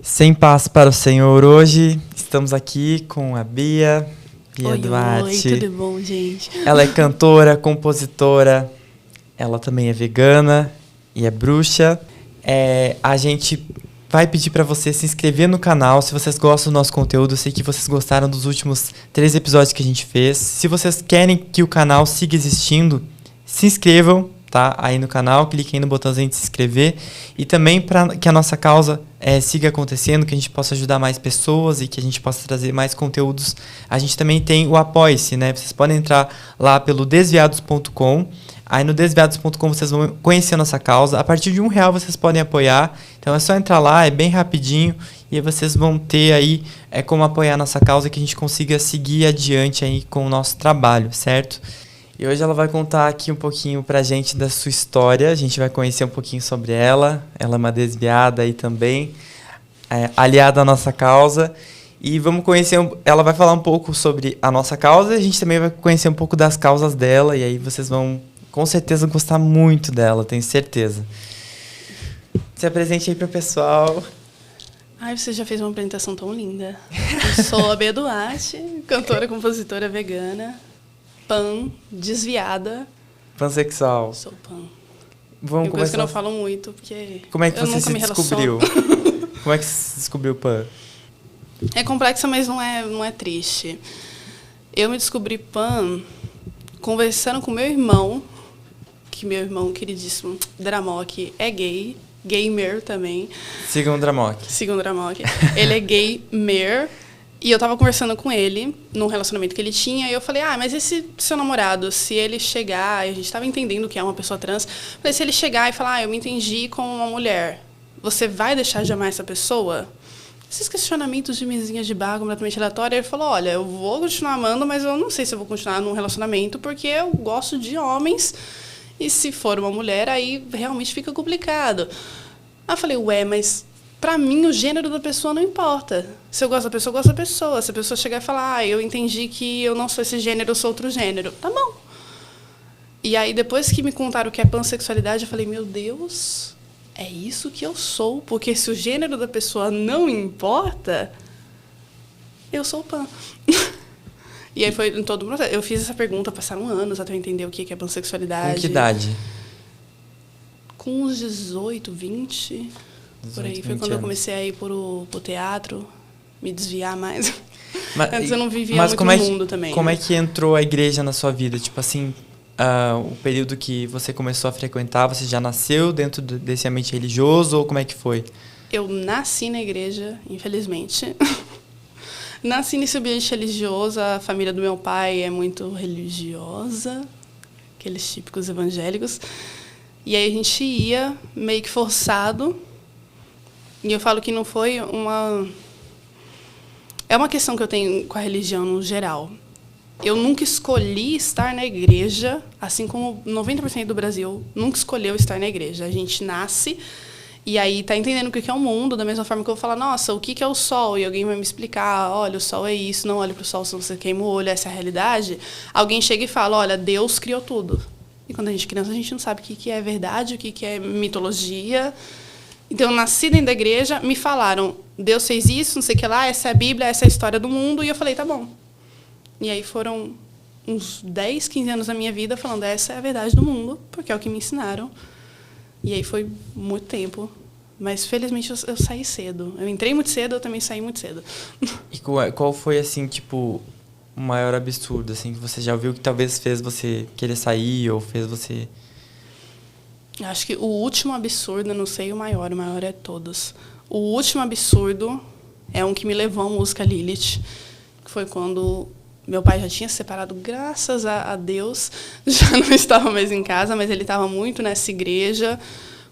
Sem paz para o Senhor, hoje estamos aqui com a Bia Oi, Duarte. Oi, tudo bom, gente? Ela é cantora, compositora, ela também é vegana e é bruxa. A gente vai pedir para você se inscrever no canal, se vocês gostam do nosso conteúdo. Eu sei que vocês gostaram dos últimos 3 episódios que a gente fez. Se vocês querem que o canal siga existindo, se inscrevam, tá? Aí no canal, cliquem no botãozinho de se inscrever. E também para que a nossa causa siga acontecendo, que a gente possa ajudar mais pessoas e que a gente possa trazer mais conteúdos. A gente também tem o Apoie-se, né? Vocês podem entrar lá pelo desviados.com. Aí no desviados.com vocês vão conhecer a nossa causa. A partir de R$1 vocês podem apoiar. Então é só entrar lá, é bem rapidinho. E aí vocês vão ter aí como apoiar a nossa causa, que a gente consiga seguir adiante aí com o nosso trabalho, certo? E hoje ela vai contar aqui um pouquinho pra gente da sua história. A gente vai conhecer um pouquinho sobre ela. Ela é uma desviada aí também, aliada à nossa causa. E vamos conhecer, ela vai falar um pouco sobre a nossa causa e a gente também vai conhecer um pouco das causas dela. E aí vocês vão, com certeza, gostar muito dela, tenho certeza. Se apresente aí pro pessoal. Ai, você já fez uma apresentação tão linda. Eu sou a Bia Duarte, cantora, compositora vegana. Pan, desviada. Pansexual. Sou pan. Vamos Tem coisa que eu não falo muito, porque como é que eu você nunca se me descobriu? relaciono. Como é que você descobriu o pan? É complexo, mas não é triste. Eu me descobri pan conversando com meu irmão, que meu irmão queridíssimo, Dramok, é gay, gamer também. Sigam o Dramok. Sigam o Dramok. Ele é gamer. E eu tava conversando com ele, num relacionamento que ele tinha, e eu falei, mas esse seu namorado, se ele chegar, a gente tava entendendo que é uma pessoa trans, mas se ele chegar e falar, eu me entendi como uma mulher, você vai deixar de amar essa pessoa? Esses questionamentos de mesinha de bar completamente aleatória, ele falou, olha, eu vou continuar amando, mas eu não sei se eu vou continuar num relacionamento, porque eu gosto de homens, e se for uma mulher, aí realmente fica complicado. Aí eu falei, mas... Pra mim, o gênero da pessoa não importa. Se eu gosto da pessoa, eu gosto da pessoa. Se a pessoa chegar e falar, eu entendi que eu não sou esse gênero, eu sou outro gênero. Tá bom. E aí, depois que me contaram o que é pansexualidade, eu falei, meu Deus, é isso que eu sou. Porque se o gênero da pessoa não importa, eu sou pan. E aí foi em todo o processo. Eu fiz essa pergunta, passaram anos até eu entender o que é pansexualidade. Com que idade? Com uns 18, 20... Por aí, foi quando eu comecei a ir pro teatro, me desviar mais. Antes eu não vivia muito no mundo também. Como é que entrou a igreja na sua vida? Tipo assim, o período que você começou a frequentar, você já nasceu dentro desse ambiente religioso ou como é que foi? Eu nasci na igreja, infelizmente. Nasci nesse ambiente religioso, a família do meu pai é muito religiosa, aqueles típicos evangélicos. E aí a gente ia meio que forçado. E eu falo que não foi uma... É uma questão que eu tenho com a religião no geral. Eu nunca escolhi estar na igreja, assim como 90% do Brasil nunca escolheu estar na igreja. A gente nasce e aí está entendendo o que é o mundo, da mesma forma que eu vou falar, nossa, o que é o sol? E alguém vai me explicar, olha, o sol é isso, não olhe para o sol senão você queima o olho, essa é a realidade. Alguém chega e fala, olha, Deus criou tudo. E quando a gente é criança, a gente não sabe o que é verdade, o que é mitologia... Então, eu nasci dentro da igreja, me falaram, Deus fez isso, não sei o que lá, essa é a Bíblia, essa é a história do mundo, e eu falei, tá bom. E aí foram uns 10, 15 anos da minha vida falando, essa é a verdade do mundo, porque é o que me ensinaram. E aí foi muito tempo, mas felizmente eu saí cedo. Eu entrei muito cedo, eu também saí muito cedo. E qual foi, assim, tipo, o maior absurdo, assim, que você já viu que talvez fez você querer sair ou fez você... Acho que o último absurdo, não sei o maior é todos. O último absurdo é um que me levou à música Lilith, que foi quando meu pai já tinha se separado, graças a Deus, já não estava mais em casa, mas ele estava muito nessa igreja,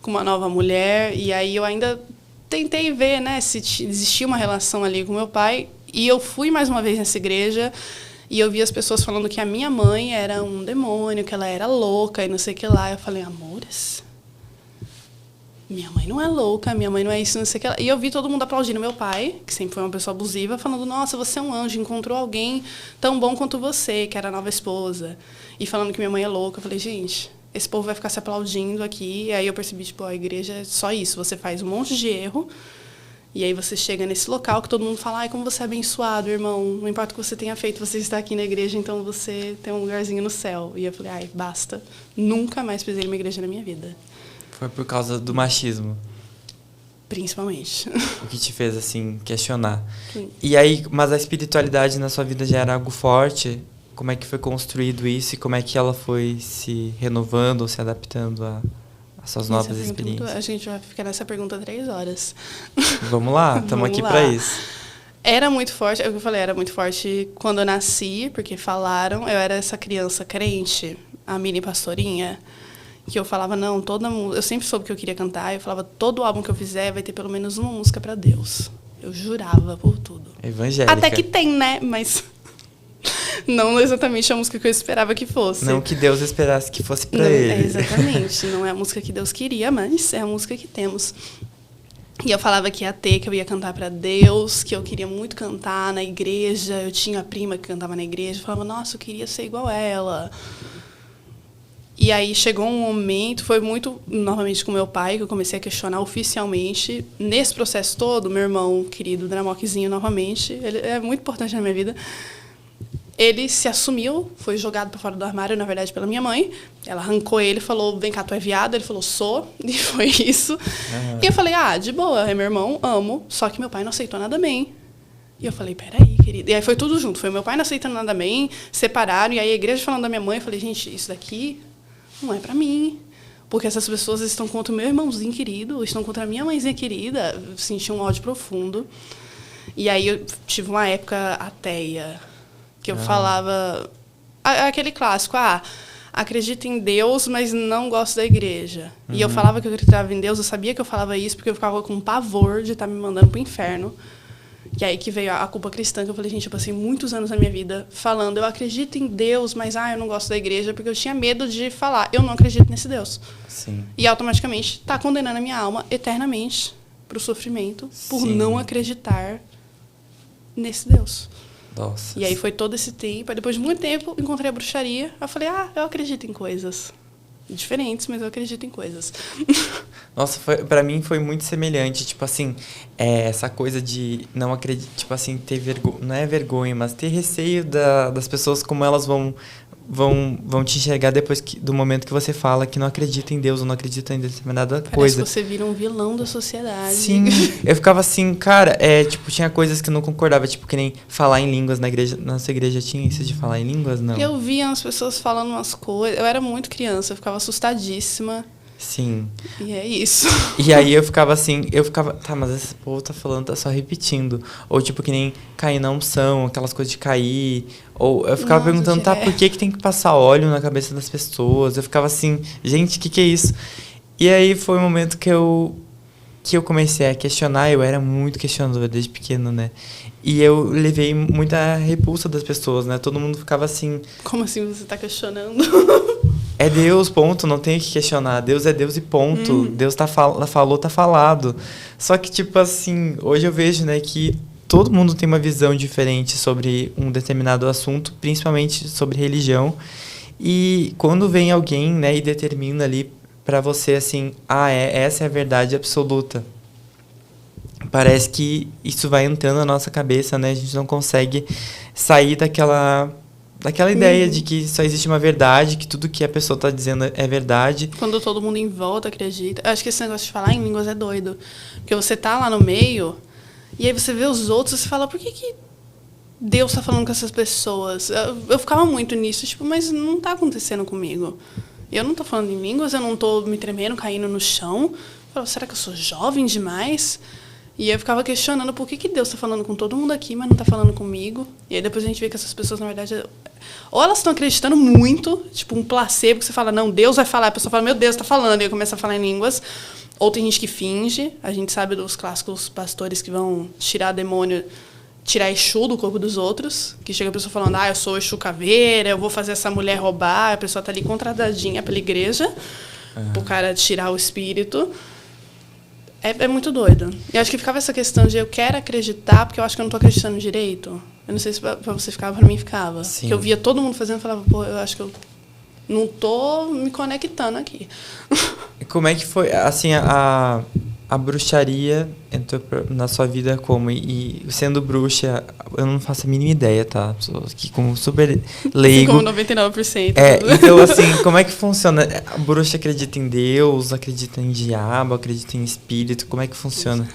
com uma nova mulher, e aí eu ainda tentei ver, né, se existia uma relação ali com meu pai, e eu fui mais uma vez nessa igreja, e eu vi as pessoas falando que a minha mãe era um demônio, que ela era louca e não sei o que lá. Eu falei, amores, minha mãe não é louca, minha mãe não é isso, não sei o que lá. E eu vi todo mundo aplaudindo meu pai, que sempre foi uma pessoa abusiva, falando, nossa, você é um anjo, encontrou alguém tão bom quanto você, que era a nova esposa. E falando que minha mãe é louca. Eu falei, gente, esse povo vai ficar se aplaudindo aqui. E aí eu percebi, tipo, a igreja é só isso. Você faz um monte de erro E aí você chega nesse local que todo mundo fala, ai, como você é abençoado, irmão. Não importa o que você tenha feito, você está aqui na igreja, então você tem um lugarzinho no céu. E eu falei, ai, basta. Nunca mais pisei numa igreja na minha vida. Foi por causa do machismo? Principalmente. O que te fez, assim, questionar. Sim. E aí, mas a espiritualidade na sua vida já era algo forte? Como é que foi construído isso e como é que ela foi se renovando ou se adaptando às suas novas experiências? A gente vai ficar nessa pergunta 3 horas. Vamos lá, estamos aqui para isso. Era muito forte, é o que eu falei, era muito forte quando eu nasci, porque falaram, eu era essa criança crente, a mini pastorinha, que eu falava, não, eu sempre soube que eu queria cantar, eu falava, todo álbum que eu fizer vai ter pelo menos uma música para Deus. Eu jurava por tudo. Evangélica. Até que tem, né? Mas não exatamente a música que eu esperava que fosse. Não que Deus esperasse que fosse para ele. É, exatamente. Não é a música que Deus queria, mas é a música que temos. E eu falava que eu ia cantar para Deus, que eu queria muito cantar na igreja. Eu tinha a prima que cantava na igreja. Eu falava, nossa, eu queria ser igual a ela. E aí chegou um momento, foi muito, novamente, com meu pai, que eu comecei a questionar oficialmente. Nesse processo todo, meu irmão querido, Dramoquezinho, novamente, ele é muito importante na minha vida. Ele se assumiu, foi jogado para fora do armário, na verdade, pela minha mãe. Ela arrancou ele, falou, vem cá, tu é viado? Ele falou, sou. E foi isso. E eu falei, de boa, é meu irmão, amo. Só que meu pai não aceitou nada bem. E eu falei, peraí, querida. E aí foi tudo junto. Foi meu pai não aceitando nada bem, separaram. E aí a igreja falando da minha mãe, eu falei, gente, isso daqui não é para mim. Porque essas pessoas estão contra o meu irmãozinho querido, estão contra a minha mãezinha querida. Eu senti um ódio profundo. E aí eu tive uma época ateia, que eu falava aquele clássico, acredito em Deus, mas não gosto da igreja. E eu falava que eu acreditava em Deus, eu sabia que eu falava isso porque eu ficava com pavor de estar me mandando pro inferno. E aí que veio a culpa cristã, que eu falei, gente, eu passei muitos anos da minha vida falando, eu acredito em Deus, mas eu não gosto da igreja, porque eu tinha medo de falar, eu não acredito nesse Deus. Sim. E automaticamente está condenando a minha alma eternamente pro sofrimento, por não acreditar nesse Deus. Nossa. E aí foi todo esse tempo. Aí depois de muito tempo, encontrei a bruxaria. Eu falei, eu acredito em coisas diferentes, mas eu acredito em coisas. Nossa, pra mim foi muito semelhante. Tipo assim, essa coisa de não acreditar, tipo assim, ter vergonha, não é vergonha, mas ter receio das pessoas, como elas vão te enxergar depois do momento que você fala que não acredita em Deus ou não acredita em determinada coisa. Parece que você vira um vilão da sociedade. Sim, eu ficava assim, cara, tipo, tinha coisas que eu não concordava, tipo, que nem falar em línguas na igreja. Na sua igreja tinha isso de falar em línguas, não? Eu via as pessoas falando umas coisas, eu era muito criança, eu ficava assustadíssima. Sim. E é isso. E aí eu ficava, tá, mas esse povo tá falando, tá só repetindo. Ou tipo, que nem cair na unção, aquelas coisas de cair. Ou eu ficava perguntando, por que tem que passar óleo na cabeça das pessoas? Eu ficava assim, gente, o que é isso? E aí foi o momento que eu comecei a questionar. Eu era muito questionador desde pequeno, né? E eu levei muita repulsa das pessoas, né? Todo mundo ficava assim... Como assim você tá questionando? É Deus, ponto, não tem o que questionar. Deus é Deus e ponto. Deus falou, tá falado. Só que, tipo assim, hoje eu vejo, né, que todo mundo tem uma visão diferente sobre um determinado assunto, principalmente sobre religião. E quando vem alguém, né, e determina ali pra você, assim, essa é a verdade absoluta. Parece que isso vai entrando na nossa cabeça, né? A gente não consegue sair daquela ideia de que só existe uma verdade, que tudo que a pessoa está dizendo é verdade. Quando todo mundo em volta acredita. Eu acho que esse negócio de falar em línguas é doido. Porque você tá lá no meio, e aí você vê os outros e você fala, por que Deus está falando com essas pessoas? Eu ficava muito nisso, tipo, mas não está acontecendo comigo. Eu não estou falando em línguas, eu não estou me tremendo, caindo no chão. Eu falava, será que eu sou jovem demais? E eu ficava questionando por que Deus está falando com todo mundo aqui, mas não está falando comigo. E aí depois a gente vê que essas pessoas, na verdade, ou elas estão acreditando muito, tipo um placebo, que você fala, não, Deus vai falar. A pessoa fala, meu Deus, está falando. E aí começa a falar em línguas. Ou tem gente que finge. A gente sabe dos clássicos pastores que vão tirar demônio, tirar Exu do corpo dos outros. Que chega a pessoa falando, eu sou Exu caveira, eu vou fazer essa mulher roubar. A pessoa está ali contratadinha pela igreja, pro cara tirar o espírito. É muito doido. E acho que ficava essa questão de eu quero acreditar, porque eu acho que eu não estou acreditando direito. Eu não sei se para você ficava, para mim ficava. Sim. Porque eu via todo mundo fazendo e falava, eu acho que eu não estou me conectando aqui. E como é que foi, assim, a bruxaria entrou na sua vida como? E sendo bruxa, eu não faço a mínima ideia, tá? Sou aqui como super leigo. Como 99%. Então, assim, como é que funciona? A bruxa acredita em Deus, acredita em diabo, acredita em espírito? Como é que funciona?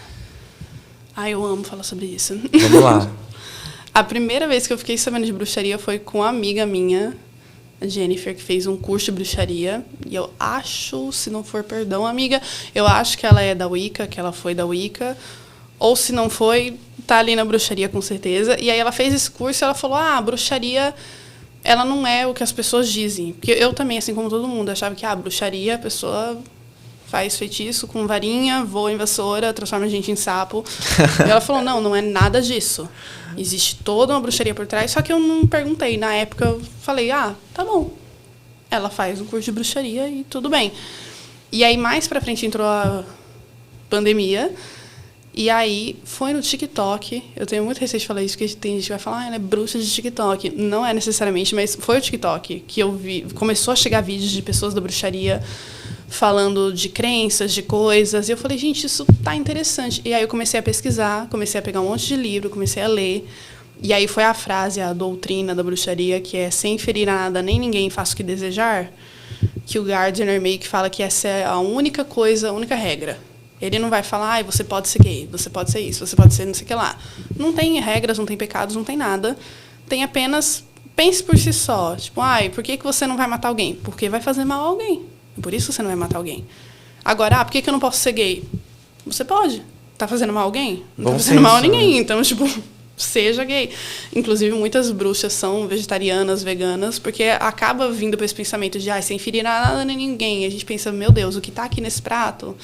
Ai, eu amo falar sobre isso. Vamos lá. A primeira vez que eu fiquei sabendo de bruxaria foi com uma amiga minha, a Jennifer, que fez um curso de bruxaria. E eu acho, se não for, perdão, amiga, eu acho que ela é da Wicca, que ela foi da Wicca. Ou se não foi, tá ali na bruxaria com certeza. E aí ela fez esse curso e ela falou, a bruxaria, ela não é o que as pessoas dizem. Porque eu também, assim como todo mundo, achava que a bruxaria, a pessoa faz feitiço com varinha, voa em vassoura, transforma a gente em sapo. E ela falou, não é nada disso. Existe toda uma bruxaria por trás, só que eu não perguntei. Na época eu falei, tá bom. Ela faz um curso de bruxaria e tudo bem. E aí mais pra frente entrou a pandemia. E aí foi no TikTok. Eu tenho muito receio de falar isso, porque tem gente que vai falar, ela é bruxa de TikTok. Não é necessariamente, mas foi o TikTok que eu vi. Começou a chegar vídeos de pessoas da bruxaria falando de crenças, de coisas. E eu falei, gente, isso tá interessante. E aí eu comecei a pesquisar, comecei a pegar um monte de livro, comecei a ler. E aí foi a frase, a doutrina da bruxaria, que é sem ferir a nada nem ninguém faça o que desejar, que o Gardner meio que fala que essa é a única coisa, a única regra. Ele não vai falar, você pode ser gay, você pode ser isso, você pode ser não sei o que lá. Não tem regras, não tem pecados, não tem nada. Tem apenas, pense por si só. Tipo, por que você não vai matar alguém? Porque vai fazer mal a alguém. Por isso você não vai matar alguém. Agora, por que eu não posso ser gay? Você pode. Tá fazendo mal a alguém? Não tá fazendo mal a ninguém. Então, tipo, seja gay. Inclusive, muitas bruxas são vegetarianas, veganas, porque acaba vindo para esse pensamento de, sem ferir nada nem ninguém. E a gente pensa, meu Deus, o que tá aqui nesse prato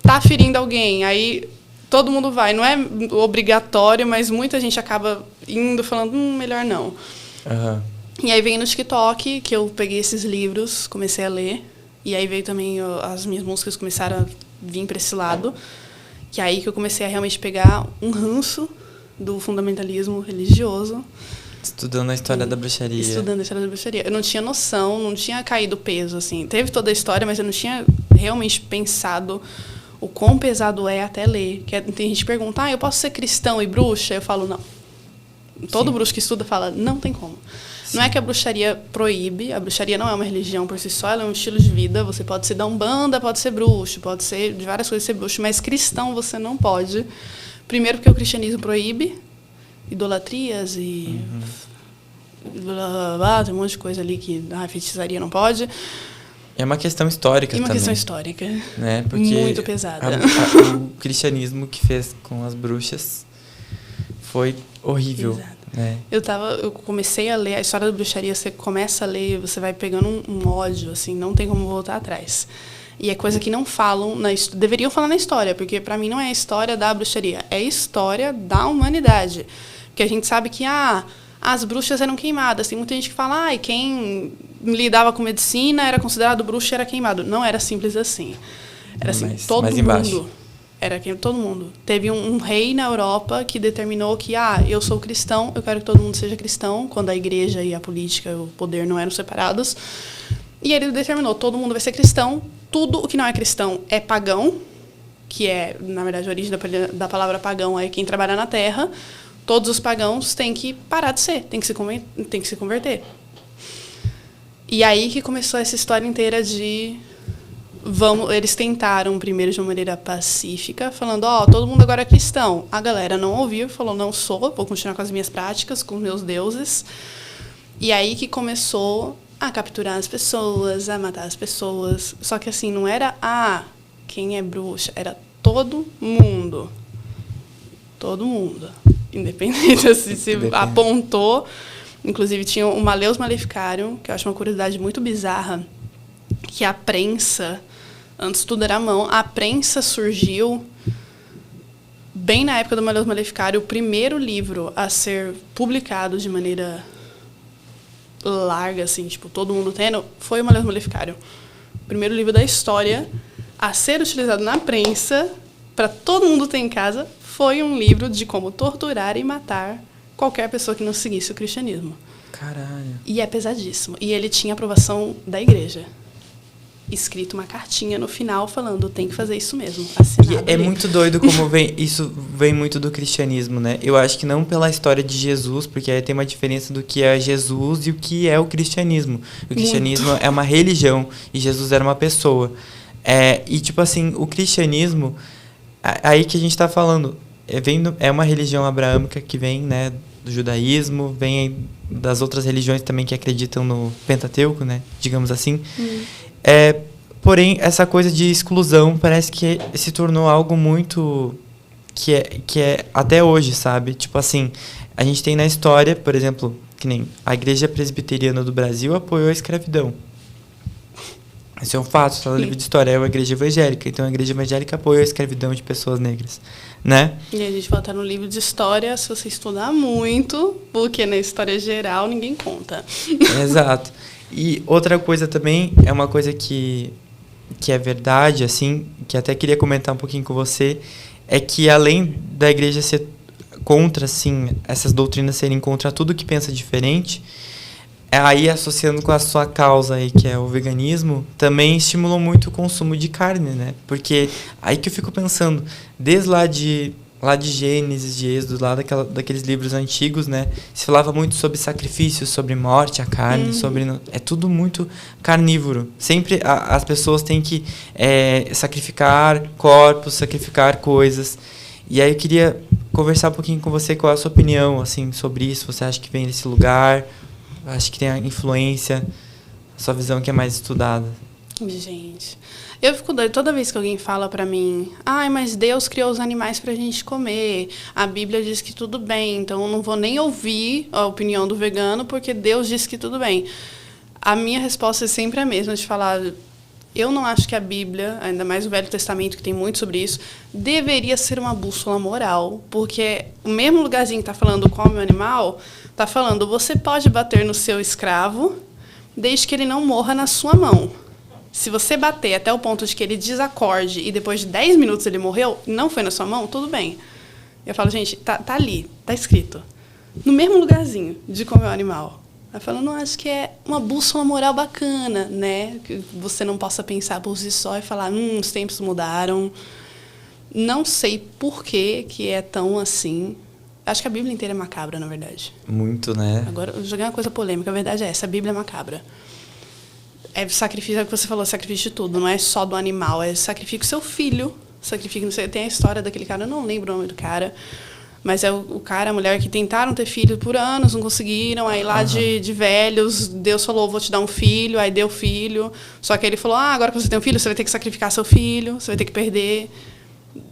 tá ferindo alguém. Aí todo mundo vai. Não é obrigatório, mas muita gente acaba indo falando, melhor não. Uhum. E aí veio no TikTok, que eu peguei esses livros, comecei a ler. E aí veio também, as minhas músicas começaram a vir para esse lado. Que é aí que eu comecei a realmente pegar um ranço do fundamentalismo religioso. Estudando a história da bruxaria. Estudando a história da bruxaria. Eu não tinha noção, não tinha caído peso, assim. Teve toda a história, mas eu não tinha realmente pensado o quão pesado é até ler. Tem gente que pergunta, eu posso ser cristão e bruxa? Eu falo, não. Todo bruxo que estuda fala, não tem como. Sim. Não é que a bruxaria proíbe, a bruxaria não é uma religião por si só, ela é um estilo de vida. Você pode ser da Umbanda, pode ser bruxo, pode ser de várias coisas ser bruxo, mas cristão você não pode. Primeiro porque o cristianismo proíbe idolatrias e blá, blá, blá, tem um monte de coisa ali que a feitiçaria não pode. É uma questão histórica também. E uma questão histórica, né? Porque muito pesada. O cristianismo que fez com as bruxas foi horrível. Exato. Né? Eu comecei a ler a história da bruxaria, você começa a ler, você vai pegando um ódio, assim, não tem como voltar atrás. E é coisa que não falam, deveriam falar na história, porque para mim não é a história da bruxaria, é a história da humanidade. Porque a gente sabe que as bruxas eram queimadas. Tem muita gente que fala, quem lidava com medicina era considerado bruxo e era queimado. Não era simples assim. Era assim, todo mundo. Embaixo. Era todo mundo. Teve um rei na Europa que determinou que, eu sou cristão, eu quero que todo mundo seja cristão, quando a igreja e a política, o poder não eram separados. E ele determinou, todo mundo vai ser cristão, tudo o que não é cristão é pagão, que é, na verdade, a origem da palavra pagão é quem trabalha na terra. Todos os pagãos têm que parar de ser, têm que se converter. E aí que começou essa história inteira de... eles tentaram primeiro de uma maneira pacífica, falando, todo mundo agora é cristão. A galera não ouviu, falou, não sou, vou continuar com as minhas práticas, com os meus deuses. E aí que começou a capturar as pessoas, a matar as pessoas. Só que assim, não era, quem é bruxa, era todo mundo. Todo mundo. Independente, assim, se apontou. Inclusive, tinha o Maleus Maleficarium, que eu acho uma curiosidade muito bizarra, que a prensa, antes tudo era à mão, a prensa surgiu bem na época do Maleus Maleficarium. O primeiro livro a ser publicado de maneira larga, assim, tipo, todo mundo tendo, foi o Maleus Maleficarium. O primeiro livro da história a ser utilizado na prensa, para todo mundo ter em casa, foi um livro de como torturar e matar qualquer pessoa que não seguisse o cristianismo. Caralho. E é pesadíssimo. E ele tinha aprovação da igreja. escrito uma cartinha no final falando, tem que fazer isso mesmo, assinado E é ali. muito doido como isso vem muito do cristianismo, né? Eu acho que não pela história de Jesus, porque aí tem uma diferença do que é Jesus e o que é o cristianismo. O cristianismo é uma religião e Jesus era uma pessoa. E, tipo assim, o cristianismo, aí que a gente está falando, é uma religião abraâmica que vem, né, do judaísmo, vem das outras religiões também que acreditam no Pentateuco, né, digamos assim. Porém, essa coisa de exclusão parece que se tornou algo muito que é até hoje, sabe? Tipo assim, a gente tem na história, por exemplo, que nem a Igreja Presbiteriana do Brasil apoiou a escravidão. Isso é um fato, está no livro de história, é uma igreja evangélica. Então, a igreja evangélica apoiou a escravidão de pessoas negras, né? E a gente volta no livro de história, se você estudar muito, porque na história geral ninguém conta. Exato. E outra coisa também, é uma coisa que é verdade, assim, que até queria comentar um pouquinho com você, é que além da igreja ser contra, assim, essas doutrinas serem contra tudo que pensa diferente, aí associando com a sua causa aí, que é o veganismo, também estimulou muito o consumo de carne, né? Porque aí que eu fico pensando, desde lá de Gênesis, de Êxodo, lá daqueles livros antigos, né? Se falava muito sobre sacrifícios, sobre morte, a carne, é tudo muito carnívoro. Sempre as pessoas têm que sacrificar corpos, sacrificar coisas. E aí eu queria conversar um pouquinho com você, qual é a sua opinião, assim, sobre isso. Você acha que vem desse lugar? Acho que tem a influência, a sua visão que é mais estudada. Gente, eu fico doida toda vez que alguém fala pra mim, mas Deus criou os animais pra gente comer, a Bíblia diz que tudo bem, então eu não vou nem ouvir a opinião do vegano porque Deus diz que tudo bem. A minha resposta é sempre a mesma, de falar, eu não acho que a Bíblia, ainda mais o Velho Testamento, que tem muito sobre isso, deveria ser uma bússola moral, porque o mesmo lugarzinho que está falando come o animal, está falando, você pode bater no seu escravo, desde que ele não morra na sua mão. Se você bater até o ponto de que ele desacorde e depois de 10 minutos ele morreu, não foi na sua mão, tudo bem. Eu falo, gente, tá ali, tá escrito. No mesmo lugarzinho de comer o animal. Eu falo, não, acho que é uma bússola moral bacana, né? Que você não possa pensar por si só e falar, os tempos mudaram. Não sei por que é tão assim. Acho que a Bíblia inteira é macabra, na verdade. Muito, né? Agora, eu joguei uma coisa polêmica. A verdade é essa, a Bíblia é macabra. É sacrifício, é o que você falou, sacrifício de tudo. Não é só do animal, é sacrifício do seu filho. Sacrifício, tem a história daquele cara, eu não lembro o nome do cara. Mas é o cara, a mulher que tentaram ter filho por anos, não conseguiram. Aí lá de velhos, Deus falou, vou te dar um filho. Aí deu filho. Só que ele falou, agora que você tem um filho, você vai ter que sacrificar seu filho. Você vai ter que perder.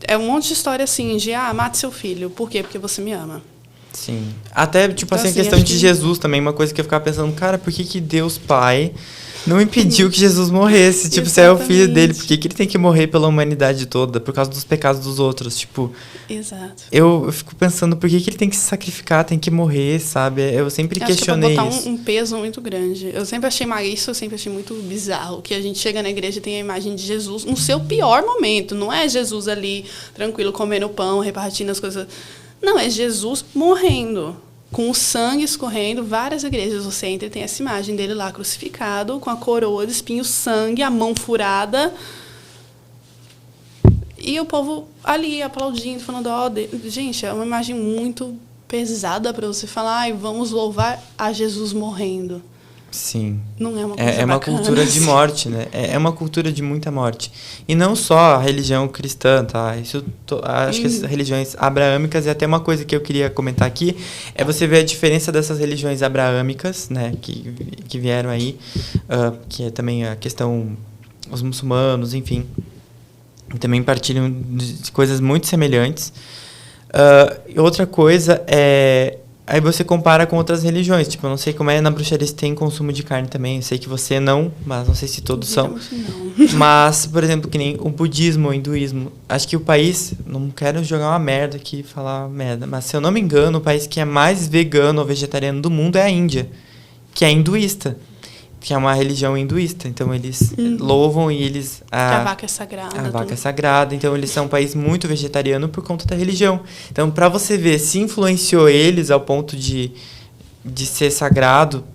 É um monte de história assim, de mate seu filho. Por quê? Porque você me ama. Sim. Até, tipo então, assim, a questão de Jesus também, uma coisa que eu ficava pensando, cara, por que Deus Pai não impediu que Jesus morresse? Tipo, se é o filho dele, por que ele tem que morrer pela humanidade toda? Por causa dos pecados dos outros, tipo... Exato. Eu fico pensando, por que ele tem que se sacrificar, tem que morrer, sabe? Eu sempre questionei isso. É pra botar um peso muito grande. Eu sempre achei isso, eu sempre achei muito bizarro, que a gente chega na igreja e tem a imagem de Jesus no seu pior momento. Não é Jesus ali, tranquilo, comendo pão, repartindo as coisas... Não, é Jesus morrendo, com o sangue escorrendo. Várias igrejas você entra e tem essa imagem dele lá crucificado, com a coroa de espinhos, sangue, a mão furada. E o povo ali aplaudindo, falando, gente, é uma imagem muito pesada para você falar, vamos louvar a Jesus morrendo. Sim. Não é uma coisa uma bacana, cultura de morte, né? É uma cultura de muita morte. E não só a religião cristã, tá? Acho que as religiões abraâmicas, e até uma coisa que eu queria comentar aqui, é você ver a diferença dessas religiões abraâmicas, né? Que vieram aí, que é também a questão, os muçulmanos, enfim, também partilham de coisas muito semelhantes. Outra coisa é... Aí você compara com outras religiões. Tipo, eu não sei como é na bruxaria se tem consumo de carne também. Eu sei que você não, mas não sei se todos são. Não. Mas, por exemplo, que nem o budismo, o hinduísmo. Acho que o país, não quero jogar uma merda aqui, falar merda, mas se eu não me engano, o país que é mais vegano ou vegetariano do mundo é a Índia, que é hinduísta. Que é uma religião hinduísta. Então, eles louvam e eles... Que a vaca é sagrada. A vaca é sagrada. Então, eles são um país muito vegetariano por conta da religião. Então, para você ver se influenciou eles ao ponto de de ser sagrado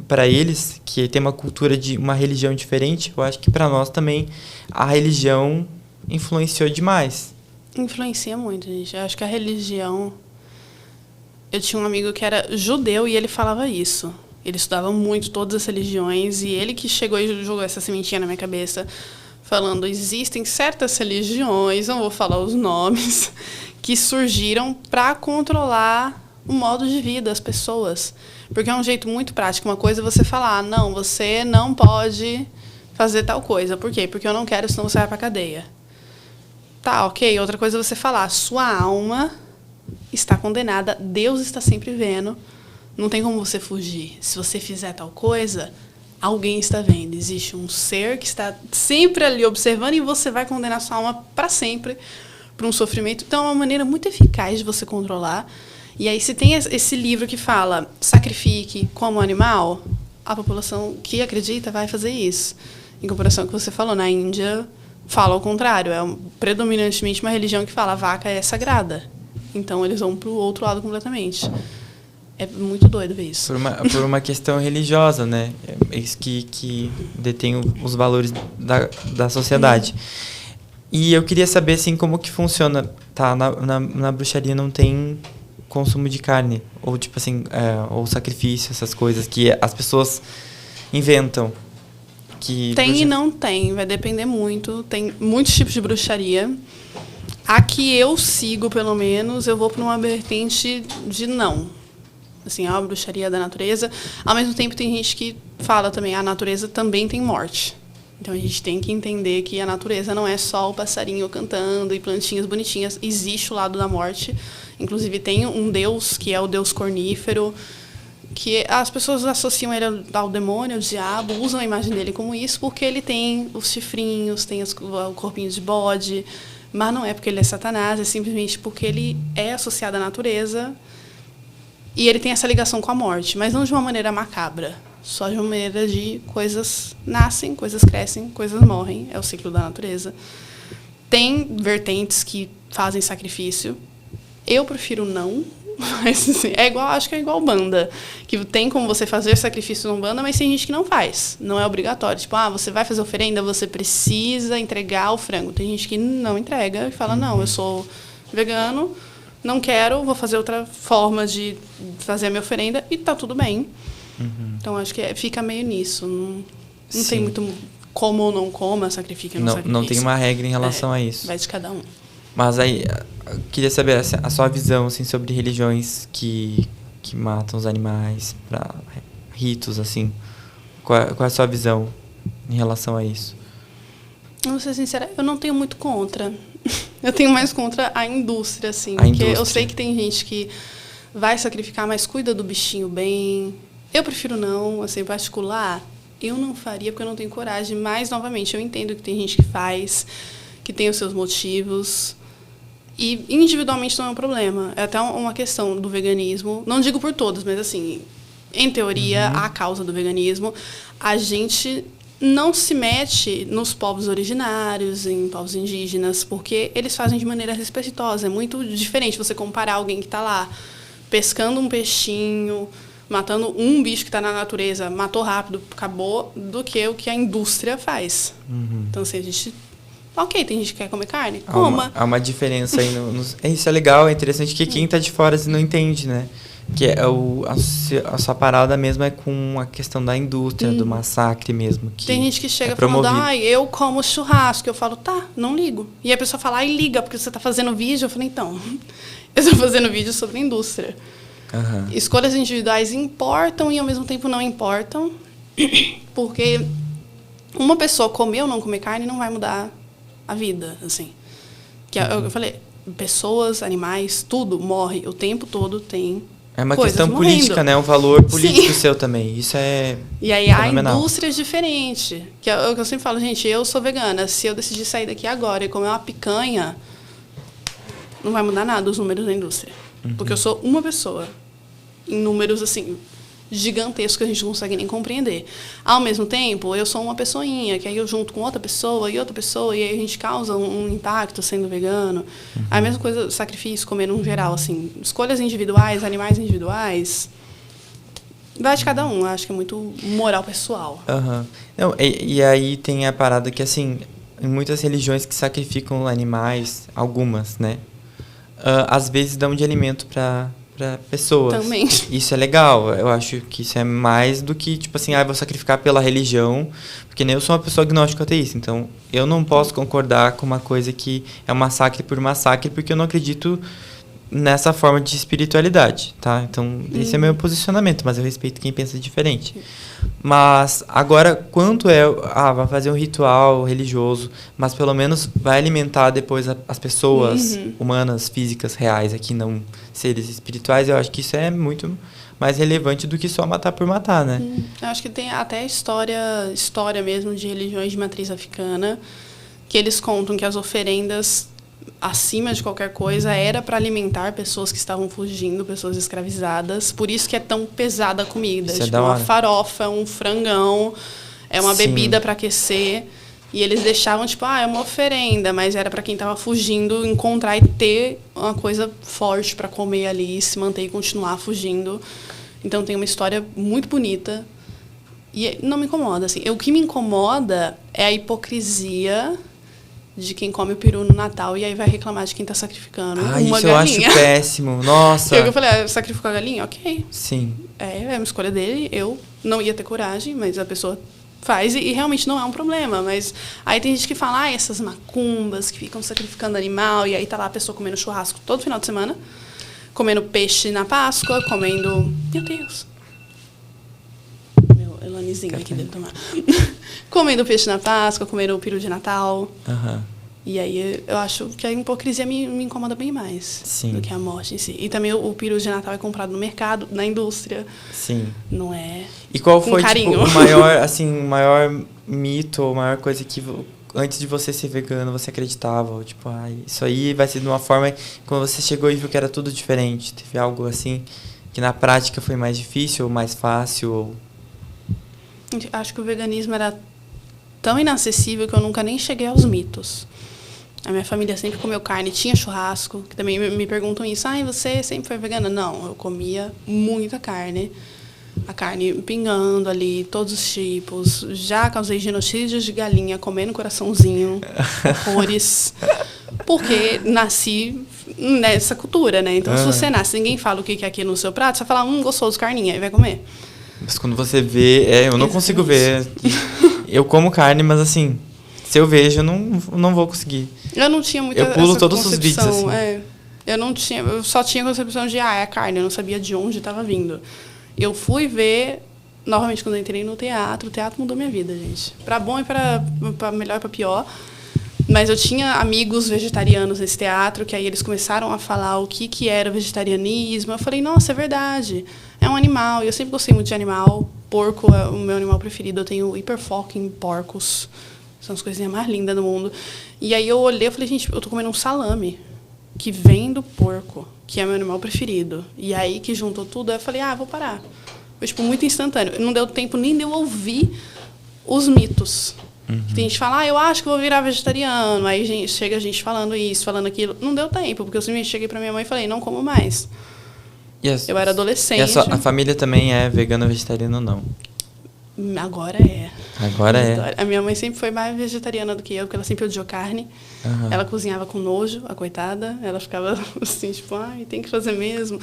para eles, que tem uma cultura de uma religião diferente, eu acho que para nós também a religião influenciou demais. Influencia muito, gente. Eu acho que a religião... Eu tinha um amigo que era judeu e ele falava isso. Ele estudava muito todas as religiões e ele que chegou e jogou essa sementinha na minha cabeça, falando, existem certas religiões, não vou falar os nomes, que surgiram para controlar o modo de vida das pessoas. Porque é um jeito muito prático. Uma coisa é você falar, não, você não pode fazer tal coisa. Por quê? Porque eu não quero, senão você vai para a cadeia. Tá, ok. Outra coisa é você falar, sua alma está condenada, Deus está sempre vendo, não tem como você fugir. Se você fizer tal coisa, alguém está vendo. Existe um ser que está sempre ali observando e você vai condenar sua alma para sempre para um sofrimento. Então, é uma maneira muito eficaz de você controlar. E aí, se tem esse livro que fala sacrifique como animal, a população que acredita vai fazer isso. Em comparação com o que você falou, na Índia, fala ao contrário. É predominantemente uma religião que fala a vaca é sagrada. Então, eles vão para o outro lado completamente. É muito doido ver isso. Por uma questão religiosa, né? É isso que detém os valores da sociedade. E eu queria saber, assim, como que funciona. Tá, na bruxaria não tem consumo de carne. Ou, tipo assim, ou sacrifício, essas coisas que as pessoas inventam. Tem e não tem. Vai depender muito. Tem muitos tipos de bruxaria. A que eu sigo, pelo menos, eu vou para uma vertente de não. Assim, é uma bruxaria da natureza. Ao mesmo tempo, tem gente que fala também, a natureza também tem morte. Então, a gente tem que entender que a natureza não é só o passarinho cantando e plantinhas bonitinhas. Existe o lado da morte. Inclusive, tem um deus, que é o deus cornífero, que as pessoas associam ele ao demônio, ao diabo, usam a imagem dele como isso, porque ele tem os chifrinhos, tem o corpinho de bode. Mas não é porque ele é Satanás, é simplesmente porque ele é associado à natureza e ele tem essa ligação com a morte, mas não de uma maneira macabra, só de uma maneira de coisas nascem, coisas crescem, coisas morrem, é o ciclo da natureza. Tem vertentes que fazem sacrifício, eu prefiro não, mas assim, acho que é igual banda, que tem como você fazer sacrifício na banda, mas tem gente que não faz, não é obrigatório. Tipo, você vai fazer oferenda, você precisa entregar o frango. Tem gente que não entrega e fala, não, eu sou vegano, não quero, vou fazer outra forma de fazer a minha oferenda e tá tudo bem. Então, acho que fica meio nisso. Não tem muito como ou não coma, sacrifica ou não sacrifica. Não tem uma regra em relação a isso. Vai de cada um. Mas aí, eu queria saber a sua visão, assim, sobre religiões que matam os animais para ritos, assim. Qual é a sua visão em relação a isso? Vou ser sincera, eu não tenho muito contra. Eu tenho mais contra a indústria, assim. Eu sei que tem gente que vai sacrificar, mas cuida do bichinho bem. Eu prefiro não, assim, em particular, eu não faria porque eu não tenho coragem. Mas, novamente, eu entendo que tem gente que faz, que tem os seus motivos. E individualmente não é um problema. É até uma questão do veganismo. Não digo por todos, mas assim, em teoria, a causa do veganismo, a gente não se mete nos povos originários, em povos indígenas, porque eles fazem de maneira respeitosa. É muito diferente você comparar alguém que está lá pescando um peixinho, matando um bicho que está na natureza, matou rápido, acabou, do que o que a indústria faz. Então, assim, a gente... Ok, tem gente que quer comer carne, coma. Há uma diferença aí. Isso é legal, é interessante que quem está de fora não entende, né? Que a sua parada mesmo é com a questão da indústria, do massacre mesmo. Que tem gente que chega falando, eu como churrasco. Eu falo, tá, não ligo. E a pessoa fala, liga, porque você está fazendo vídeo. Eu falei, então, eu estou fazendo vídeo sobre a indústria. Escolhas individuais importam e ao mesmo tempo não importam, porque uma pessoa comer ou não comer carne não vai mudar a vida, assim. Que eu falei, pessoas, animais, tudo morre o tempo todo, tem É uma questão política, né? Um valor político seu também. Isso é E aí fenomenal. A indústria é diferente. Que é o que eu sempre falo, gente, eu sou vegana. Se eu decidir sair daqui agora e comer uma picanha, não vai mudar nada os números da indústria. Porque eu sou uma pessoa. Em números, assim, gigantescos que a gente não consegue nem compreender. Ao mesmo tempo, eu sou uma pessoinha, que aí eu junto com outra pessoa, e aí a gente causa um impacto sendo vegano. A mesma coisa, sacrifício, comer no geral, assim. Escolhas individuais, animais individuais, Vai de cada um, acho que é muito moral pessoal. Aham. Não, e aí tem a parada que, assim, em muitas religiões que sacrificam animais, algumas, né? Às vezes dão de alimento para pessoas. Também. Isso é legal. Eu acho que isso é mais do que, tipo assim, vou sacrificar pela religião. Porque nem eu sou uma pessoa agnóstica ateísta. Então, eu não posso concordar com uma coisa que é um massacre por massacre, porque eu não acredito nessa forma de espiritualidade, tá? Então, esse é meu posicionamento, mas eu respeito quem pensa diferente. Mas, agora, quanto vai fazer um ritual religioso, mas pelo menos vai alimentar depois as pessoas humanas, físicas, reais, aqui não seres espirituais, eu acho que isso é muito mais relevante do que só matar por matar, né? Eu acho que tem até história mesmo de religiões de matriz africana, que eles contam que as oferendas acima de qualquer coisa era para alimentar pessoas que estavam fugindo, pessoas escravizadas. Por isso que é tão pesada a comida. Isso tipo, é uma farofa, um frangão, é uma bebida para aquecer. E eles deixavam, tipo, é uma oferenda, mas era para quem estava fugindo encontrar e ter uma coisa forte para comer ali, se manter e continuar fugindo. Então tem uma história muito bonita. E não me incomoda, assim. O que me incomoda é a hipocrisia de quem come o peru no Natal e aí vai reclamar de quem tá sacrificando uma isso galinha. Eu acho péssimo. Nossa. Eu falei, sacrificou a galinha? Ok. Sim. É uma escolha dele. Eu não ia ter coragem, mas a pessoa faz e realmente não é um problema. Mas aí tem gente que fala, essas macumbas que ficam sacrificando animal e aí tá lá a pessoa comendo churrasco todo final de semana, comendo peixe na Páscoa, comendo... Meu Deus. Meu Elanizinho aqui deve tomar. Comendo peixe na Páscoa, comendo o peru de Natal. E aí eu acho que a hipocrisia me incomoda bem mais do que a morte em si. E também o peru de Natal é comprado no mercado, na indústria. Sim. Não é. E qual foi carinho. Tipo, o maior mito, a maior coisa que antes de você ser vegano você acreditava? Tipo, isso aí vai ser de uma forma. Quando você chegou e viu que era tudo diferente, teve algo assim que na prática foi mais difícil ou mais fácil? Ou... Acho que o veganismo era tão inacessível que eu nunca nem cheguei aos mitos. A minha família sempre comeu carne, tinha churrasco, que também me perguntam isso. Você sempre foi vegana? Não, eu comia muita carne. A carne pingando ali, todos os tipos. Já causei genocídios de galinha, comendo coraçãozinho, horrores. Porque nasci nessa cultura, né? Então, se você nasce, ninguém fala o que é aquilo no seu prato, você vai falar, gostoso, carninha, e vai comer. Mas quando você vê, eu não consigo ver. Eu como carne, mas assim, se eu vejo, eu não vou conseguir. Eu não tinha muita Eu pulo essa todos os vídeos, assim. Eu só tinha a concepção de, é carne, eu não sabia de onde estava vindo. Eu fui ver, novamente, quando eu entrei no teatro, o teatro mudou minha vida, gente. Para bom e para melhor e para pior. Mas eu tinha amigos vegetarianos nesse teatro, que aí eles começaram a falar o que era vegetarianismo. Eu falei, nossa, é verdade. É um animal. E eu sempre gostei muito de animal. Porco é o meu animal preferido. Eu tenho hiperfoco em porcos. São as coisinhas mais lindas do mundo. E aí eu olhei e falei, gente, eu tô comendo um salame que vem do porco, que é meu animal preferido. E aí que juntou tudo, eu falei, vou parar. Foi, tipo, muito instantâneo. Não deu tempo nem de eu ouvir os mitos. Tem gente que fala, eu acho que vou virar vegetariano. Aí chega a gente falando isso, falando aquilo. Não deu tempo, porque eu simplesmente cheguei pra minha mãe e falei, não como mais. Eu era adolescente. E a família também é vegana ou vegetariana ou não? Agora é. Agora é. A minha mãe sempre foi mais vegetariana do que eu, porque ela sempre odiou carne. Ela cozinhava com nojo, a coitada. Ela ficava assim, tipo, tem que fazer mesmo.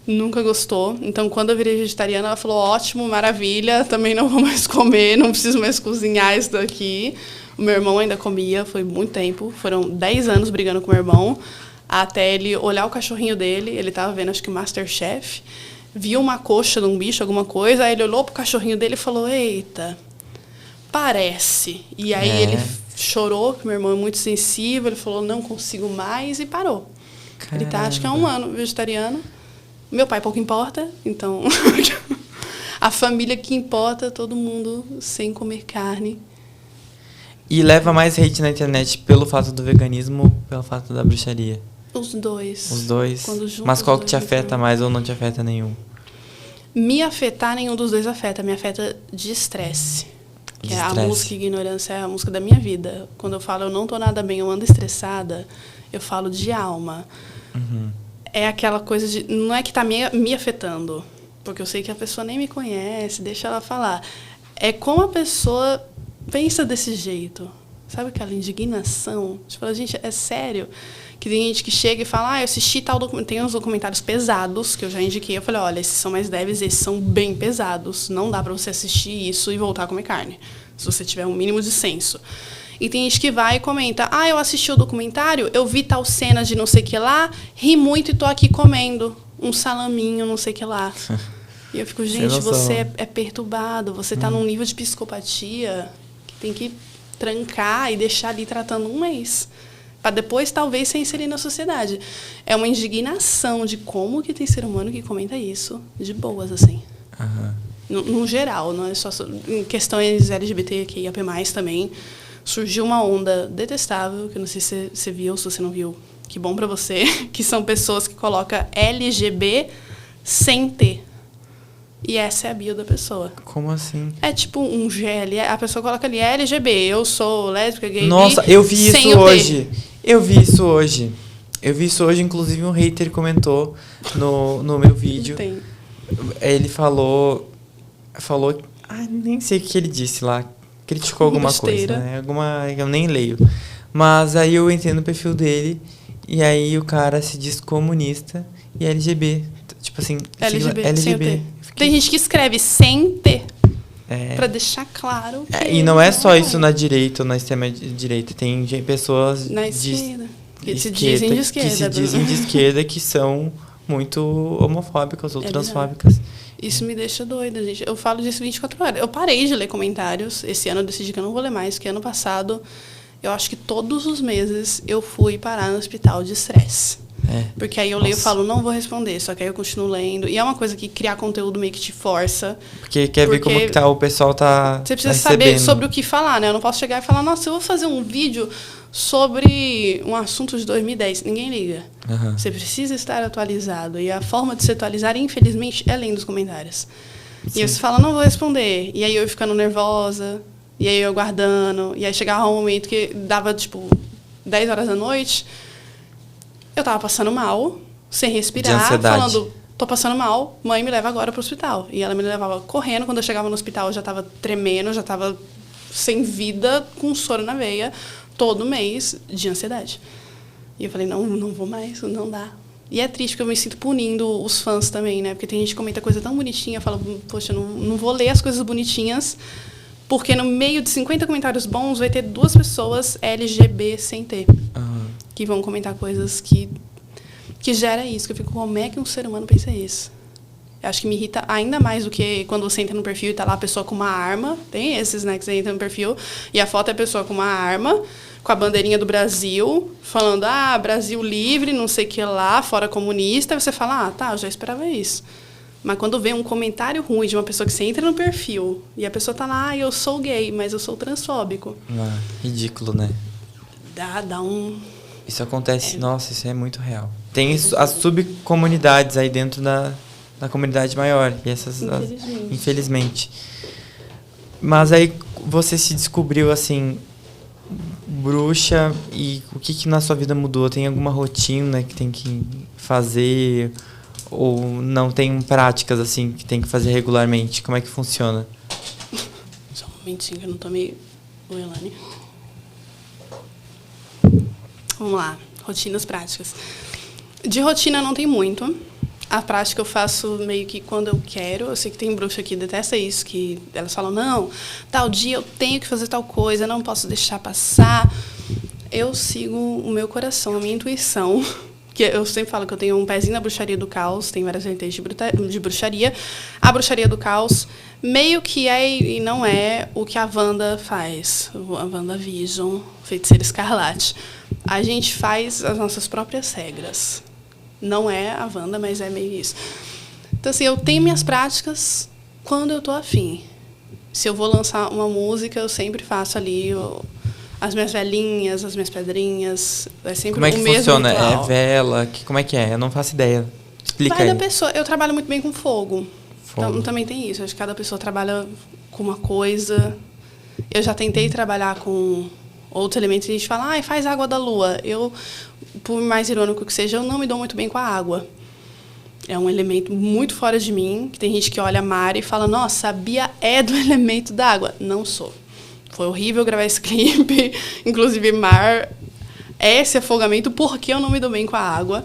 Nunca gostou. Então, quando eu virei vegetariana, ela falou, ótimo, maravilha, também não vou mais comer, não preciso mais cozinhar isso daqui. O meu irmão ainda comia, foi muito tempo. Foram 10 anos brigando com o meu irmão, até ele olhar o cachorrinho dele. Ele estava vendo, acho que o MasterChef. Viu uma coxa de um bicho, alguma coisa, aí ele olhou pro cachorrinho dele e falou, eita, parece. E aí ele chorou, que meu irmão é muito sensível, ele falou, não consigo mais, e parou. Caramba. Ele tá, acho que há 1 ano, vegetariano. Meu pai pouco importa, então a família que importa, todo mundo sem comer carne. E leva mais hate na internet pelo fato do veganismo ou pelo fato da bruxaria? Os dois. Os dois? Quando junto, mas qual que te afeta mais ou não te afeta nenhum? Me afetar, nenhum dos dois afeta. Me afeta de estresse. Que é a música Ignorância, é a música da minha vida. Quando eu falo eu não tô nada bem, eu ando estressada, eu falo de alma. É aquela coisa de... Não é que tá me afetando. porque eu sei que a pessoa nem me conhece, deixa ela falar. É como a pessoa pensa desse jeito. Sabe aquela indignação? Você fala, gente, é sério? Que tem gente que chega e fala, eu assisti tal documentário. Tem uns documentários pesados que eu já indiquei. Eu falei, olha, esses são mais leves, esses são bem pesados. Não dá para você assistir isso e voltar a comer carne, se você tiver um mínimo de senso. E tem gente que vai e comenta, eu assisti o documentário, eu vi tal cena de não sei o que lá, ri muito e tô aqui comendo um salaminho, não sei o que lá. E eu fico, gente, você é perturbado, você tá num nível de psicopatia que tem que trancar e deixar ali tratando um mês. Para depois, talvez, se inserir na sociedade. É uma indignação de como que tem ser humano que comenta isso de boas, assim. No geral, não é só em questões LGBTQIAP+, também. Surgiu uma onda detestável, que eu não sei se você viu ou se você não viu. Que bom pra você. Que são pessoas que colocam LGB sem T. E essa é a bio da pessoa. Como assim? É tipo um GL. A pessoa coloca ali LGB. Eu sou lésbica, gay. Nossa, bi, eu vi isso sem hoje. Eu vi isso hoje. Inclusive, um hater comentou no meu vídeo. Tem. Ele falou... nem sei o que ele disse lá. Criticou alguma Besteira. coisa, né? Eu nem leio. Mas aí eu entrei no perfil dele e aí o cara se diz comunista e LGB. Tipo assim, LGB. LGB. Sem o T. Tem gente que escreve sem T. Pra deixar claro que... E não é só isso na direita ou na extrema-direita. Tem pessoas na esquerda. Que se dizem de esquerda. Que se dizem de esquerda que são muito homofóbicas ou transfóbicas. Isso me deixa doida, gente. Eu falo disso 24 horas. Eu parei de ler comentários. Esse ano eu decidi que eu não vou ler mais, porque ano passado, eu acho que todos os meses eu fui parar no hospital de estresse. Porque aí eu leio e falo, não vou responder, só que aí eu continuo lendo. E é uma coisa que criar conteúdo meio que te força. Porque quer ver como que o pessoal tá Você precisa saber sobre o que falar, né? Eu não posso chegar e falar, nossa, eu vou fazer um vídeo sobre um assunto de 2010. Ninguém liga. Você precisa estar atualizado. E a forma de se atualizar, infelizmente, é lendo os comentários. Sim. E aí você fala, não vou responder. E aí eu ficando nervosa. E aí eu guardando. E aí chegava um momento que dava, 10 horas da noite. Eu tava passando mal, sem respirar, falando, tô passando mal, mãe, me leva agora pro hospital. E ela me levava correndo. Quando eu chegava no hospital, eu já tava tremendo, já tava sem vida, com soro na veia, todo mês de ansiedade. E eu falei, não vou mais, não dá. E é triste, porque eu me sinto punindo os fãs também, né? Porque tem gente que comenta coisa tão bonitinha, eu falo, poxa, não vou ler as coisas bonitinhas, porque no meio de 50 comentários bons vai ter 2 pessoas LGB sem T. Que vão comentar coisas que gera isso. Que eu fico, como é que um ser humano pensa isso? Eu acho que me irrita ainda mais do que quando você entra no perfil e tá lá a pessoa com uma arma. Tem esses, né, que você entra no perfil e a foto é a pessoa com uma arma, com a bandeirinha do Brasil, falando, Brasil livre, não sei o que lá, fora comunista. Aí você fala, tá, eu já esperava isso. Mas quando vem um comentário ruim de uma pessoa que você entra no perfil e a pessoa tá lá, eu sou gay, mas eu sou transfóbico. Ridículo, né? Dá um... Isso acontece, nossa, isso é muito real. Tem as subcomunidades aí dentro da comunidade maior. E essas, infelizmente. Mas aí você se descobriu, assim, bruxa, e o que na sua vida mudou? Tem alguma rotina que tem que fazer? Ou não tem práticas, assim, que tem que fazer regularmente? Como é que funciona? Só um momentinho que eu não tomei o Elane. Vamos lá, rotinas práticas. De rotina não tem muito. A prática eu faço meio que quando eu quero. Eu sei que tem bruxa que detesta isso, que elas falam, não, tal dia eu tenho que fazer tal coisa, não posso deixar passar. Eu sigo o meu coração, a minha intuição. Que eu sempre falo que eu tenho um pezinho na bruxaria do caos, tem várias vertentes de bruxaria. A bruxaria do caos meio que é e não é o que a Wanda faz. A WandaVision, Feiticeira Escarlate. A gente faz as nossas próprias regras. Não é a Wanda, mas é meio isso. Então, assim, eu tenho minhas práticas quando eu tô afim. Se eu vou lançar uma música, eu sempre faço ali as minhas velinhas, as minhas pedrinhas. É sempre como é que o mesmo funciona? ritual. É vela? Como é que é? Eu não faço ideia. Explica aí. Vai da pessoa. Eu trabalho muito bem com fogo. Então, também tem isso. Acho que cada pessoa trabalha com uma coisa. Eu já tentei trabalhar com outros elementos. A gente fala, faz água da lua. Eu, por mais irônico que seja, eu não me dou muito bem com a água. É um elemento muito fora de mim, que tem gente que olha mar e fala, nossa, a Bia é do elemento da água. Não sou. Foi horrível gravar esse clipe. Inclusive, mar é esse afogamento porque eu não me dou bem com a água.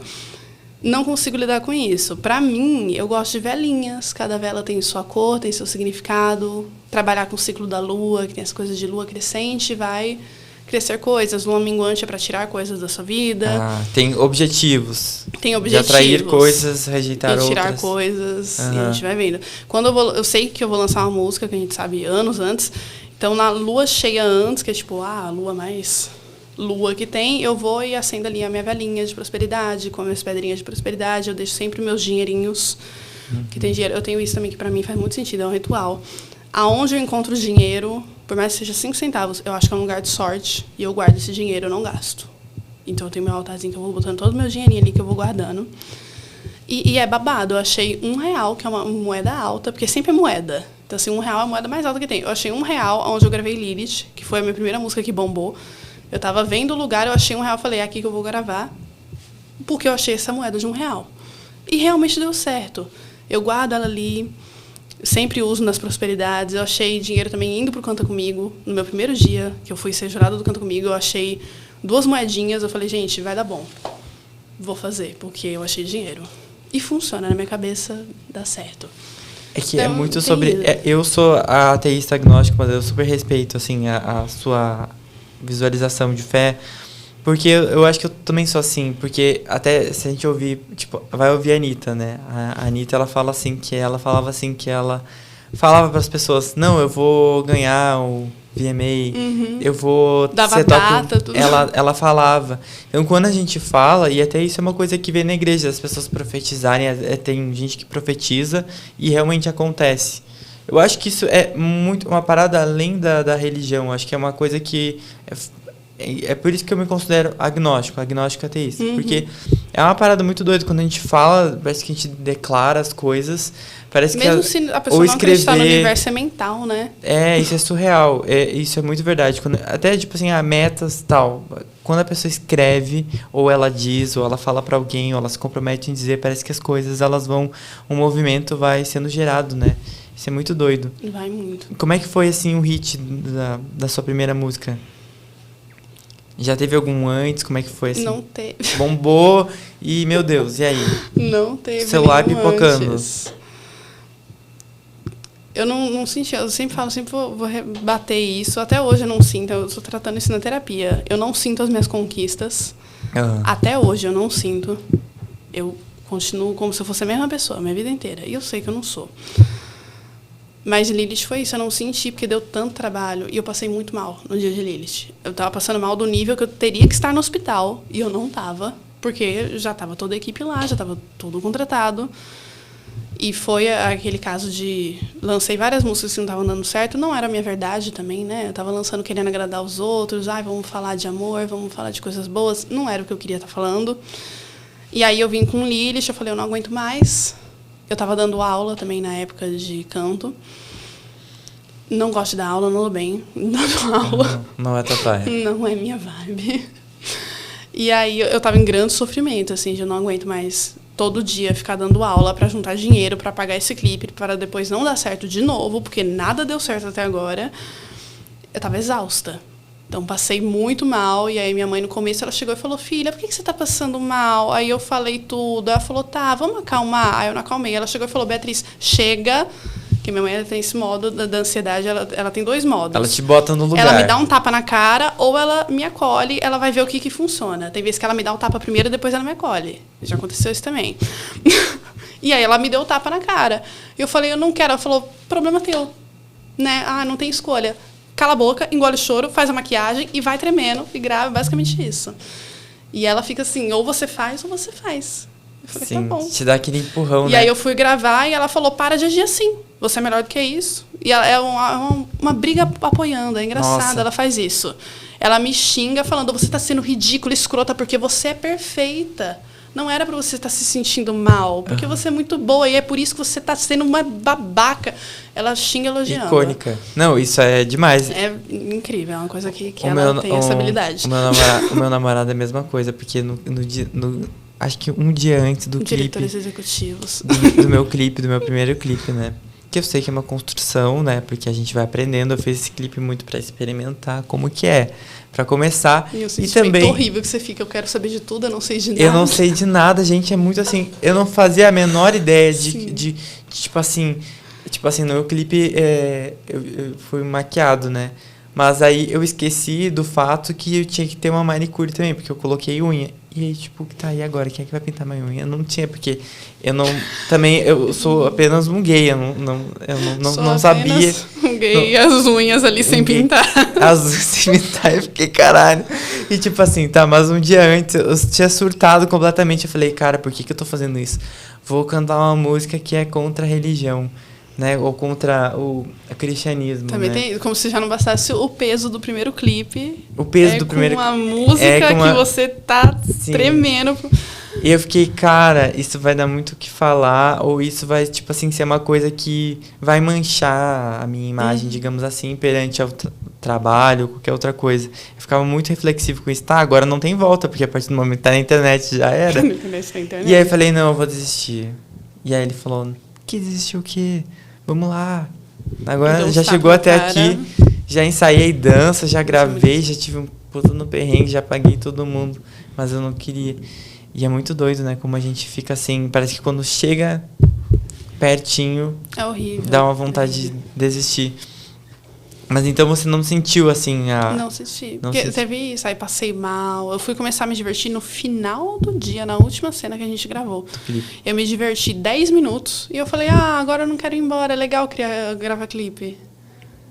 Não consigo lidar com isso. Para mim, eu gosto de velinhas. Cada vela tem sua cor, tem seu significado. Trabalhar com o ciclo da lua, que tem as coisas de lua crescente, vai crescer coisas. Lua minguante é para tirar coisas da sua vida. Tem objetivos. Tem objetivos. De atrair coisas, rejeitar outras. E tirar coisas. E a gente vai vendo. Quando eu sei que eu vou lançar uma música, que a gente sabe anos antes. Então, na lua cheia antes, que é tipo, a lua mais lua que tem, eu vou e acendo ali a minha velinha de prosperidade, com as minhas pedrinhas de prosperidade. Eu deixo sempre meus dinheirinhos, que tem dinheiro. Eu tenho isso também, que para mim faz muito sentido, é um ritual. Aonde eu encontro dinheiro, por mais que seja 5 centavos, eu acho que é um lugar de sorte, e eu guardo esse dinheiro, eu não gasto. Então, eu tenho meu altarzinho que eu vou botando todo o meu dinheirinho ali, que eu vou guardando. E é babado, eu achei R$1, que é uma moeda alta, porque sempre é moeda. Então, assim, R$1 é a moeda mais alta que tem. Eu achei R$1 onde eu gravei Lilith, que foi a minha primeira música que bombou. Eu estava vendo o lugar, eu achei R$1, falei, é aqui que eu vou gravar, porque eu achei essa moeda de R$1. E realmente deu certo. Eu guardo ela ali, sempre uso nas prosperidades. Eu achei dinheiro também indo pro Canta Comigo. No meu primeiro dia, que eu fui ser jurada do Canta Comigo, eu achei 2 moedinhas. Eu falei, gente, vai dar bom. Vou fazer, porque eu achei dinheiro. E funciona, na minha cabeça, dá certo. É que então, é muito sobre... eu sou ateísta agnóstico, mas eu super respeito, assim, a sua visualização de fé, porque eu acho que eu também sou assim, porque até se a gente ouvir, tipo, vai ouvir a Anitta, né? A Anitta, ela fala assim, que ela falava assim, que ela falava para as pessoas, não, eu vou ganhar o VMA, eu vou ser top. Tudo. Ela falava. Então, quando a gente fala, e até isso é uma coisa que vê na igreja, as pessoas profetizarem, tem gente que profetiza e realmente acontece. Eu acho que isso é muito uma parada além da religião. Acho que é uma coisa que... É por isso que eu me considero agnóstico ateísta. Porque é uma parada muito doida. Quando a gente fala, parece que a gente declara as coisas. Parece mesmo que se a pessoa não acreditar no universo é mental, né? Isso é surreal. Isso é muito verdade. Até, tipo assim, metas e tal. Quando a pessoa escreve, ou ela diz, ou ela fala pra alguém, ou ela se compromete em dizer, parece que as coisas, elas vão... Um movimento vai sendo gerado, né? Isso é muito doido. Vai muito. Como é que foi, assim, o hit da sua primeira música? Já teve algum antes? Como é que foi, assim? Não teve. Bombou e, meu Deus, e aí? Não teve. Celular pipocando. Antes. Eu não senti, eu sempre falo, sempre vou rebater isso. Até hoje eu não sinto, eu estou tratando isso na terapia. Eu não sinto as minhas conquistas. Até hoje eu não sinto. Eu continuo como se eu fosse a mesma pessoa, a minha vida inteira. E eu sei que eu não sou. Mas Lilith foi isso, eu não senti, porque deu tanto trabalho. E eu passei muito mal no dia de Lilith. Eu estava passando mal do nível que eu teria que estar no hospital. E eu não estava, porque já estava toda a equipe lá, já estava tudo contratado. E foi aquele caso de... Lancei várias músicas que não estavam dando certo. Não era a minha verdade também, né? Eu estava lançando querendo agradar os outros. Vamos falar de amor, vamos falar de coisas boas. Não era o que eu queria estar falando. E aí eu vim com Lilith, eu falei, eu não aguento mais. Eu estava dando aula também na época de canto. Não gosto de dar aula, não dou bem dando aula. Não é tua praia. Não é minha vibe. E aí eu estava em grande sofrimento, assim, de eu não aguento mais todo dia ficar dando aula para juntar dinheiro, para pagar esse clipe, para depois não dar certo de novo, porque nada deu certo até agora. Eu estava exausta. Então, passei muito mal. E aí, minha mãe, no começo, ela chegou e falou, filha, por que você está passando mal? Aí eu falei tudo. Ela falou, tá, vamos acalmar. Aí eu não acalmei. Ela chegou e falou, Beatriz, chega. Que minha mãe ela tem esse modo da ansiedade. Ela tem 2 modos. Ela te bota no lugar. Ela me dá um tapa na cara ou ela me acolhe. Ela vai ver o que funciona. Tem vezes que ela me dá o tapa primeiro e depois ela me acolhe. Já aconteceu isso também. E aí, ela me deu o tapa na cara. E eu falei, eu não quero. Ela falou, problema teu. Né? Não tem escolha. Cala a boca, engole o choro, faz a maquiagem e vai tremendo e grava, basicamente isso. E ela fica assim, ou você faz ou você faz. Eu falei, sim, tá bom. Te dá aquele empurrão, e né? aí eu fui gravar e ela falou, para de agir assim, você é melhor do que isso. E ela é uma briga apoiando, é engraçado. Nossa. Ela faz isso. Ela me xinga falando, você tá sendo ridícula, escrota, porque você é perfeita. Não era para você estar se sentindo mal, porque você é muito boa e é por isso que você está sendo uma babaca. Ela xinga elogiando. Icônica. Não, isso é demais. É incrível, é uma coisa que ela tem essa habilidade. O meu namorado é a mesma coisa, porque acho que um dia antes do clipe. Diretores executivos. Do meu clipe, do meu primeiro clipe, né? Que eu sei que é uma construção, né? Porque a gente vai aprendendo. Eu fiz esse clipe muito pra experimentar como que é. Pra começar. E o E sentimento também horrível que você fica, eu quero saber de tudo, eu não sei de nada. eu não sei de nada, gente. É muito assim. Eu não fazia a menor ideia Sim. de tipo assim. Tipo assim, no meu clipe eu fui maquiado, né? Mas aí eu esqueci do fato que eu tinha que ter uma manicure também, porque eu coloquei unha. E aí, tipo, tá, e agora? Quem é que vai pintar minha unha? Eu não tinha, porque eu não. Também eu sou apenas um gay, eu não sabia. Um gay, as unhas ali sem pintar. As unhas sem pintar, eu fiquei caralho. E tipo assim, tá, mas um dia antes eu tinha surtado completamente. Eu falei, cara, por que eu tô fazendo isso? Vou cantar uma música que é contra a religião, né? Ou contra o cristianismo. Também né? tem, como se já não bastasse o peso do primeiro clipe. O peso do primeiro com a música que você tá Sim. tremendo. E eu fiquei, cara, isso vai dar muito o que falar, ou isso vai, tipo assim, ser uma coisa que vai manchar a minha imagem, digamos assim, perante ao trabalho, qualquer outra coisa. Eu ficava muito reflexivo com isso. Tá, agora não tem volta, porque a partir do momento que tá na internet já era. E aí eu falei, não, eu vou desistir. E aí ele falou, que desistir o quê? Vamos lá. Agora já chegou até aqui, já ensaiei dança, já gravei, já tive um puto no perrengue, já paguei todo mundo, mas eu não queria. E é muito doido, né? Como a gente fica assim, parece que quando chega pertinho, é horrível. Dá uma vontade de desistir. Mas então você não sentiu assim a... Não senti. Porque teve isso, aí passei mal. Eu fui começar a me divertir no final do dia, na última cena que a gente gravou. Eu me diverti 10 minutos e eu falei, agora eu não quero ir embora, é legal gravar clipe.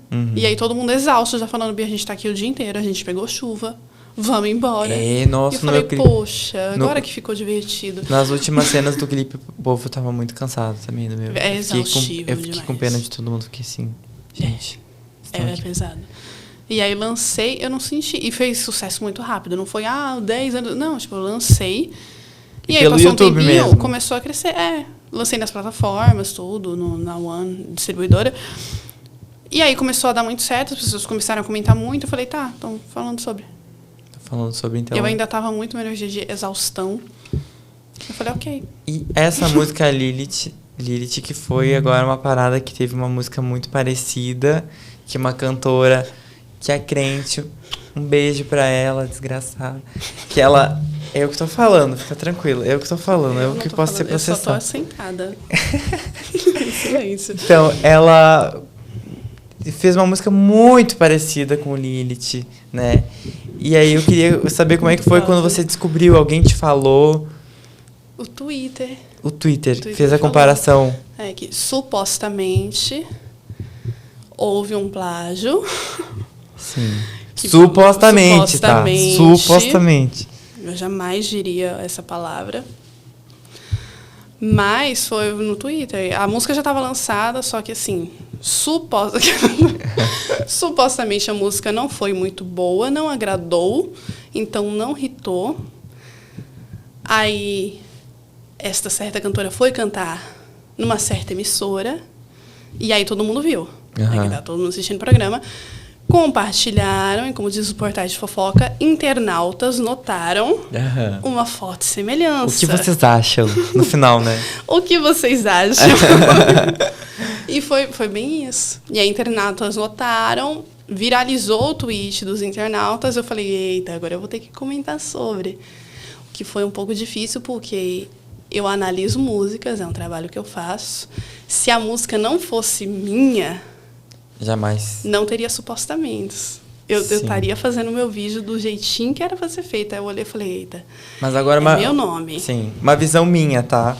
Uhum. E aí todo mundo exausto, já falando, Bia, a gente tá aqui o dia inteiro, a gente pegou chuva, vamos embora. Nossa, e eu falei, meu clipe, poxa, agora que ficou divertido. Nas últimas cenas do clipe, o povo tava muito cansado também do meu. É exaustivo Eu fiquei com pena de todo mundo, porque assim, gente... É pesado. E aí lancei, eu não senti. E fez sucesso muito rápido. Não foi, 10 anos. Não, tipo, eu lancei. E aí pelo passou YouTube um tempinho, mesmo. começou a crescer. Lancei nas plataformas, tudo, na One, distribuidora. E aí começou a dar muito certo, as pessoas começaram a comentar muito. Eu falei, tá, estão falando sobre. Então. Eu ainda tava muito na energia de exaustão. Eu falei, ok. E essa música Lilith, que foi agora uma parada que teve uma música muito parecida, que uma cantora que é crente, um beijo pra ela, desgraçada, que ela... Eu que tô falando, fica tranquilo, eu que tô falando, eu que posso ser processado. Eu só tô sentada. Em silêncio. Então, ela fez uma música muito parecida com Lilith, né? E aí eu queria saber como é que foi quando você descobriu, alguém te falou... O Twitter fez a comparação. Que supostamente houve um plágio. Sim. Supostamente, tá? Supostamente. Eu jamais diria essa palavra. Mas foi no Twitter. A música já estava lançada, só que assim, supostamente a música não foi muito boa, não agradou, então não hitou. Aí esta certa cantora foi cantar numa certa emissora, e aí todo mundo viu. Aí tá todo mundo assistindo o programa. Compartilharam, e como diz os portais de fofoca, internautas notaram uma forte semelhança. O que vocês acham no final, né? O que vocês acham? E foi bem isso. E aí internautas notaram, viralizou o tweet dos internautas, eu falei, eita, agora eu vou ter que comentar sobre. O que foi um pouco difícil, porque eu analiso músicas, é um trabalho que eu faço. Se a música não fosse minha... Jamais. Não teria supostamentos. Eu estaria fazendo o meu vídeo do jeitinho que era pra ser feito. Aí eu olhei e falei, eita, mas agora meu nome. Sim, uma visão minha, tá?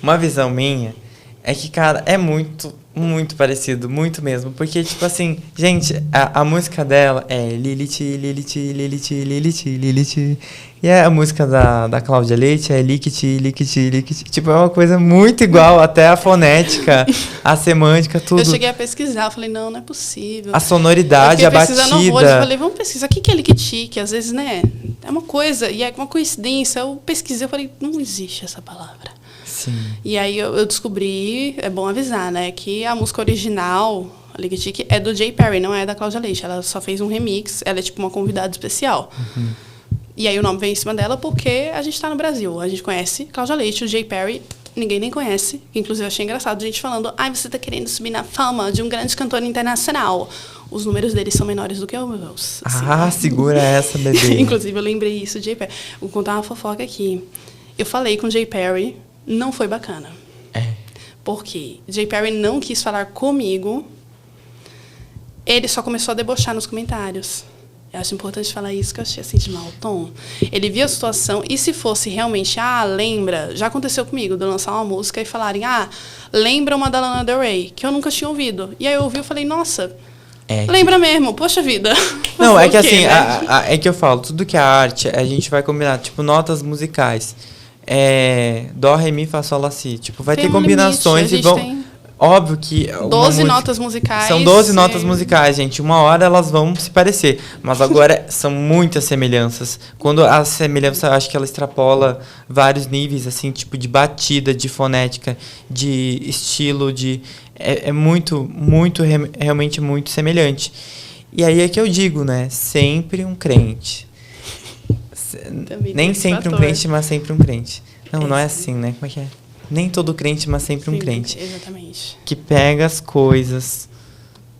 Uma visão minha é que, cara, é muito, muito parecido, muito mesmo. Porque, tipo assim, gente, a música dela é Lilith, Lilith, Lilith, Lilith, Lilith. E a música da Cláudia Leite é Liquid, Liquid, Liquid. Tipo, é uma coisa muito igual, até a fonética, a semântica, tudo. Eu cheguei a pesquisar, falei, não é possível. A sonoridade, a batida. Hoje, falei, vamos pesquisar. O que é Liquid? Que às vezes, né, é uma coisa, e é uma coincidência. Eu pesquisei, eu falei, não existe essa palavra. Sim. E aí eu descobri, é bom avisar, né, que a música original, a Liquid, é do Jay Perry, não é da Cláudia Leite. Ela só fez um remix, ela é tipo uma convidada especial. E aí o nome veio em cima dela porque a gente tá no Brasil. A gente conhece Cláudia Leite, o Jay Perry, ninguém nem conhece. Inclusive, eu achei engraçado gente falando, você tá querendo subir na fama de um grande cantor internacional. Os números deles são menores do que os meus. Assim. Segura essa, bebê. Inclusive, eu lembrei isso, Jay Perry. Vou contar uma fofoca aqui. Eu falei com o Jay Perry, não foi bacana. Porque Jay Perry não quis falar comigo, ele só começou a debochar nos comentários. Eu acho importante falar isso, que eu achei assim de mau tom. Ele viu a situação, e se fosse realmente, lembra, já aconteceu comigo, de eu lançar uma música e falarem, lembra uma da Lana Del Rey, que eu nunca tinha ouvido. E aí eu ouvi e falei, nossa, lembra mesmo, poxa vida. Não, é que assim, né? É que eu falo, tudo que é arte, a gente vai combinar, tipo, notas musicais. Dó, ré, mi, fá, sol, lá, si. Tipo, vai ter combinações e vão... Óbvio que... 12 notas musicais. São 12 notas musicais, gente. Uma hora elas vão se parecer. Mas agora são muitas semelhanças. Quando a semelhança, eu acho que ela extrapola vários níveis, assim, tipo de batida, de fonética, de estilo, de... realmente muito semelhante. E aí é que eu digo, né? Sempre um crente. Nem sempre um crente, mas sempre um crente. Não é assim, né? Como é que é? Nem todo crente, mas sempre um crente. Exatamente. Que pega as coisas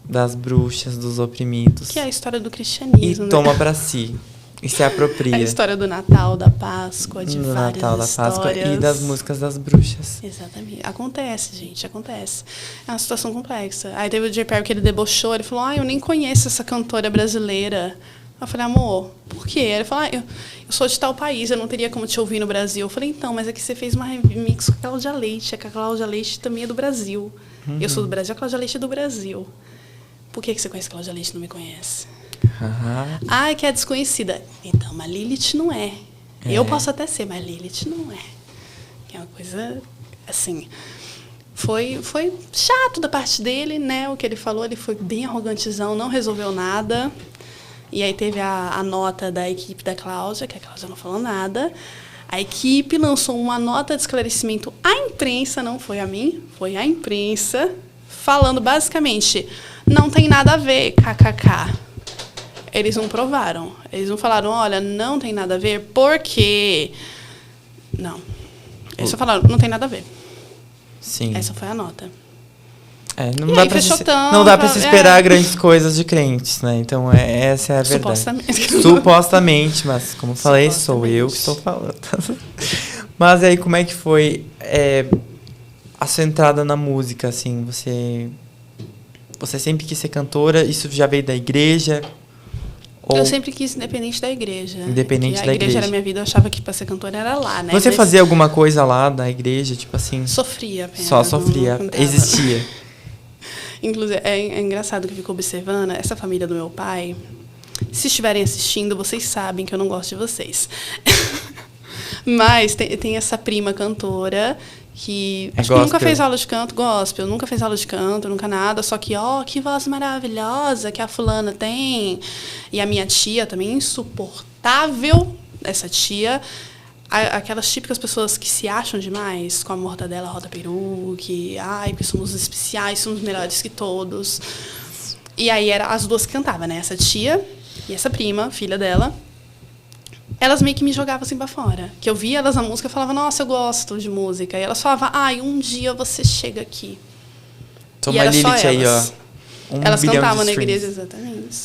das bruxas, dos oprimidos. Que é a história do cristianismo, e toma pra si. E se apropria. É a história do Natal, da Páscoa, de várias Natal, da histórias. Páscoa e das músicas das bruxas. Exatamente. Acontece, gente, acontece. É uma situação complexa. Aí teve o Jay Perry que ele debochou, ele falou, eu nem conheço essa cantora brasileira. Eu falei, amor, por quê? Ele falou, eu sou de tal país, eu não teria como te ouvir no Brasil. Eu falei, então, mas é que você fez uma remix com a Cláudia Leite, que a Cláudia Leite também é do Brasil. Eu sou do Brasil, a Cláudia Leite é do Brasil. Por que você conhece a Cláudia Leite e não me conhece? Que é desconhecida. Então, mas Lilith não é. Eu posso até ser, mas Lilith não é. É uma coisa, assim... Foi chato da parte dele, né? O que ele falou, ele foi bem arrogantezão, não resolveu nada. E aí teve a nota da equipe da Cláudia, que a Cláudia não falou nada. A equipe lançou uma nota de esclarecimento à imprensa, não foi a mim, foi à imprensa, falando basicamente, não tem nada a ver, kkk. Eles não provaram. Eles não falaram, olha, não tem nada a ver, porque... Não. Eles só falaram, não tem nada a ver. Sim. Essa foi a nota. Não dá pra se esperar grandes coisas de crentes, né? Então, essa é a verdade. Supostamente, mas como eu falei, sou eu que estou falando. Mas aí, como é que foi a sua entrada na música, assim? Você sempre quis ser cantora? Isso já veio da igreja? Eu sempre quis, independente da igreja. Independente da igreja. A igreja era minha vida, eu achava que para ser cantora era lá, né? Você fazia alguma coisa lá da igreja, tipo assim? Sofria apenas. Só sofria, existia. Inclusive, é engraçado que eu fico observando, essa família do meu pai, se estiverem assistindo, vocês sabem que eu não gosto de vocês. Mas tem essa prima cantora que nunca fez aula de canto, gospel, nunca fez aula de canto, nunca nada, só que, que voz maravilhosa que a fulana tem. E a minha tia também, insuportável, essa tia, aquelas típicas pessoas que se acham demais, com a mortadela roda peru, que somos especiais, somos melhores que todos. E aí eram as duas que cantavam, né? Essa tia e essa prima, filha dela. Elas meio que me jogavam assim pra fora. Que eu via elas na música e falava, nossa, eu gosto de música. E elas falavam, um dia você chega aqui. Toma e era Lilith só elas. Aí, ó. Elas cantavam na igreja, exatamente.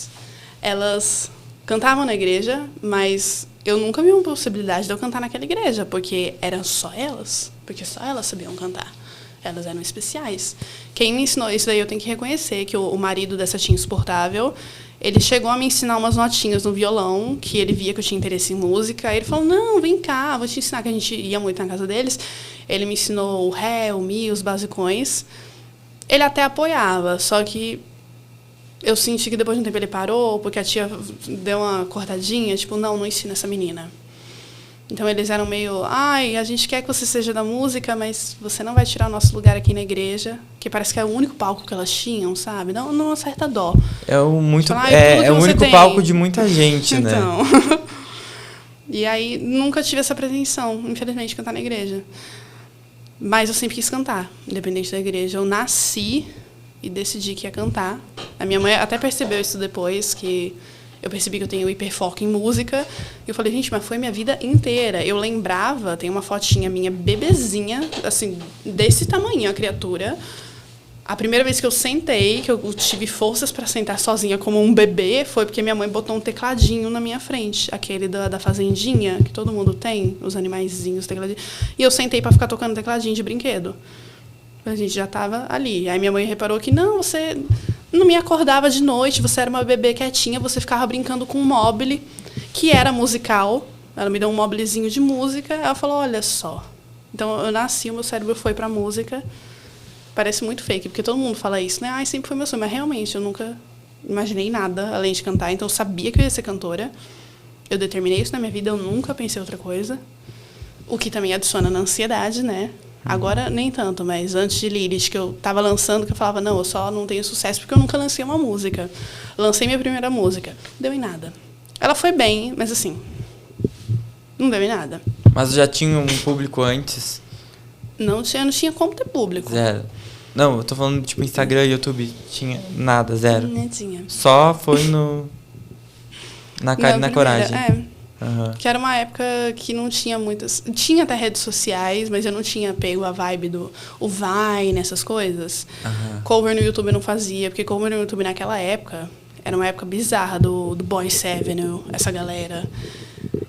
Elas cantavam na igreja, mas eu nunca vi uma possibilidade de eu cantar naquela igreja, porque eram só elas. Porque só elas sabiam cantar. Elas eram especiais. Quem me ensinou isso daí, eu tenho que reconhecer que o marido dessa tia insuportável, ele chegou a me ensinar umas notinhas no violão, que ele via que eu tinha interesse em música. Aí ele falou, não, vem cá, vou te ensinar, que a gente ia muito na casa deles. Ele me ensinou o ré, o mi, os basicões. Ele até apoiava, só que eu senti que depois de um tempo ele parou, porque a tia deu uma cortadinha, tipo, não ensina essa menina. Então eles eram meio, a gente quer que você seja da música, mas você não vai tirar o nosso lugar aqui na igreja, que parece que é o único palco que elas tinham, sabe? Não acerta dó. É o único palco de muita gente, né? Então. E aí nunca tive essa pretensão, infelizmente, de cantar na igreja. Mas eu sempre quis cantar, independente da igreja. Eu nasci e decidi que ia cantar. A minha mãe até percebeu isso depois, que Eu percebi que eu tenho hiperfoco em música. E eu falei, gente, mas foi minha vida inteira. Eu lembrava, tem uma fotinha minha bebezinha, assim, desse tamanho, a criatura. A primeira vez que eu sentei, que eu tive forças para sentar sozinha como um bebê, foi porque minha mãe botou um tecladinho na minha frente. Aquele da fazendinha, que todo mundo tem, os animaizinhos, tecladinho. E eu sentei para ficar tocando tecladinho de brinquedo. A gente já estava ali. Aí minha mãe reparou que, não, você não me acordava de noite, você era uma bebê quietinha, você ficava brincando com um mobile, que era musical. Ela me deu um mobilezinho de música. Ela falou, olha só. Então, eu nasci, o meu cérebro foi para a música. Parece muito fake, porque todo mundo fala isso, né? Ai, sempre foi meu sonho. Mas, realmente, eu nunca imaginei nada além de cantar. Então, eu sabia que eu ia ser cantora. Eu determinei isso na minha vida, eu nunca pensei outra coisa. O que também adiciona na ansiedade, né? Agora, nem tanto, mas antes de Lilith, que eu estava lançando, que eu falava, não, eu só não tenho sucesso porque eu nunca lancei uma música. Lancei minha primeira música. Deu em nada. Ela foi bem, mas assim, não deu em nada. Mas já tinha um público antes? Não tinha como ter público. Zero. Não, eu tô falando, tipo, Instagram, YouTube, tinha nada, zero. Não tinha. Só foi na cara e na coragem. Uhum. Que era uma época que não tinha muitas... Tinha até redes sociais, mas eu não tinha pego a vibe do o Vine, essas coisas. Uhum. Cover no YouTube eu não fazia, porque cover no YouTube naquela época era uma época bizarra do Boyce Avenue, essa galera.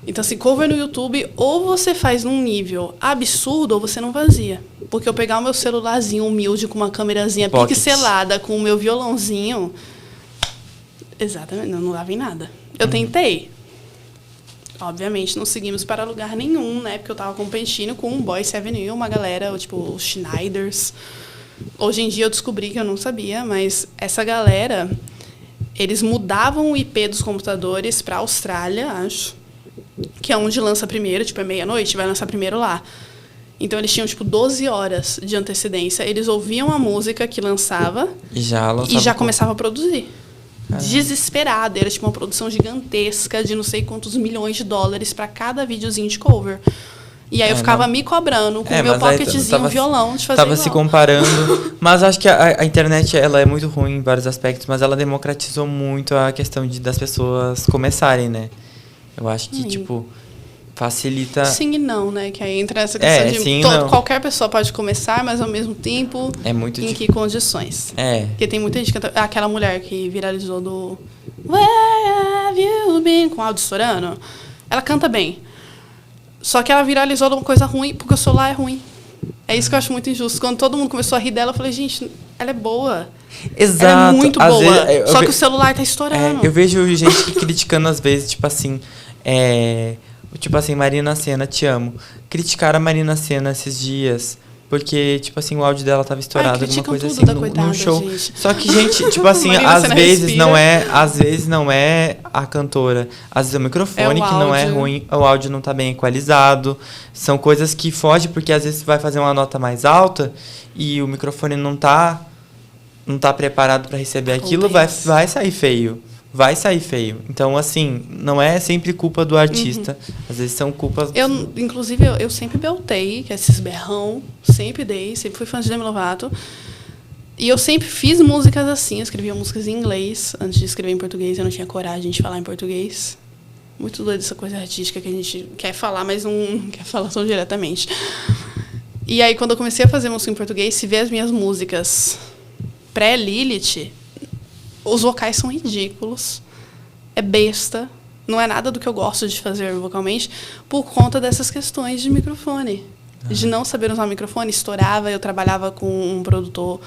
Então, assim, cover no YouTube, ou você faz num nível absurdo, ou você não fazia. Porque eu pegar o meu celularzinho humilde com uma câmerazinha Pocket. pixelada, com o meu violãozinho... Exatamente, não dava em nada. Eu tentei. Obviamente, não seguimos para lugar nenhum, né? Porque eu tava competindo com o Boyce Avenue, uma galera, tipo, os Schneiders. Hoje em dia eu descobri que eu não sabia, mas essa galera, eles mudavam o IP dos computadores para a Austrália, acho, que é onde lança primeiro, tipo, é meia-noite, vai lançar primeiro lá. Então, eles tinham, tipo, 12 horas de antecedência. Eles ouviam a música que lançava e já começava a produzir. Desesperada. Era, tipo, uma produção gigantesca de não sei quantos milhões de dólares para cada videozinho de cover. E aí eu ficava me cobrando com o meu pocketzinho, violão, de fazer tava igual. Se comparando. Mas acho que a internet, ela é muito ruim em vários aspectos, mas ela democratizou muito a questão das pessoas começarem, né? Eu acho que, tipo, facilita... Sim e não, né? Que aí entra essa questão de sim, qualquer pessoa pode começar, mas ao mesmo tempo, em que condições? Porque tem muita gente que canta... Aquela mulher que viralizou do Where Have You Been? Com o áudio estourando. Ela canta bem. Só que ela viralizou de uma coisa ruim porque o celular é ruim. É isso que eu acho muito injusto. Quando todo mundo começou a rir dela, eu falei, gente, ela é boa. Exato. Ela é muito boa. Só que o celular tá estourando. Eu vejo gente criticando às vezes, tipo assim... Tipo assim, Marina Sena, te amo. Criticaram a Marina Sena esses dias, porque, tipo assim, o áudio dela tava estourado, alguma coisa assim, num show. Gente. Só que, gente, tipo assim, às vezes não é a cantora. Às vezes é o microfone que não é ruim, o áudio não tá bem equalizado. São coisas que fogem, porque às vezes vai fazer uma nota mais alta e o microfone não tá preparado para receber aquilo, vai sair feio. Vai sair feio. Então, assim, não é sempre culpa do artista. Às vezes são culpas... Inclusive, eu sempre beltei, que é esses berrão. Sempre dei, sempre fui fã de Demi Lovato. E eu sempre fiz músicas assim. Eu escrevia músicas em inglês. Antes de escrever em português, eu não tinha coragem de falar em português. Muito doido essa coisa artística que a gente quer falar, mas não quer falar tão diretamente. E aí, quando eu comecei a fazer música em português, se vê as minhas músicas pré-Lilith... Os vocais são ridículos. É besta. Não é nada do que eu gosto de fazer vocalmente por conta dessas questões de microfone. De não saber usar o microfone. Estourava. Eu trabalhava com um produtor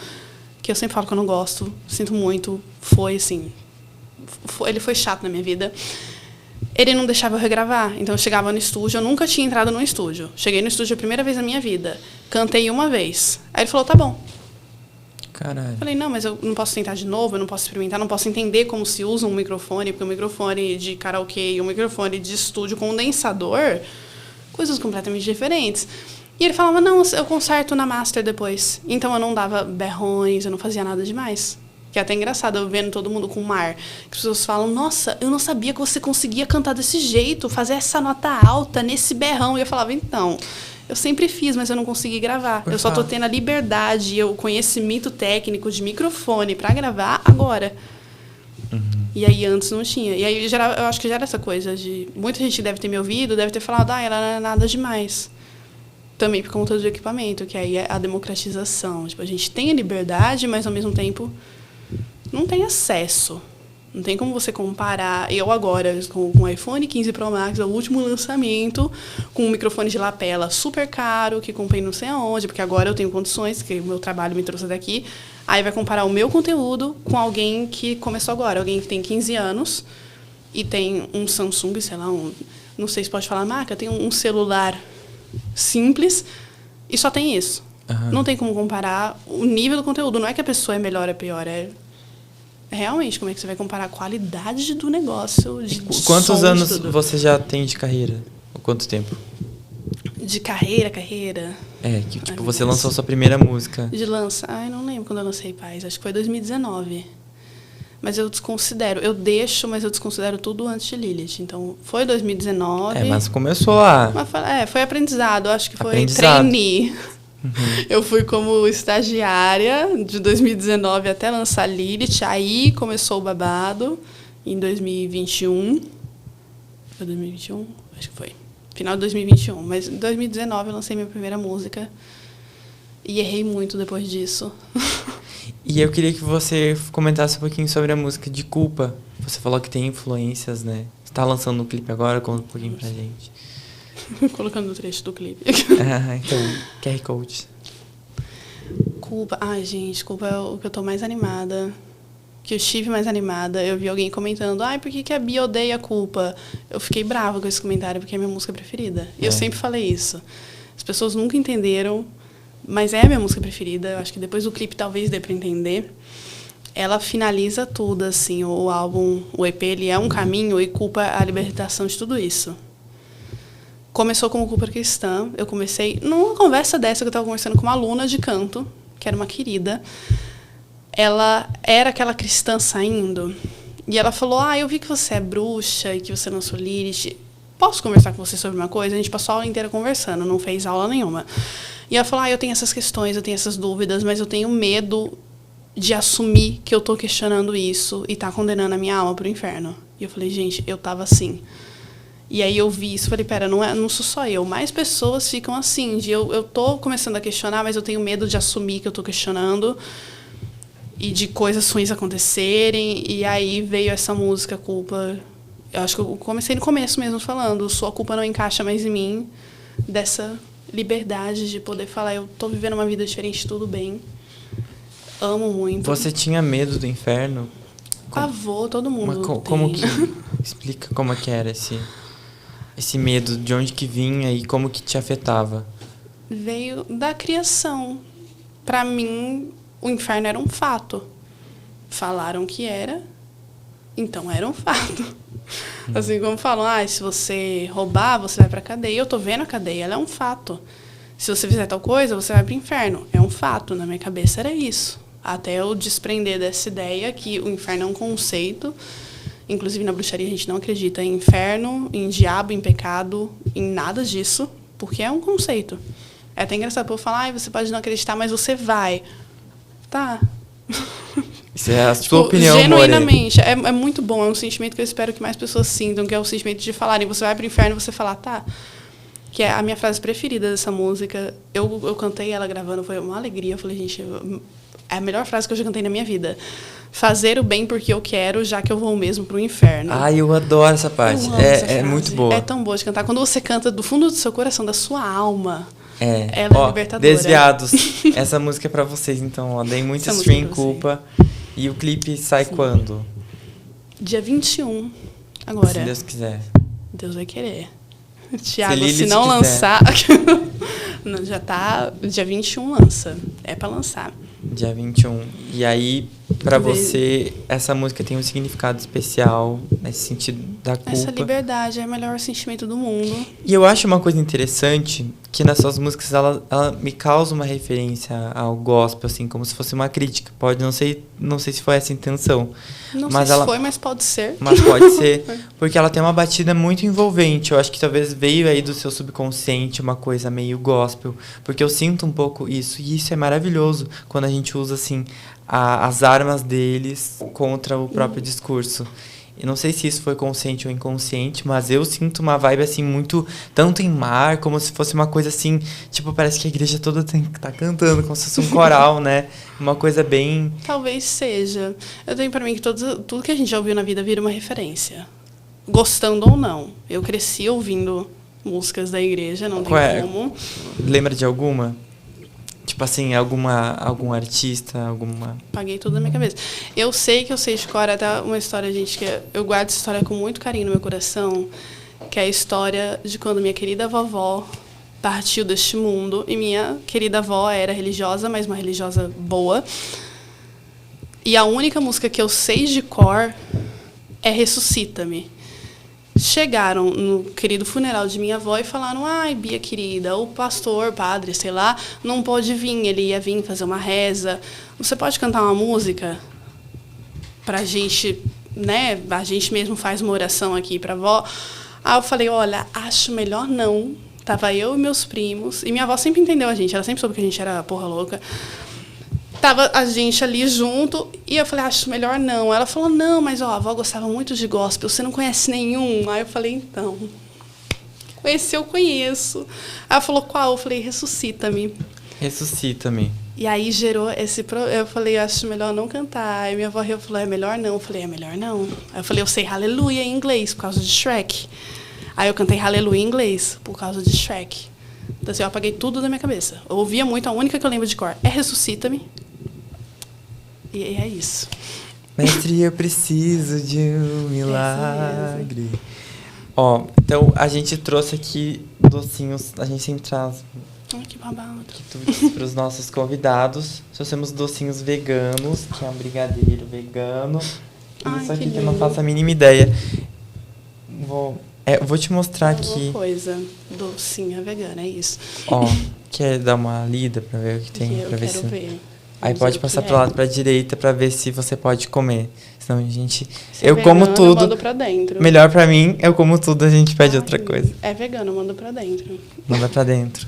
que eu sempre falo que eu não gosto. Sinto muito. Foi, assim... Ele foi chato na minha vida. Ele não deixava eu regravar. Então, eu chegava no estúdio. Eu nunca tinha entrado no estúdio. Cheguei no estúdio a primeira vez na minha vida. Cantei uma vez. Aí ele falou, tá bom. Caralho. Falei, não, mas eu não posso tentar de novo, eu não posso experimentar, não posso entender como se usa um microfone, porque o microfone de karaokê e o microfone de estúdio condensador, coisas completamente diferentes. E ele falava, não, eu conserto na master depois. Então eu não dava berrões, eu não fazia nada demais. Que é até engraçado, eu vendo todo mundo com mar. Que as pessoas falam, nossa, eu não sabia que você conseguia cantar desse jeito, fazer essa nota alta nesse berrão. E eu falava, então... Eu sempre fiz, mas eu não consegui gravar. Eu só tô tendo a liberdade e o conhecimento técnico de microfone para gravar agora. E aí antes não tinha. E aí eu acho que gera essa coisa de... Muita gente deve ter me ouvido, deve ter falado, ela não é nada demais. Também por conta do equipamento, que aí é a democratização. Tipo, a gente tem a liberdade, mas ao mesmo tempo não tem acesso. Não tem como você comparar. Eu agora, com o iPhone 15 Pro Max, é o último lançamento, com um microfone de lapela super caro, que comprei não sei aonde, porque agora eu tenho condições, que o meu trabalho me trouxe daqui. Aí vai comparar o meu conteúdo com alguém que começou agora, alguém que tem 15 anos e tem um Samsung, sei lá, não sei se pode falar marca, tem um celular simples e só tem isso. Uhum. Não tem como comparar o nível do conteúdo. Não é que a pessoa é melhor ou pior, é realmente como é que você vai comparar a qualidade do negócio. Quantos anos você já tem de carreira? Ou quanto tempo? De carreira? Que tipo, você lançou sua primeira música. De lançar? Não lembro quando eu lancei Paz. Acho que foi 2019. Mas eu desconsidero. Eu deixo, mas eu desconsidero tudo antes de Lilith. Então, foi 2019. Mas começou lá. Foi aprendizado. Acho que foi trainee. Uhum. Eu fui como estagiária de 2019 até lançar Lilith. Aí começou o babado em 2021. Foi 2021? Acho que foi. Final de 2021. Mas em 2019 eu lancei minha primeira música. E errei muito depois disso. E eu queria que você comentasse um pouquinho sobre a música de Culpa. Você falou que tem influências, né? Você está lançando um clipe agora? Conta um pouquinho pra gente. Colocando o trecho do clipe. Então, QR Code. Culpa. Ai, gente, Culpa é o que eu tô mais animada. Que eu estive mais animada. Eu vi alguém comentando, por que a Bia odeia Culpa? Eu fiquei brava com esse comentário, porque é minha música preferida. E eu sempre falei isso. As pessoas nunca entenderam, mas é a minha música preferida. Eu acho que depois do clipe talvez dê pra entender. Ela finaliza tudo, assim. O álbum, o EP, ele é um caminho e Culpa é a libertação de tudo isso. Começou como Culpa Cristã. Eu comecei numa conversa dessa que eu estava conversando com uma aluna de canto, que era uma querida. Ela era aquela cristã saindo. E ela falou, eu vi que você é bruxa e que você lançou Lilith. Posso conversar com você sobre uma coisa? A gente passou a aula inteira conversando, não fez aula nenhuma. E ela falou, eu tenho essas questões, eu tenho essas dúvidas, mas eu tenho medo de assumir que eu estou questionando isso e tá condenando a minha alma para o inferno. E eu falei, gente, eu tava assim. E aí eu vi isso, falei, pera, não sou só eu. Mais pessoas ficam assim, de eu tô começando a questionar, mas eu tenho medo de assumir que eu tô questionando e de coisas ruins acontecerem. E aí veio essa música, Culpa. Eu acho que eu comecei no começo mesmo falando, sua culpa não encaixa mais em mim, dessa liberdade de poder falar, eu tô vivendo uma vida diferente, tudo bem. Amo muito. Você tinha medo do inferno? Pavor, todo mundo tem. Como que... Explica como que era esse medo, de onde que vinha e como que te afetava? Veio da criação. Para mim, o inferno era um fato. Falaram que era, então era um fato. Assim como falam, se você roubar, você vai pra cadeia. Eu tô vendo a cadeia, ela é um fato. Se você fizer tal coisa, você vai pro inferno. É um fato, na minha cabeça era isso. Até eu desprender dessa ideia que o inferno é um conceito. Inclusive, na bruxaria, a gente não acredita em inferno, em diabo, em pecado, em nada disso, porque é um conceito. É até engraçado o povo falar, você pode não acreditar, mas você vai. Tá. Isso é a sua opinião, genuinamente. É muito bom, é um sentimento que eu espero que mais pessoas sintam, que é o sentimento de falarem, você vai pro inferno e você falar, tá. Que é a minha frase preferida dessa música. Eu cantei ela gravando, foi uma alegria. Eu falei, gente, é a melhor frase que eu já cantei na minha vida. Fazer o bem porque eu quero, já que eu vou mesmo pro inferno. Eu adoro essa parte. É muito boa. É tão boa de cantar. Quando você canta do fundo do seu coração, da sua alma, ela é libertadora. Desviados. Essa música é pra vocês, então. Dei muito stream, Culpa. E o clipe sai quando? Dia 21, agora. Se Deus quiser. Deus vai querer. Tiago, se não lançar... Não, já tá... Dia 21 lança. É pra lançar. Dia 21. E aí, pra você, essa música tem um significado especial nesse sentido da culpa. Essa liberdade é o melhor sentimento do mundo. E eu acho uma coisa interessante que nas suas músicas ela me causa uma referência ao gospel, assim, como se fosse uma crítica. Pode, não sei se foi essa a intenção. Não mas sei se foi, mas pode ser. Mas pode ser, porque ela tem uma batida muito envolvente. Eu acho que talvez veio aí do seu subconsciente uma coisa meio gospel, porque eu sinto um pouco isso, e isso é maravilhoso quando a gente usa, assim, as armas deles contra o próprio discurso. Eu não sei se isso foi consciente ou inconsciente, mas eu sinto uma vibe, assim, muito... Tanto em mar, como se fosse uma coisa, assim... Tipo, parece que a igreja toda tá cantando, como se fosse um coral, né? Uma coisa bem... Talvez seja. Eu tenho pra mim que tudo que a gente já ouviu na vida vira uma referência. Gostando ou não. Eu cresci ouvindo músicas da igreja, não tem como. Lembra de alguma? Tipo assim, algum artista, alguma... Paguei tudo na minha cabeça. Eu sei de cor até uma história, gente, que eu guardo essa história com muito carinho no meu coração, que é a história de quando minha querida vovó partiu deste mundo. E minha querida avó era religiosa, mas uma religiosa boa. E a única música que eu sei de cor é Ressuscita-me. Chegaram no querido funeral de minha avó e falaram: ai, Bia querida, o pastor, padre, sei lá, não pôde vir, ele ia vir fazer uma reza. Você pode cantar uma música pra gente, né? A gente mesmo faz uma oração aqui pra avó. Aí eu falei: olha, acho melhor não. Tava eu e meus primos, e minha avó sempre entendeu a gente, ela sempre soube que a gente era porra louca. Tava a gente ali junto, e eu falei: acho melhor não. Ela falou: não, mas ó, a avó gostava muito de gospel, você não conhece nenhum? Aí eu falei: então, esse eu conheço. Aí ela falou: qual? Eu falei: Ressuscita-me. Ressuscita-me. E aí gerou esse... Eu falei: acho melhor não cantar. Aí minha avó riu, falou: é melhor não. Eu falei: é melhor não. Aí eu falei: eu sei Hallelujah em inglês, por causa de Shrek. Aí eu cantei Hallelujah em inglês, por causa de Shrek. Então assim, eu apaguei tudo da minha cabeça. Eu ouvia muito, a única que eu lembro de cor é Ressuscita-me. E é isso. Mestre, eu preciso de um milagre. Ó, então a gente trouxe aqui docinhos, a gente sempre traz Que babado. para os nossos convidados. Trouxemos docinhos veganos, que é um brigadeiro vegano. E isso aqui que eu não faço a mínima ideia. Vou te mostrar aqui. Uma coisa, docinha vegana, é isso. Ó, quer dar uma lida para ver o que tem? Eu pra ver quero se... ver. Aí pode passar pro lado, pra direita, pra ver se você pode comer. Senão a gente... Se é como vegano, tudo. eu mando pra dentro. Melhor pra mim, eu como tudo, a gente pede outra coisa. É vegano, eu mando pra dentro. Manda pra dentro.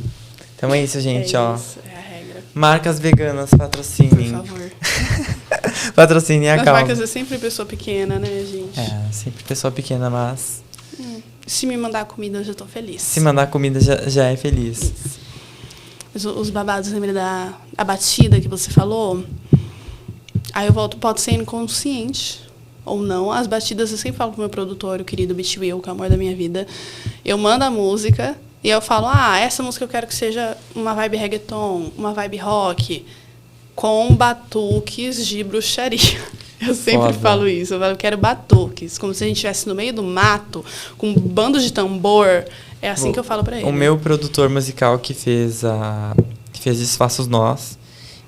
Então é isso, gente, ó. Isso, é a regra. Marcas veganas, patrocinem. Por favor. Patrocinem a As causa. marcas é sempre pessoa pequena, né, gente? É, sempre pessoa pequena, mas... Se me mandar comida, eu já tô feliz. Se mandar comida, já é feliz. Isso. Os babados, lembra da a batida que você falou? Aí eu volto, pode ser inconsciente ou não. As batidas eu sempre falo pro meu produtor, o querido Beat Will, que é o amor da minha vida. Eu mando a música e eu falo: essa música eu quero que seja uma vibe reggaeton, uma vibe rock, com batuques de bruxaria. Eu sempre falo isso. Eu falo: eu quero batuques, como se a gente estivesse no meio do mato, com um bando de tambor. É assim que eu falo pra ele. O meu produtor musical que fez Desfaça os Nós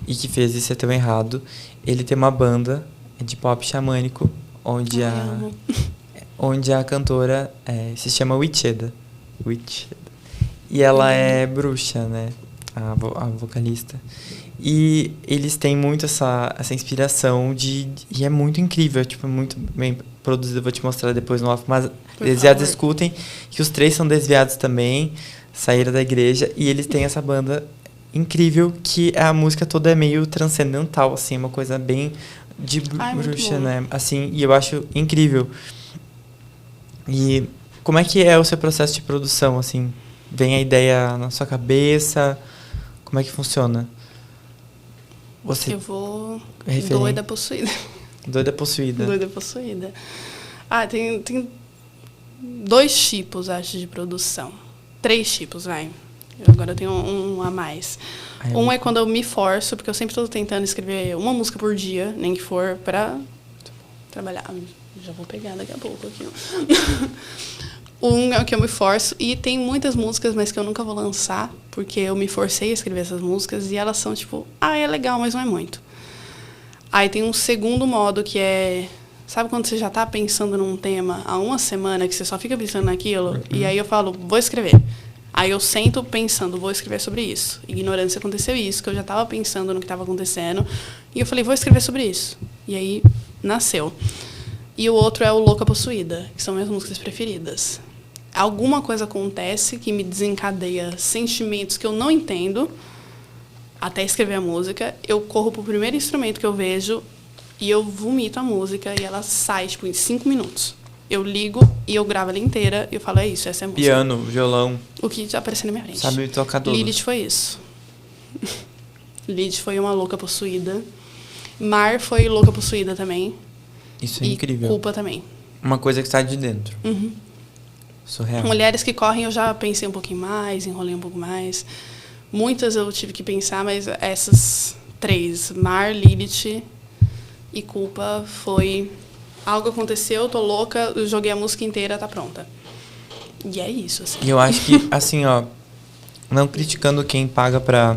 e que fez Isso é Tão Errado, ele tem uma banda de pop xamânico, onde a cantora se chama Witcheda. E ela é bruxa, né? A vocalista. E eles têm muito essa inspiração e é muito incrível, tipo, muito bem produzido. Eu vou te mostrar depois no off, mas Desviados escutem, que os 3 são desviados também, saíram da igreja, e eles têm essa banda incrível, que a música toda é meio transcendental, assim, uma coisa bem de bruxa, né? Assim, e eu acho incrível. E como é que é o seu processo de produção, assim? Vem a ideia na sua cabeça? Como é que funciona? Eu vou doida possuída. Doida possuída. Doida possuída. Tem 2 tipos, acho, de produção. 3 tipos, vai. Agora eu tenho um a mais. Um é quando eu me forço, porque eu sempre estou tentando escrever uma música por dia, nem que for para trabalhar. Já vou pegar daqui a pouco aqui. Um é o que eu me forço, e tem muitas músicas, mas que eu nunca vou lançar, porque eu me forcei a escrever essas músicas, e elas são tipo, é legal, mas não é muito. Aí tem um segundo modo, que é... Sabe quando você já está pensando num tema há uma semana, que você só fica pensando naquilo? E aí eu falo: vou escrever. Aí eu sento pensando, vou escrever sobre isso. Ignorância aconteceu isso, que eu já estava pensando no que estava acontecendo. E eu falei, vou escrever sobre isso. E aí nasceu. E o outro é o Louca Possuída, que são minhas músicas preferidas. Alguma coisa acontece que me desencadeia sentimentos que eu não entendo, até escrever a música. Eu corro pro primeiro instrumento que eu vejo e eu vomito a música e ela sai, tipo, em 5 minutos. Eu ligo e eu gravo ela inteira e eu falo, é isso, essa é a música. Piano, violão. O que já apareceu na minha frente. Sabe tocar tudo. Lilith foi isso. Lilith foi uma louca possuída. Mar foi louca possuída também. Isso é e incrível. Culpa também. Uma coisa que sai de dentro. Uhum. Surreal. Mulheres que correm eu já pensei um pouquinho mais, enrolei um pouco mais. Muitas eu tive que pensar, mas essas 3, Mar, Lilith e Culpa, foi... Algo aconteceu, tô louca, eu joguei a música inteira, tá pronta. E é isso, assim. E eu acho que, assim, ó, não criticando quem paga pra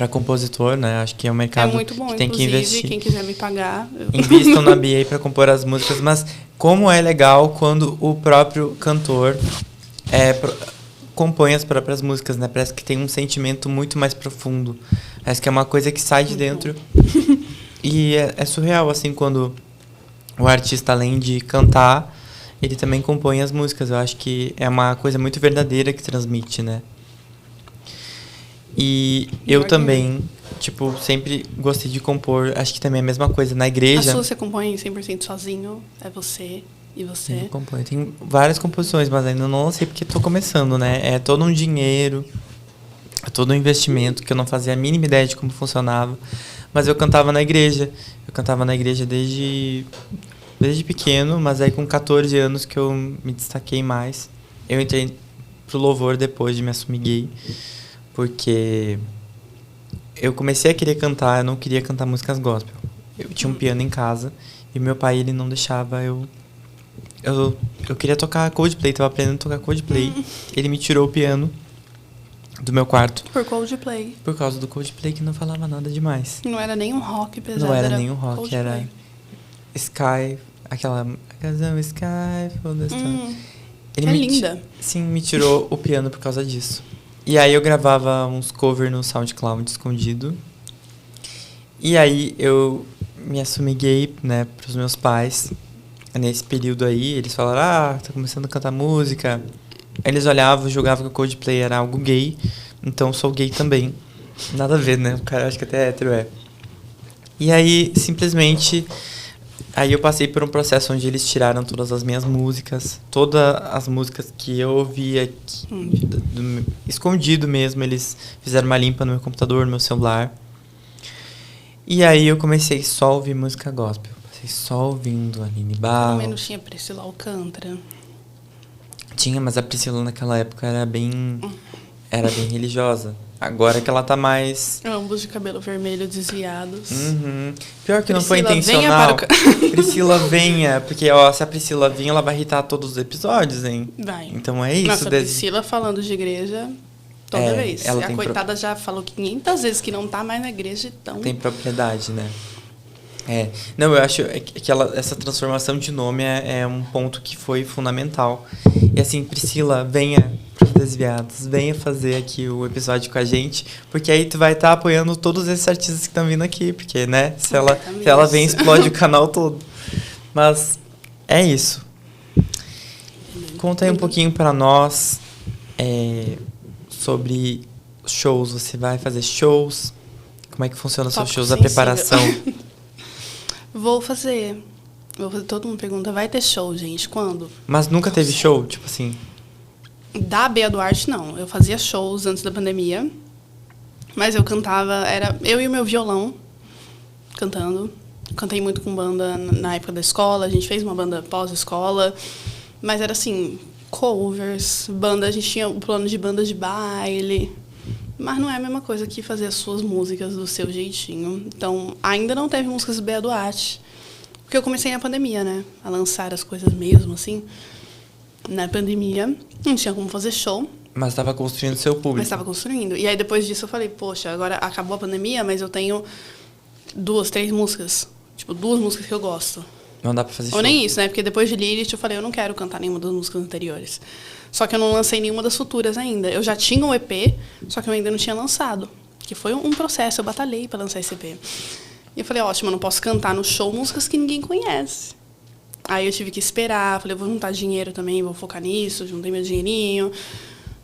compositor, né? Acho que é um mercado muito bom, que tem que investir. quem quiser me pagar... Invistam na BA pra compor as músicas, mas como é legal quando o próprio cantor compõe as próprias músicas, né? Parece que tem um sentimento muito mais profundo. Parece que é uma coisa que sai de dentro. E é surreal, assim, quando o artista, além de cantar, ele também compõe as músicas. Eu acho que é uma coisa muito verdadeira que transmite, né? E eu também, tipo, sempre gostei de compor. Acho que também é a mesma coisa. Na igreja... A sua você compõe 100% sozinho? É você e você? Eu componho. Tem várias composições, mas ainda não lancei porque tô começando, né? É todo um dinheiro, é todo um investimento que eu não fazia a mínima ideia de como funcionava. Mas eu cantava na igreja. Eu cantava na igreja desde pequeno, mas aí com 14 anos que eu me destaquei mais. Eu entrei pro louvor depois de me assumir gay, porque eu comecei a querer cantar, eu não queria cantar músicas gospel. Eu tinha um piano em casa e meu pai, ele não deixava eu queria tocar Coldplay, tava aprendendo a tocar Coldplay. Ele me tirou o piano do meu quarto. Por Coldplay. Por causa do Coldplay, que não falava nada demais. Não era nem um rock pesado. Não era nem um rock, Coldplay. era Sky, aquela canção Sky for the Stars. É linda. Sim, me tirou o piano por causa disso. E aí eu gravava uns covers no SoundCloud escondido. E aí eu me assumi gay, né, pros meus pais. Nesse período aí, eles falaram, tá começando a cantar música. Aí eles olhavam, julgavam que o Coldplay era algo gay. Então sou gay também. Nada a ver, né? O cara acha que até hétero é. E aí, simplesmente... Aí eu passei por um processo onde eles tiraram todas as minhas músicas. Todas as músicas que eu ouvia escondido mesmo. Eles fizeram uma limpa no meu computador, no meu celular. E aí eu comecei só a ouvir música gospel. Passei só ouvindo Aline Barros. Também não tinha Priscila Alcântara. Tinha, mas a Priscila naquela época era bem religiosa. Agora que ela tá mais... Ambos de cabelo vermelho desviados. Uhum. Pior que não Priscila, foi intencional. venha Priscila, venha. Porque, ó, se a Priscila vir, ela vai irritar todos os episódios, hein? Vai. Então é isso. Nossa, a Priscila falando de igreja toda vez. Ela a coitada já falou 500 vezes que não tá mais na igreja, então... Tem propriedade, né? Não, eu acho que essa transformação de nome é um ponto que foi fundamental. E assim, Priscila, venha pros Desviados, venha fazer aqui o episódio com a gente, porque aí tu vai estar apoiando todos esses artistas que estão vindo aqui, porque, né, se ela vem, explode o canal todo. Mas é isso. Conta aí um pouquinho pra nós sobre shows. Você vai fazer shows? Como é que funciona os seus shows, a preparação? Vou fazer. Todo mundo pergunta, vai ter show, gente? Quando? Mas nunca teve show? Tipo assim... Da Bea Duarte, não. Eu fazia shows antes da pandemia. Mas eu cantava... Era eu e o meu violão cantando. Cantei muito com banda na época da escola. A gente fez uma banda pós-escola. Mas era assim... Covers, banda... A gente tinha o plano de banda de baile... Mas não é a mesma coisa que fazer as suas músicas do seu jeitinho. Então, ainda não teve músicas do Bea Duarte. Porque eu comecei na pandemia, né? A lançar as coisas mesmo, assim. Na pandemia, não tinha como fazer show. Mas estava construindo seu público. Mas estava construindo. E aí, depois disso, eu falei, poxa, agora acabou a pandemia, mas eu tenho 2, 3 músicas. Tipo, 2 músicas que eu gosto. Não dá pra fazer show. Ou nem isso, né? Porque depois de Lilith eu falei, eu não quero cantar nenhuma das músicas anteriores. Só que eu não lancei nenhuma das futuras ainda. Eu já tinha um EP, só que eu ainda não tinha lançado. Que foi um processo, eu batalhei pra lançar esse EP. E eu falei, ótimo, eu não posso cantar no show músicas que ninguém conhece. Aí eu tive que esperar, falei, eu vou juntar dinheiro também, vou focar nisso, juntei meu dinheirinho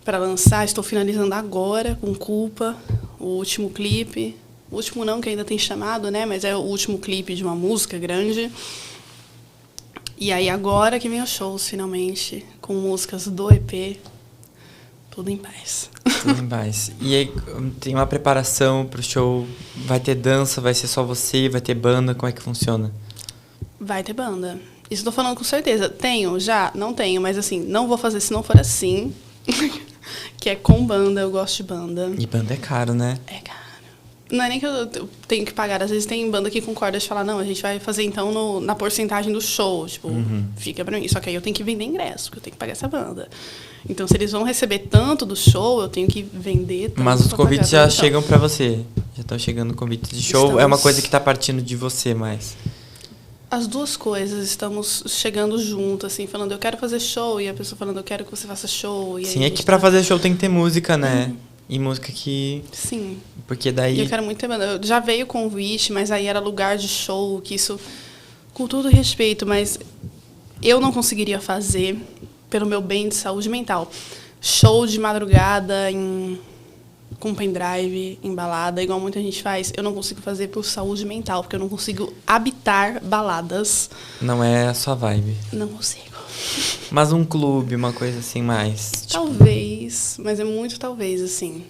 para lançar. Estou finalizando agora com Culpa, o último clipe. O último não, que ainda tem chamado, né? Mas é o último clipe de uma música grande. E aí agora que vem os shows, finalmente, com músicas do EP, tudo em paz. Tudo em paz. E aí tem uma preparação pro show, vai ter dança, vai ser só você, vai ter banda, como é que funciona? Vai ter banda. Isso eu tô falando com certeza. Tenho, já? Não tenho, mas assim, não vou fazer se não for assim. Que é com banda, eu gosto de banda. E banda é caro, né? É caro. Não é nem que eu tenho que pagar. Às vezes tem banda que concorda de falar, não, a gente vai fazer então na porcentagem do show. Tipo, fica pra mim. Só que aí eu tenho que vender ingresso, porque eu tenho que pagar essa banda. Então, se eles vão receber tanto do show, eu tenho que vender tanto. Mas os convites já chegam pra você. Já estão chegando convites de show. É uma coisa que tá partindo de você mais. As duas coisas, estamos chegando junto, assim, falando, eu quero fazer show, e a pessoa falando, eu quero que você faça show. E sim, é que pra fazer show tem que ter música, né? E música que... Sim. Porque daí... E eu quero muito ter banda. Já veio o convite, mas aí era lugar de show, que isso, com todo respeito, mas eu não conseguiria fazer pelo meu bem de saúde mental. Show de madrugada com pendrive, em balada, igual muita gente faz, eu não consigo fazer por saúde mental, porque eu não consigo habitar baladas. Não é a sua vibe. Não consigo. Mas um clube, uma coisa assim mais... Talvez, mas é muito talvez, assim.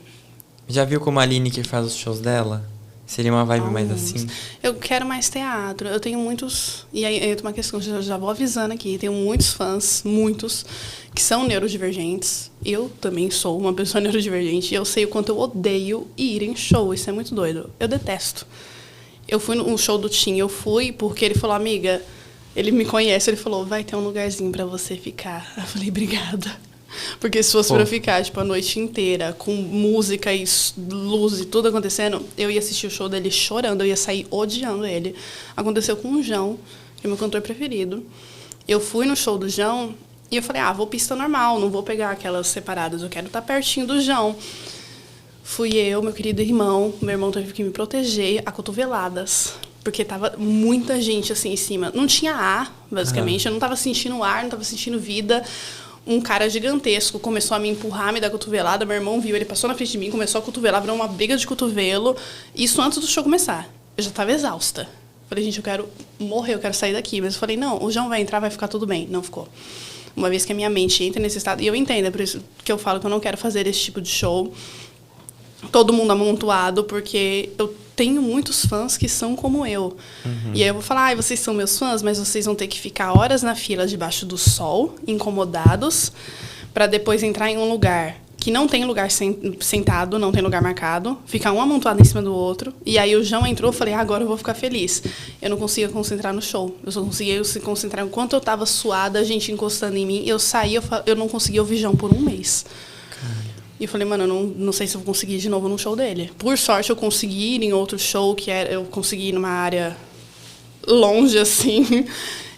Já viu como a Lineker faz os shows dela? Seria uma vibe mais assim? Eu quero mais teatro. Eu tenho muitos... E aí entra uma questão, já vou avisando aqui. Tenho muitos fãs, muitos, que são neurodivergentes. Eu também sou uma pessoa neurodivergente. E eu sei o quanto eu odeio ir em show. Isso é muito doido. Eu detesto. Eu fui no show do Tim. Eu fui porque ele falou, amiga... Ele me conhece. Ele falou, vai ter um lugarzinho pra você ficar. Eu falei, obrigada. Porque se fosse pra eu ficar, tipo, a noite inteira, com música e luz e tudo acontecendo, eu ia assistir o show dele chorando, eu ia sair odiando ele. Aconteceu com o João, que é meu cantor preferido. Eu fui no show do João e eu falei, vou pista normal, não vou pegar aquelas separadas, eu quero estar pertinho do João. Fui eu, meu querido irmão, meu irmão teve que me proteger a cotoveladas. Porque tava muita gente, assim, em cima. Não tinha ar, basicamente, eu não tava sentindo ar, não tava sentindo vida. Um cara gigantesco começou a me empurrar, me dar cotovelada. Meu irmão viu, ele passou na frente de mim, começou a cotovelar, virou uma briga de cotovelo. Isso antes do show começar. Eu já estava exausta. Falei, gente, eu quero morrer, eu quero sair daqui. Mas eu falei, não, o João vai entrar, vai ficar tudo bem. Não ficou. Uma vez que a minha mente entra nesse estado... E eu entendo, é por isso que eu falo que eu não quero fazer esse tipo de show. Todo mundo amontoado, porque eu tenho muitos fãs que são como eu. E aí eu vou falar, vocês são meus fãs, mas vocês vão ter que ficar horas na fila debaixo do sol, incomodados, para depois entrar em um lugar que não tem lugar sentado, não tem lugar marcado, ficar um amontoado em cima do outro. E aí o João entrou, eu falei, agora eu vou ficar feliz. Eu não conseguia concentrar no show. Eu só conseguia se concentrar enquanto eu estava suada, a gente encostando em mim. Eu saí, eu não conseguia ouvir João por um mês. E eu falei, mano, eu não sei se eu vou conseguir ir de novo no show dele. Por sorte, eu consegui ir em outro show, eu consegui ir numa área longe, assim.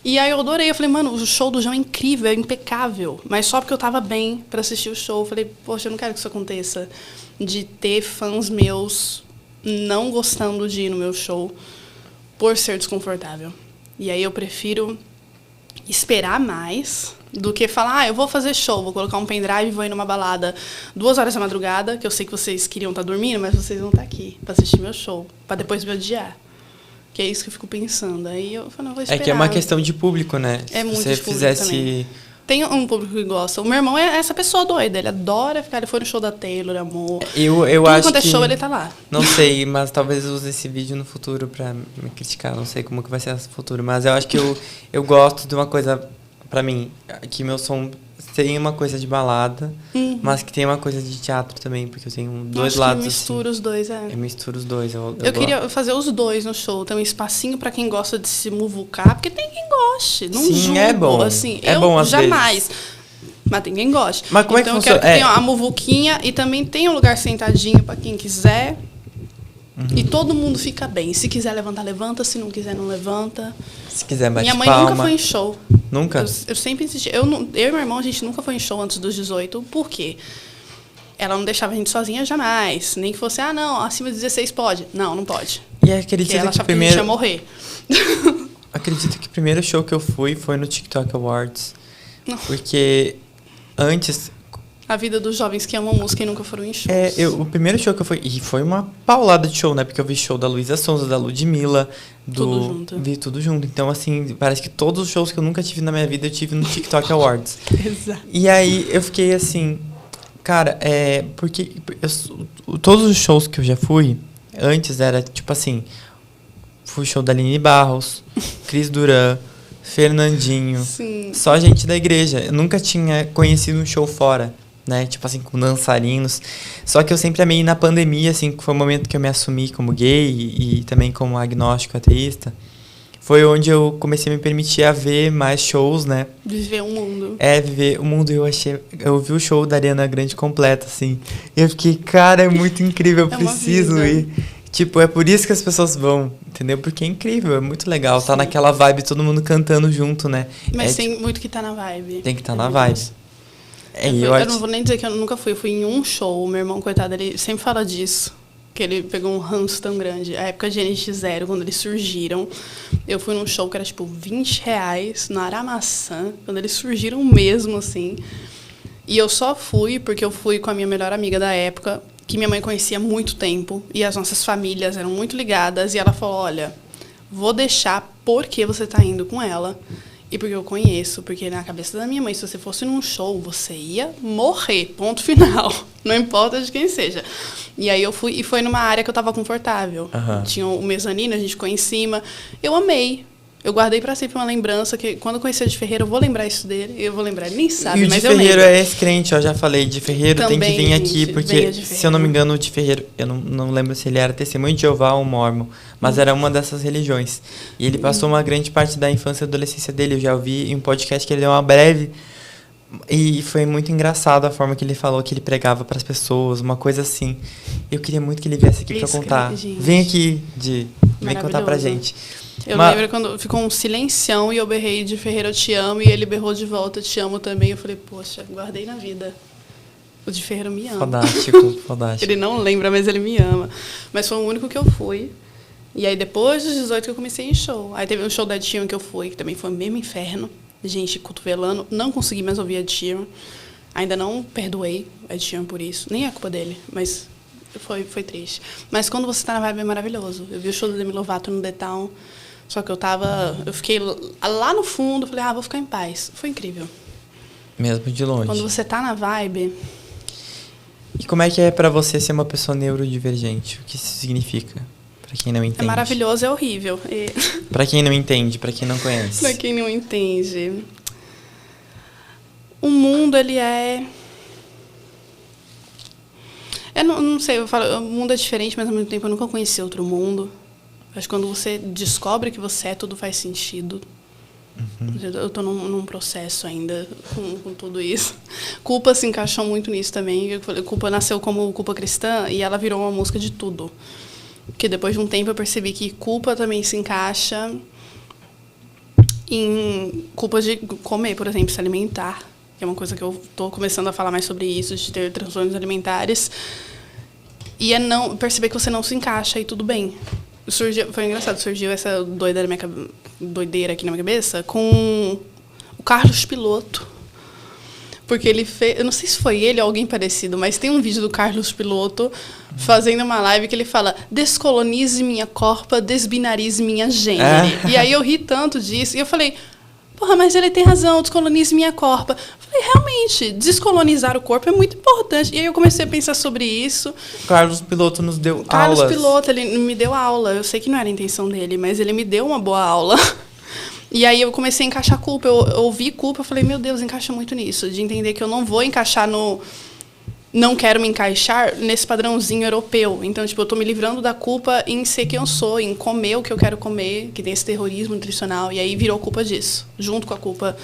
E aí eu adorei. Eu falei, mano, o show do João é incrível, é impecável. Mas só porque eu tava bem pra assistir o show. Eu falei, poxa, eu não quero que isso aconteça. De ter fãs meus não gostando de ir no meu show por ser desconfortável. E aí eu prefiro esperar mais... do que falar, eu vou fazer show, vou colocar um pendrive e vou ir numa balada 2h da madrugada, que eu sei que vocês queriam estar dormindo, mas vocês vão estar aqui para assistir meu show, para depois me odiar. Que é isso que eu fico pensando. Aí eu falo, não, vou esperar. É que é uma questão de público, né? É muito Se você fizesse... também. Tem um público que gosta. O meu irmão é essa pessoa doida, ele adora ficar, ele foi no show da Taylor, amor. Eu tudo acho quanto é que... show, ele tá lá. Não sei, mas talvez eu use esse vídeo no futuro pra me criticar, não sei como que vai ser no futuro, mas eu acho que eu gosto de uma coisa... Pra mim, que meu som tem uma coisa de balada, mas que tem uma coisa de teatro também, porque eu tenho dois lados. Eu misturo assim. Os dois, Eu misturo os dois. Eu queria fazer os dois no show. Tem um espacinho pra quem gosta de se muvucar, porque tem quem goste. Não Sim, julgo, é bom. Assim, é eu bom às jamais. Vezes. Mas tem quem goste. Mas como então é que funciona? Eu quero que tenha a muvuquinha e também tem um lugar sentadinho pra quem quiser. E todo mundo fica bem. Se quiser levantar, levanta. Se não quiser, não levanta. Se quiser, bate Minha mãe palma. nunca foi em show. Nunca? Eu sempre insisti. Eu e meu irmão, a gente nunca foi em show antes dos 18. Por quê? Ela não deixava a gente sozinha jamais. Nem que fosse, não, acima de 16 pode. Não, não pode. E acredito Porque ela que achava primeiro... que a gente ia morrer. Acredito que o primeiro show que eu fui foi no TikTok Awards. Não. Porque antes... A vida dos jovens que amam música e nunca foram em shows. O primeiro show que eu fui... E foi uma paulada de show, né? Porque eu vi show da Luísa Sonza, da Ludmilla. Tudo junto. Vi tudo junto. Então, assim, parece que todos os shows que eu nunca tive na minha vida, eu tive no TikTok Awards. Exato. E aí, eu fiquei assim... Cara, porque todos os shows que eu já fui, antes era, tipo assim... Fui show da Aline Barros, Cris Duran, Fernandinho. Sim. Só gente da igreja. Eu nunca tinha conhecido um show fora, né? Tipo assim, com dançarinos. Só que eu sempre amei na pandemia, assim, que foi o momento que eu me assumi como gay e também como agnóstico ateísta. Foi onde eu comecei a me permitir a ver mais shows, né? Viver o mundo. Viver o mundo. Eu vi o show da Ariana Grande completo, assim. E eu fiquei, cara, é muito incrível, eu preciso ir. Tipo, é por isso que as pessoas vão, entendeu? Porque é incrível, é muito legal. Sim. Tá naquela vibe, todo mundo cantando junto, né? Mas tem muito que tá na vibe. Tem que tá na vibe. Eu não vou nem dizer que eu nunca fui. Eu fui em um show. O meu irmão, coitado, ele sempre fala disso. Que ele pegou um ranço tão grande. A época de NX0, quando eles surgiram, eu fui num show que era tipo R$20 no Aramaçã. Quando eles surgiram mesmo, assim. E eu só fui porque eu fui com a minha melhor amiga da época, que minha mãe conhecia há muito tempo, e as nossas famílias eram muito ligadas, e ela falou, olha, vou deixar porque você está indo com ela, e porque eu conheço, porque na cabeça da minha mãe, se você fosse num show, você ia morrer, ponto final, não importa de quem seja. E aí eu fui, e foi numa área que eu estava confortável. Tinha o mezanino, a gente ficou em cima, eu amei. Eu guardei pra sempre uma lembrança que quando eu conhecer o de Ferreira, eu vou lembrar isso dele. Eu vou lembrar, ele nem sabe, mas eu lembro. E o de Ferreiro é ex-crente, eu já falei. De Ferreiro também, tem que vir aqui, gente, porque, se eu não me engano, o de Ferreiro, eu não lembro se ele era Testemunho de Jeová ou Mórmon, mas era uma dessas religiões. E ele passou uma grande parte da infância e adolescência dele. Eu já ouvi em um podcast que ele deu uma breve. E foi muito engraçado a forma que ele falou que ele pregava pras pessoas, uma coisa assim. Eu queria muito que ele viesse aqui pra contar. Vem aqui, vem contar pra gente. Eu lembro quando ficou um silencião e eu berrei de Ferreira, eu te amo, e ele berrou de volta, te amo também. Eu falei, poxa, guardei na vida. O de Ferreira me ama. Fodástico. Ele não lembra, mas ele me ama. Mas foi o único que eu fui. E aí, depois dos 18 que eu comecei em show. Aí teve um show da Ed Sheeran que eu fui, que também foi o mesmo inferno. Gente cotovelando. Não consegui mais ouvir a Ed Sheeran. Ainda não perdoei a Ed Sheeran por isso. Nem é culpa dele, mas foi triste. Mas quando você tá na vibe é maravilhoso. Eu vi o show do Demi Lovato no The Town. Só que eu fiquei lá no fundo, falei, vou ficar em paz. Foi incrível. Mesmo de longe. Quando você tá na vibe... E como é que é pra você ser uma pessoa neurodivergente? O que isso significa? Pra quem não entende. É maravilhoso, é horrível. Pra quem não entende, pra quem não conhece. Pra quem não entende. O mundo, ele é... Eu não sei, eu falo, o mundo é diferente, mas ao mesmo tempo eu nunca conheci outro mundo. Acho que quando você descobre que você é, tudo faz sentido. Eu estou num processo ainda com tudo isso. Culpa se encaixou muito nisso também. Culpa nasceu como Culpa Cristã e ela virou uma música de tudo. Porque depois de um tempo eu percebi que culpa também se encaixa em culpa de comer, por exemplo, se alimentar. Que é uma coisa que eu estou começando a falar mais sobre isso, de ter transtornos alimentares. E é não perceber que você não se encaixa e tudo bem. Foi engraçado, surgiu essa doideira aqui na minha cabeça com o Carlos Piloto. Porque ele fez... Eu não sei se foi ele ou alguém parecido, mas tem um vídeo do Carlos Piloto fazendo uma live que ele fala: descolonize minha corpa, desbinarize minha gênero. E aí eu ri tanto disso. E eu falei, porra, mas ele tem razão, descolonize minha corpa. Eu falei, realmente, descolonizar o corpo é muito importante. E aí eu comecei a pensar sobre isso. Carlos Piloto nos deu aulas. Carlos Piloto, ele me deu aula. Eu sei que não era a intenção dele, mas ele me deu uma boa aula. E aí eu comecei a encaixar culpa. Eu ouvi culpa, eu falei, meu Deus, encaixa muito nisso. De entender que eu não vou encaixar no... Não quero me encaixar nesse padrãozinho europeu. Então, tipo, eu tô me livrando da culpa em ser quem eu sou, em comer o que eu quero comer, que tem esse terrorismo nutricional. E aí virou culpa disso. Junto com a culpa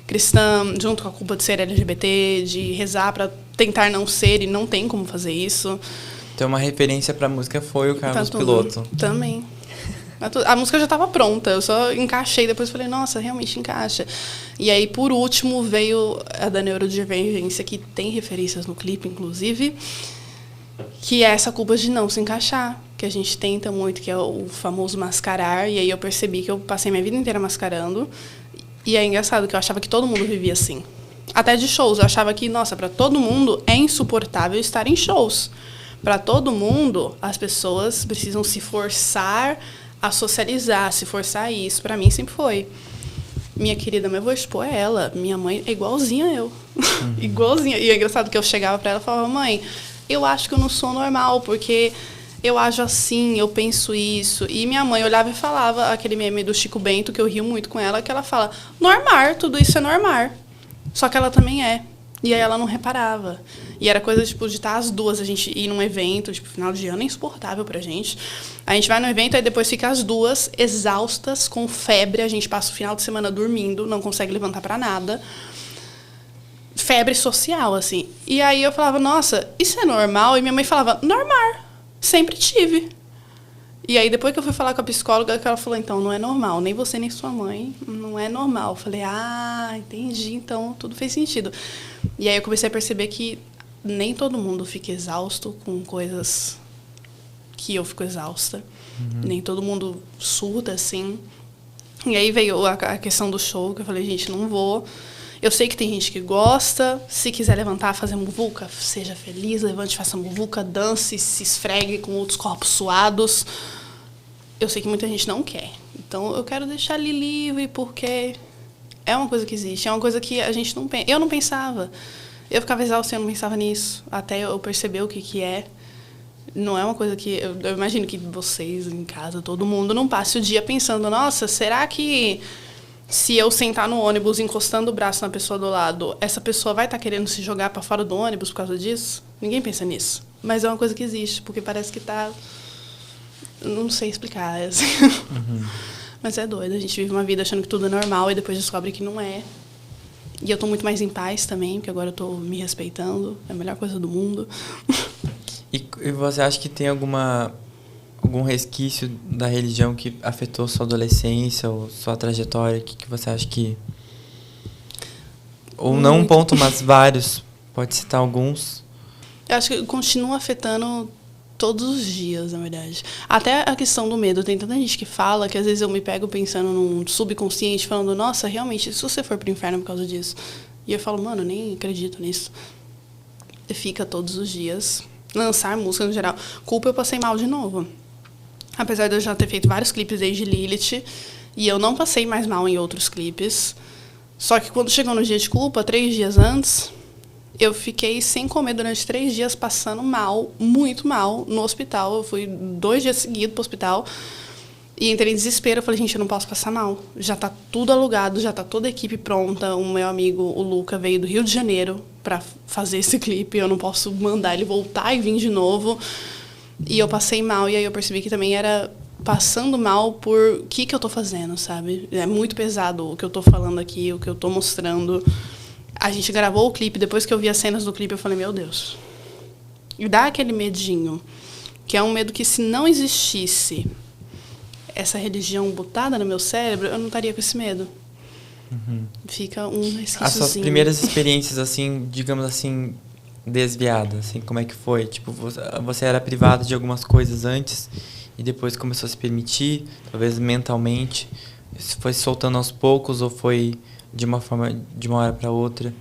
cristã, junto com a culpa de ser LGBT, de rezar para tentar não ser e não tem como fazer isso. Então, uma referência pra música foi o Carlos Piloto. Também. A música já estava pronta, eu só encaixei, depois falei, nossa, realmente encaixa. E aí, por último, veio a da Neurodivergência, que tem referências no clipe, inclusive, que é essa culpa de não se encaixar, que a gente tenta muito, que é o famoso mascarar, e aí eu percebi que eu passei minha vida inteira mascarando, e é engraçado que eu achava que todo mundo vivia assim. Até de shows, eu achava que, nossa, para todo mundo é insuportável estar em shows. Para todo mundo, as pessoas precisam se forçar a socializar, se forçar a isso. Para mim sempre foi. Minha querida mãe, eu vou expor ela. Minha mãe é igualzinha a eu. Igualzinha. E é engraçado que eu chegava para ela e falava, mãe, eu acho que eu não sou normal, porque eu ajo assim, eu penso isso. E minha mãe olhava e falava, aquele meme do Chico Bento, que eu rio muito com ela, que ela fala, normal, tudo isso é normal. Só que ela também é. E aí ela não reparava. E era coisa, tipo, de estar as duas, a gente ir num evento, tipo, final de ano é insuportável pra gente. A gente vai no evento, aí depois fica as duas exaustas, com febre, a gente passa o final de semana dormindo, não consegue levantar pra nada. Febre social, assim. E aí eu falava, nossa, isso é normal? E minha mãe falava, normal, sempre tive. E aí depois que eu fui falar com a psicóloga, ela falou, então, não é normal, nem você nem sua mãe, não é normal. Eu falei, entendi, então tudo fez sentido. E aí eu comecei a perceber que nem todo mundo fica exausto com coisas que eu fico exausta. Nem todo mundo surta, assim. E aí veio a questão do show, que eu falei, gente, não vou. Eu sei que tem gente que gosta. Se quiser levantar, fazer muvuca, seja feliz, levante, faça muvuca, dance, se esfregue com outros corpos suados. Eu sei que muita gente não quer. Então, eu quero deixar ali livre, porque é uma coisa que existe. É uma coisa que a gente não pensa. Eu não pensava. Eu ficava exausta, eu não pensava nisso. Até eu perceber o que é. Não é uma coisa que... Eu imagino que vocês em casa, todo mundo, não passe o dia pensando, nossa, será que se eu sentar no ônibus encostando o braço na pessoa do lado, essa pessoa vai estar querendo se jogar para fora do ônibus por causa disso? Ninguém pensa nisso. Mas é uma coisa que existe, porque parece que tá... Não sei explicar. Assim. Mas é doido. A gente vive uma vida achando que tudo é normal e depois descobre que não é. E eu tô muito mais em paz também, porque agora eu tô me respeitando. É a melhor coisa do mundo. E você acha que tem algum resquício da religião que afetou sua adolescência ou sua trajetória? O que você acha que... Ou não um ponto, mas vários. Pode citar alguns. Eu acho que continua afetando todos os dias, na verdade. Até a questão do medo. Tem tanta gente que fala que às vezes eu me pego pensando num subconsciente, falando, nossa, realmente, se você for pro inferno por causa disso. E eu falo, mano, eu nem acredito nisso. E fica todos os dias. Lançar música no geral. Culpa, eu passei mal de novo. Apesar de eu já ter feito vários clipes desde Lilith, e eu não passei mais mal em outros clipes. Só que quando chegou no dia de Culpa, 3 dias antes, eu fiquei sem comer durante 3 dias, passando mal, muito mal, no hospital. Eu fui 2 dias seguidos pro hospital e entrei em desespero. Eu falei, gente, eu não posso passar mal. Já tá tudo alugado, já tá toda a equipe pronta. O meu amigo, o Luca, veio do Rio de Janeiro para fazer esse clipe. Eu não posso mandar ele voltar e vir de novo. E eu passei mal, e aí eu percebi que também era passando mal por o que eu tô fazendo, sabe? É muito pesado o que eu tô falando aqui, o que eu tô mostrando. A gente gravou o clipe, depois que eu vi as cenas do clipe, eu falei, meu Deus. E dá aquele medinho, que é um medo que se não existisse essa religião botada no meu cérebro, eu não estaria com esse medo. Fica um resquíciozinho. As suas primeiras experiências, assim, digamos assim, desviadas, assim, como é que foi? Tipo, você era privado de algumas coisas antes e depois começou a se permitir, talvez mentalmente. Foi se soltando aos poucos ou foi de uma forma, de uma hora para outra?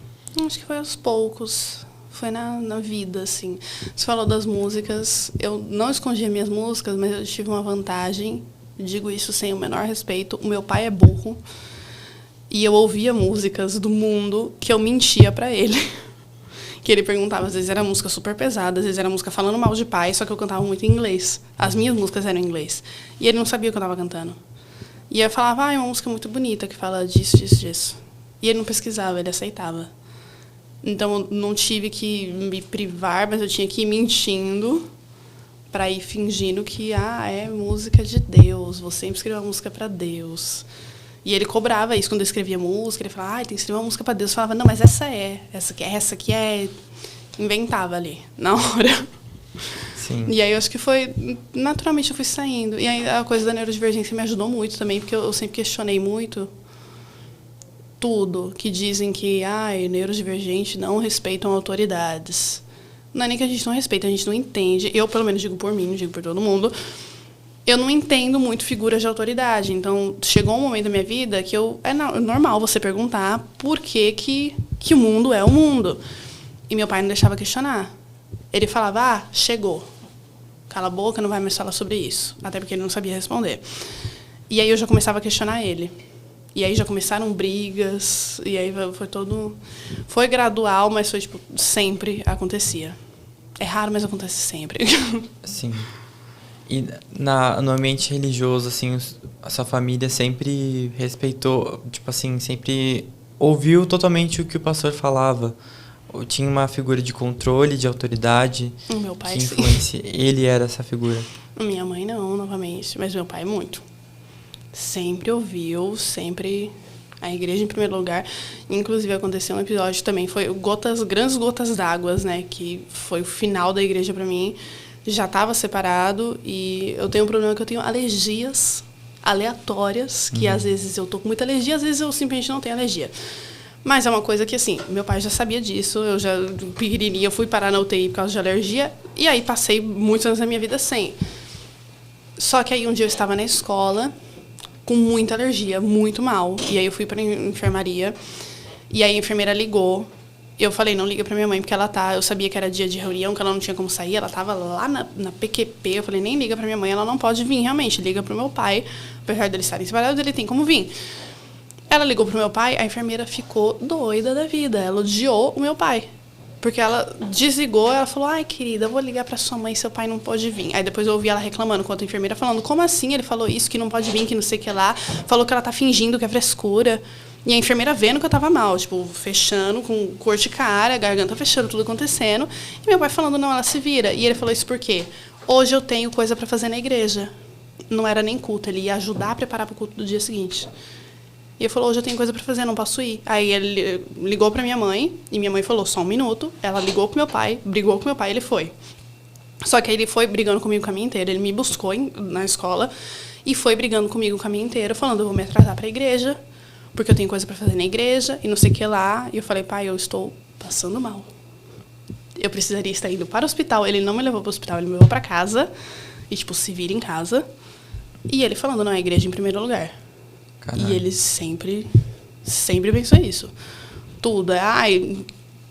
Acho que foi aos poucos. Foi na vida, assim. Você falou das músicas. Eu não escondia minhas músicas, mas eu tive uma vantagem. Digo isso sem o menor respeito. O meu pai é burro. E eu ouvia músicas do mundo que eu mentia para ele. Que ele perguntava, às vezes era música super pesada, às vezes era música falando mal de pai, só que eu cantava muito em inglês. As minhas músicas eram em inglês. E ele não sabia o que eu estava cantando. E eu falava, é uma música muito bonita, que fala disso, disso, disso. E ele não pesquisava, ele aceitava. Então, eu não tive que me privar, mas eu tinha que ir mentindo para ir fingindo que, é música de Deus, você sempre escreveu uma música para Deus. E ele cobrava isso quando eu escrevia música, ele falava, tem que escrever uma música para Deus. Eu falava, não, mas essa aqui é. Inventava ali, na hora. Sim. E aí eu acho que foi, naturalmente eu fui saindo. E aí a coisa da neurodivergência me ajudou muito também, porque eu sempre questionei muito tudo que dizem que, neurodivergente não respeitam autoridades. Não é nem que a gente não respeita, a gente não entende. Eu, pelo menos, digo por mim, não digo por todo mundo. Eu não entendo muito figuras de autoridade. Então, chegou um momento da minha vida que é normal você perguntar por que o mundo é o mundo. E meu pai não deixava questionar. Ele falava, chegou. Cala a boca, não vai mais falar sobre isso. Até porque ele não sabia responder. E aí eu já começava a questionar ele. E aí já começaram brigas. E aí foi todo... Foi gradual, mas foi, tipo, sempre acontecia. É raro, mas acontece sempre. Sim. E no ambiente religioso, assim, a sua família sempre respeitou, tipo assim, sempre ouviu totalmente o que o pastor falava? Ou tinha uma figura de controle, de autoridade? O meu pai, que influência? Ele era essa figura? Minha mãe não, novamente, mas meu pai muito. Sempre ouviu, sempre a igreja em primeiro lugar. Inclusive, aconteceu um episódio também, foi grandes gotas d'água, né, que foi o final da igreja para mim. Já estava separado e eu tenho um problema que eu tenho alergias aleatórias, que às vezes eu tô com muita alergia, às vezes eu simplesmente não tenho alergia. Mas é uma coisa que, assim, meu pai já sabia disso, eu já, pequenininha, fui parar na UTI por causa de alergia, e aí passei muitos anos da minha vida sem. Só que aí um dia eu estava na escola com muita alergia, muito mal, e aí eu fui para a enfermaria, e aí a enfermeira ligou. Eu falei, não liga pra minha mãe, porque eu sabia que era dia de reunião, que ela não tinha como sair, ela tava lá na PQP, eu falei, nem liga pra minha mãe, ela não pode vir, realmente, liga pro meu pai, apesar dele estarem separados, ele tem como vir. Ela ligou pro meu pai, a enfermeira ficou doida da vida, ela odiou o meu pai, porque ela desligou, ela falou, querida, eu vou ligar pra sua mãe, seu pai não pode vir. Aí depois eu ouvi ela reclamando com a enfermeira, falando, como assim ele falou isso, que não pode vir, que não sei o que lá, falou que ela tá fingindo que é frescura. E a enfermeira vendo que eu tava mal, tipo, fechando, com cor de cara, garganta fechando, tudo acontecendo. E meu pai falando, não, ela se vira. E ele falou isso por quê? Hoje eu tenho coisa pra fazer na igreja. Não era nem culto, ele ia ajudar a preparar pro culto do dia seguinte. E ele falou, hoje eu tenho coisa pra fazer, não posso ir. Aí ele ligou pra minha mãe, e minha mãe falou, só um minuto. Ela ligou pro meu pai, brigou com meu pai, ele foi. Só que aí ele foi brigando comigo o caminho inteiro. Ele me buscou na escola e foi brigando comigo o caminho inteiro, falando, eu vou me atrasar pra igreja, porque eu tenho coisa para fazer na igreja, e não sei o que lá. E eu falei, pai, eu estou passando mal. Eu precisaria estar indo para o hospital. Ele não me levou para o hospital, ele me levou para casa. E, tipo, se vira em casa. E ele falando, não, é a igreja em primeiro lugar. Caralho. E ele sempre pensou isso. Tudo é,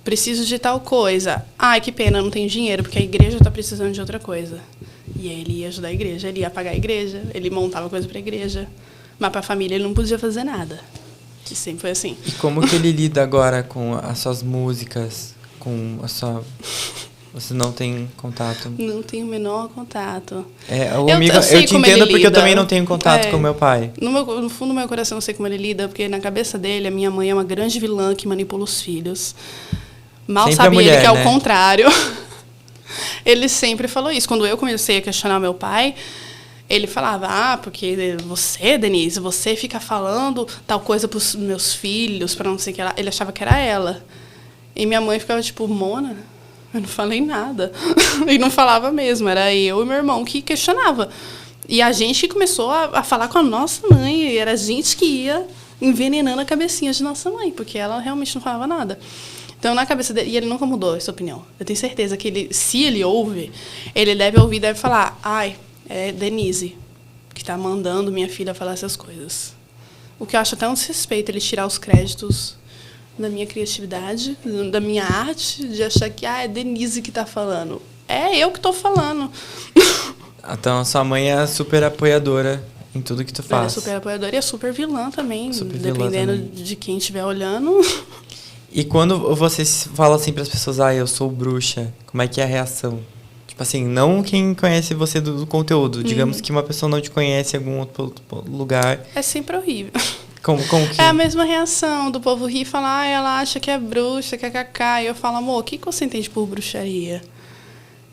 preciso de tal coisa. Que pena, não tenho dinheiro, porque a igreja está precisando de outra coisa. E aí ele ia ajudar a igreja, ele ia pagar a igreja, ele montava coisa para a igreja. Mas para a família ele não podia fazer nada. E sempre foi assim. E como que ele lida agora com as suas músicas, com a sua... Você não tem contato? Não tenho o menor contato. Eu te entendo porque eu também não tenho contato com meu pai. No fundo do meu coração eu sei como ele lida, porque na cabeça dele a minha mãe é uma grande vilã que manipula os filhos. Mal sempre sabe ele que é o contrário. Ele sempre falou isso. Quando eu comecei a questionar meu pai, ele falava, porque você, Denise, você fica falando tal coisa pros meus filhos, para não sei o que lá. Ele achava que era ela. E minha mãe ficava tipo, Mona, eu não falei nada. E não falava mesmo, era eu e meu irmão que questionava. E a gente começou a falar com a nossa mãe, e era a gente que ia envenenando a cabecinha de nossa mãe, porque ela realmente não falava nada. Então, na cabeça dele, e ele nunca mudou essa opinião. Eu tenho certeza que se ele ouve, ele deve ouvir, deve falar, é Denise que está mandando minha filha falar essas coisas. O que eu acho até um desrespeito, ele tirar os créditos da minha criatividade, da minha arte, de achar que é Denise que está falando. É eu que estou falando. Então, a sua mãe é super apoiadora em tudo que tu faz. Ela é super apoiadora e é super vilã também, super dependendo vilã também. De quem estiver olhando. E quando você fala assim para as pessoas, eu sou bruxa, como é que é a reação? Tipo assim, não quem conhece você do conteúdo. Digamos que uma pessoa não te conhece em algum outro lugar. É sempre horrível. Como que... É a mesma reação do povo rir e falar, ela acha que é bruxa, que é cacá. E eu falo, amor, o que você entende por bruxaria?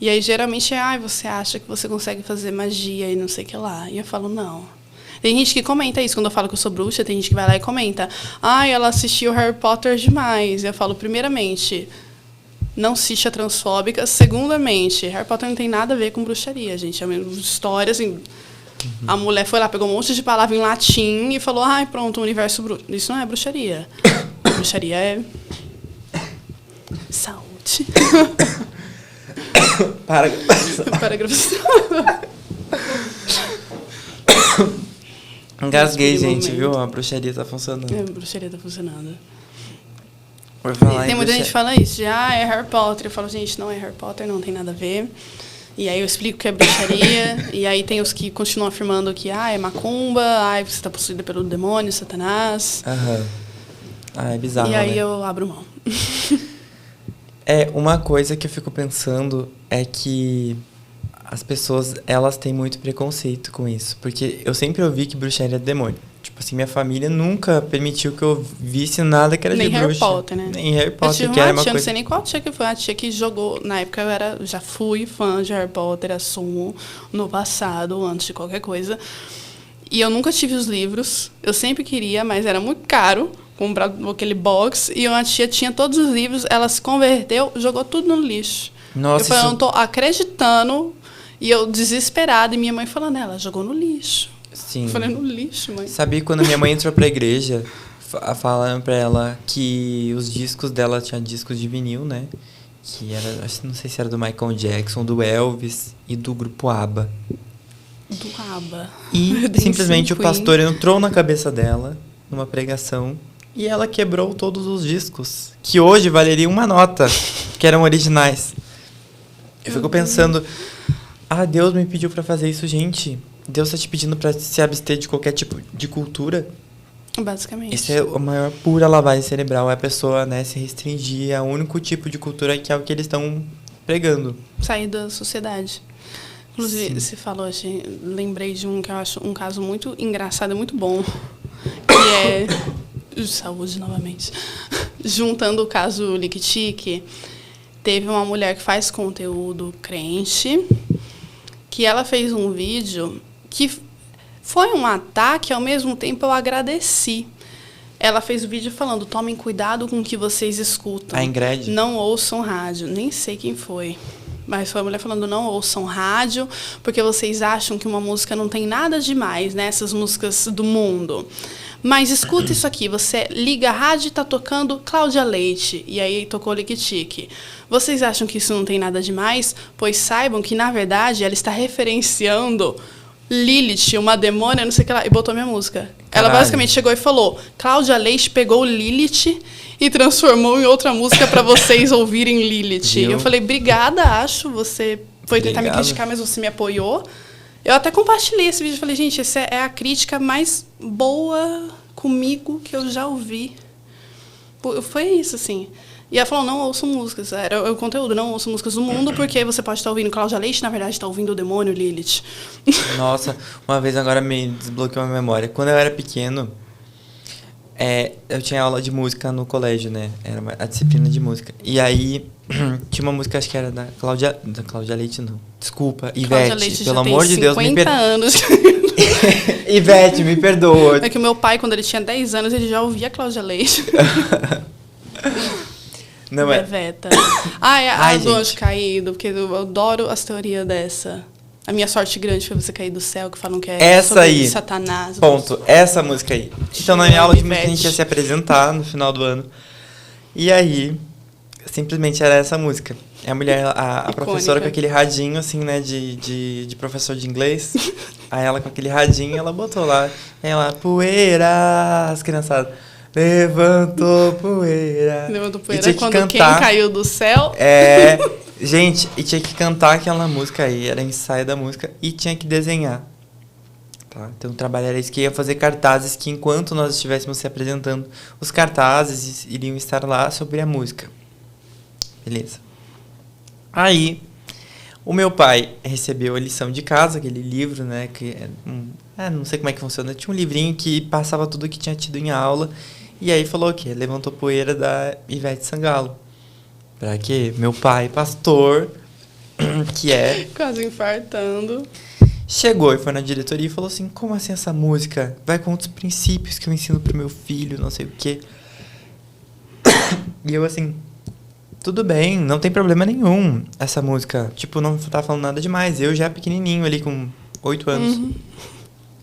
E aí, geralmente, você acha que você consegue fazer magia e não sei o que lá. E eu falo, não. Tem gente que comenta isso quando eu falo que eu sou bruxa, tem gente que vai lá e comenta, ela assistiu Harry Potter demais. E eu falo, primeiramente, Não assiste a transfóbica. Segundamente, Harry Potter não tem nada a ver com bruxaria, gente. É uma história, assim... A mulher foi lá, pegou um monte de palavra em latim e falou, ai, pronto, o universo bruxo. Isso não é bruxaria. Bruxaria é... saúde. Para. Para a gravação. Engasguei, Nesse gente, momento. viu? A bruxaria tá funcionando. A bruxaria tá funcionando. Por falar Tem em muita bruxa- gente que fala isso, de, é Harry Potter. Eu falo, gente, não é Harry Potter, não tem nada a ver. E aí eu explico que é bruxaria. E aí tem os que continuam afirmando que, é macumba, você está possuída pelo demônio, Satanás. Aham. Ah, é bizarro, E aí né? eu abro mão. Uma coisa que eu fico pensando é que as pessoas, elas têm muito preconceito com isso. Porque eu sempre ouvi que bruxaria é demônio. Tipo assim, minha família nunca permitiu que eu visse nada que era Nem de Harry bruxa. Potter, né? Nem Harry Eu Potter, tive que era uma uma tia, não coisa... sei nem qual tia que foi, a tia que jogou, na época já fui fã de Harry Potter, assumo, no passado, antes de qualquer coisa. E eu nunca tive os livros, eu sempre queria, mas era muito caro comprar aquele box, e uma tia tinha todos os livros, ela se converteu, jogou tudo no lixo. Nossa, eu falei, eu isso... não tô acreditando, e eu desesperada, e minha mãe falando, ela jogou no lixo. Sim. Eu falei, no lixo, mãe. Sabia que quando minha mãe entrou pra igreja, falaram pra ela que os discos dela tinham discos de vinil, né? Que era, não sei se era do Michael Jackson, do Elvis e do grupo ABBA. Do ABBA. E simplesmente o pastor entrou na cabeça dela, numa pregação, e ela quebrou todos os discos, que hoje valeriam uma nota, que eram originais. Eu fico pensando, Deus me pediu pra fazer isso, gente. Deus tá te pedindo pra se abster de qualquer tipo de cultura. Basicamente. Isso é a maior pura lavagem cerebral, é a pessoa, né, se restringir a único tipo de cultura que é o que eles estão pregando. Sair da sociedade. Inclusive, você falou, lembrei de um que eu acho um caso muito engraçado e muito bom, que é... Saúde, novamente. Juntando o caso Liquitique, teve uma mulher que faz conteúdo crente, que ela fez um vídeo que foi um ataque, ao mesmo tempo eu agradeci. Ela fez o vídeo falando, tomem cuidado com o que vocês escutam. A Ingrid? Não ouçam rádio. Nem sei quem foi. Mas foi a mulher falando, não ouçam rádio, porque vocês acham que uma música não tem nada demais, né? Essas músicas do mundo. Mas escuta isso aqui, você liga a rádio e tá tocando Cláudia Leite. E aí tocou Liquitique. Vocês acham que isso não tem nada demais? Pois saibam que, na verdade, ela está referenciando Lilith, uma demônia, não sei o que lá, e botou minha música. Caralho. Ela basicamente chegou e falou, Cláudia Leite pegou Lilith e transformou em outra música para vocês ouvirem Lilith. Viu? Eu falei, obrigada, acho, você foi tentar me Obrigado. criticar, mas você me apoiou. Eu até compartilhei esse vídeo e falei, gente, essa é a crítica mais boa comigo que eu já ouvi. Foi isso, assim. E ela falou, não ouçam músicas. Era o conteúdo, não ouçam músicas do mundo, porque você pode estar ouvindo Cláudia Leite, na verdade está ouvindo o demônio Lilith. Nossa, uma vez agora me desbloqueou a memória. Quando eu era pequeno, eu tinha aula de música no colégio, né? Era a disciplina de música. E aí, tinha uma música, acho que era da Cláudia Leite, não. Desculpa, Cláudia Ivete, Leite pelo já amor tem de Deus, me 50 perdoa. anos. Ivete, me perdoa. É que o meu pai, quando ele tinha 10 anos, ele já ouvia Cláudia Leite. Não é. Beveta. A do gente. anjo caído, porque eu adoro as teorias dessa. A minha sorte grande foi você cair do céu, que falam que é Essa sobre aí. Satanás. Ponto. Essa música aí. Então, na minha aula de música, a gente Ivete. ia se apresentar no final do ano. E aí, simplesmente era essa música. É a mulher, a professora com aquele radinho, assim, né, de professor de inglês. Aí ela com aquele radinho, ela botou lá. Ela, poeira, as criançadas. Levantou poeira. Levantou E poeira tinha que quando cantar. quem caiu do céu. Gente, e tinha que cantar aquela música aí. Era ensaio da música. E tinha que desenhar. Tá? Então o trabalho era isso, que ia fazer cartazes que enquanto nós estivéssemos se apresentando, os cartazes iriam estar lá sobre a música. Beleza. Aí, o meu pai recebeu a lição de casa, aquele livro, né, que não sei como é que funciona, tinha um livrinho que passava tudo que tinha tido em aula, e aí falou o quê? Levantou poeira da Ivete Sangalo. Pra quê? Meu pai, pastor, que é... Quase infartando. Chegou e foi na diretoria e falou assim, como assim essa música? Vai contra os princípios que eu ensino pro meu filho, não sei o quê. E eu assim, tudo bem, não tem problema nenhum essa música. Tipo, não tá falando nada demais. Eu já pequenininho ali com 8 anos.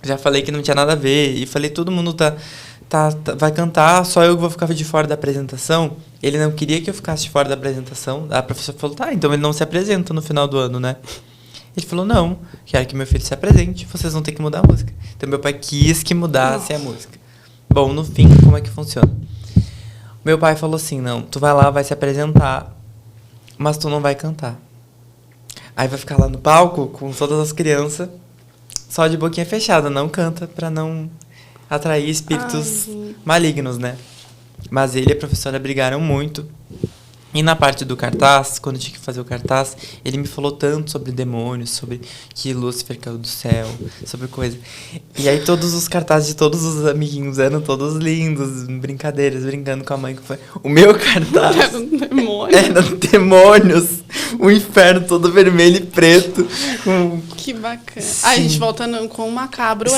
Já falei que não tinha nada a ver. E falei, todo mundo vai cantar, só eu vou ficar de fora da apresentação. Ele não queria que eu ficasse de fora da apresentação. A professora falou, tá, então ele não se apresenta no final do ano, né? Ele falou, não, quero que meu filho se apresente, vocês vão ter que mudar a música. Então meu pai quis que mudasse a música. Bom, no fim, como é que funciona? Meu pai falou assim, não, tu vai lá, vai se apresentar, mas tu não vai cantar. Aí vai ficar lá no palco com todas as crianças, só de boquinha fechada, não canta pra não atrair espíritos malignos, né? Mas ele e a professora brigaram muito. E na parte do cartaz, quando eu tinha que fazer o cartaz, ele me falou tanto sobre demônios, sobre que Lúcifer caiu do céu, sobre coisa. E aí todos os cartazes de todos os amiguinhos eram todos lindos, brincadeiras, brincando com a mãe. O meu cartaz era demônios, o inferno todo vermelho e preto. Que bacana. A gente volta com o macabro,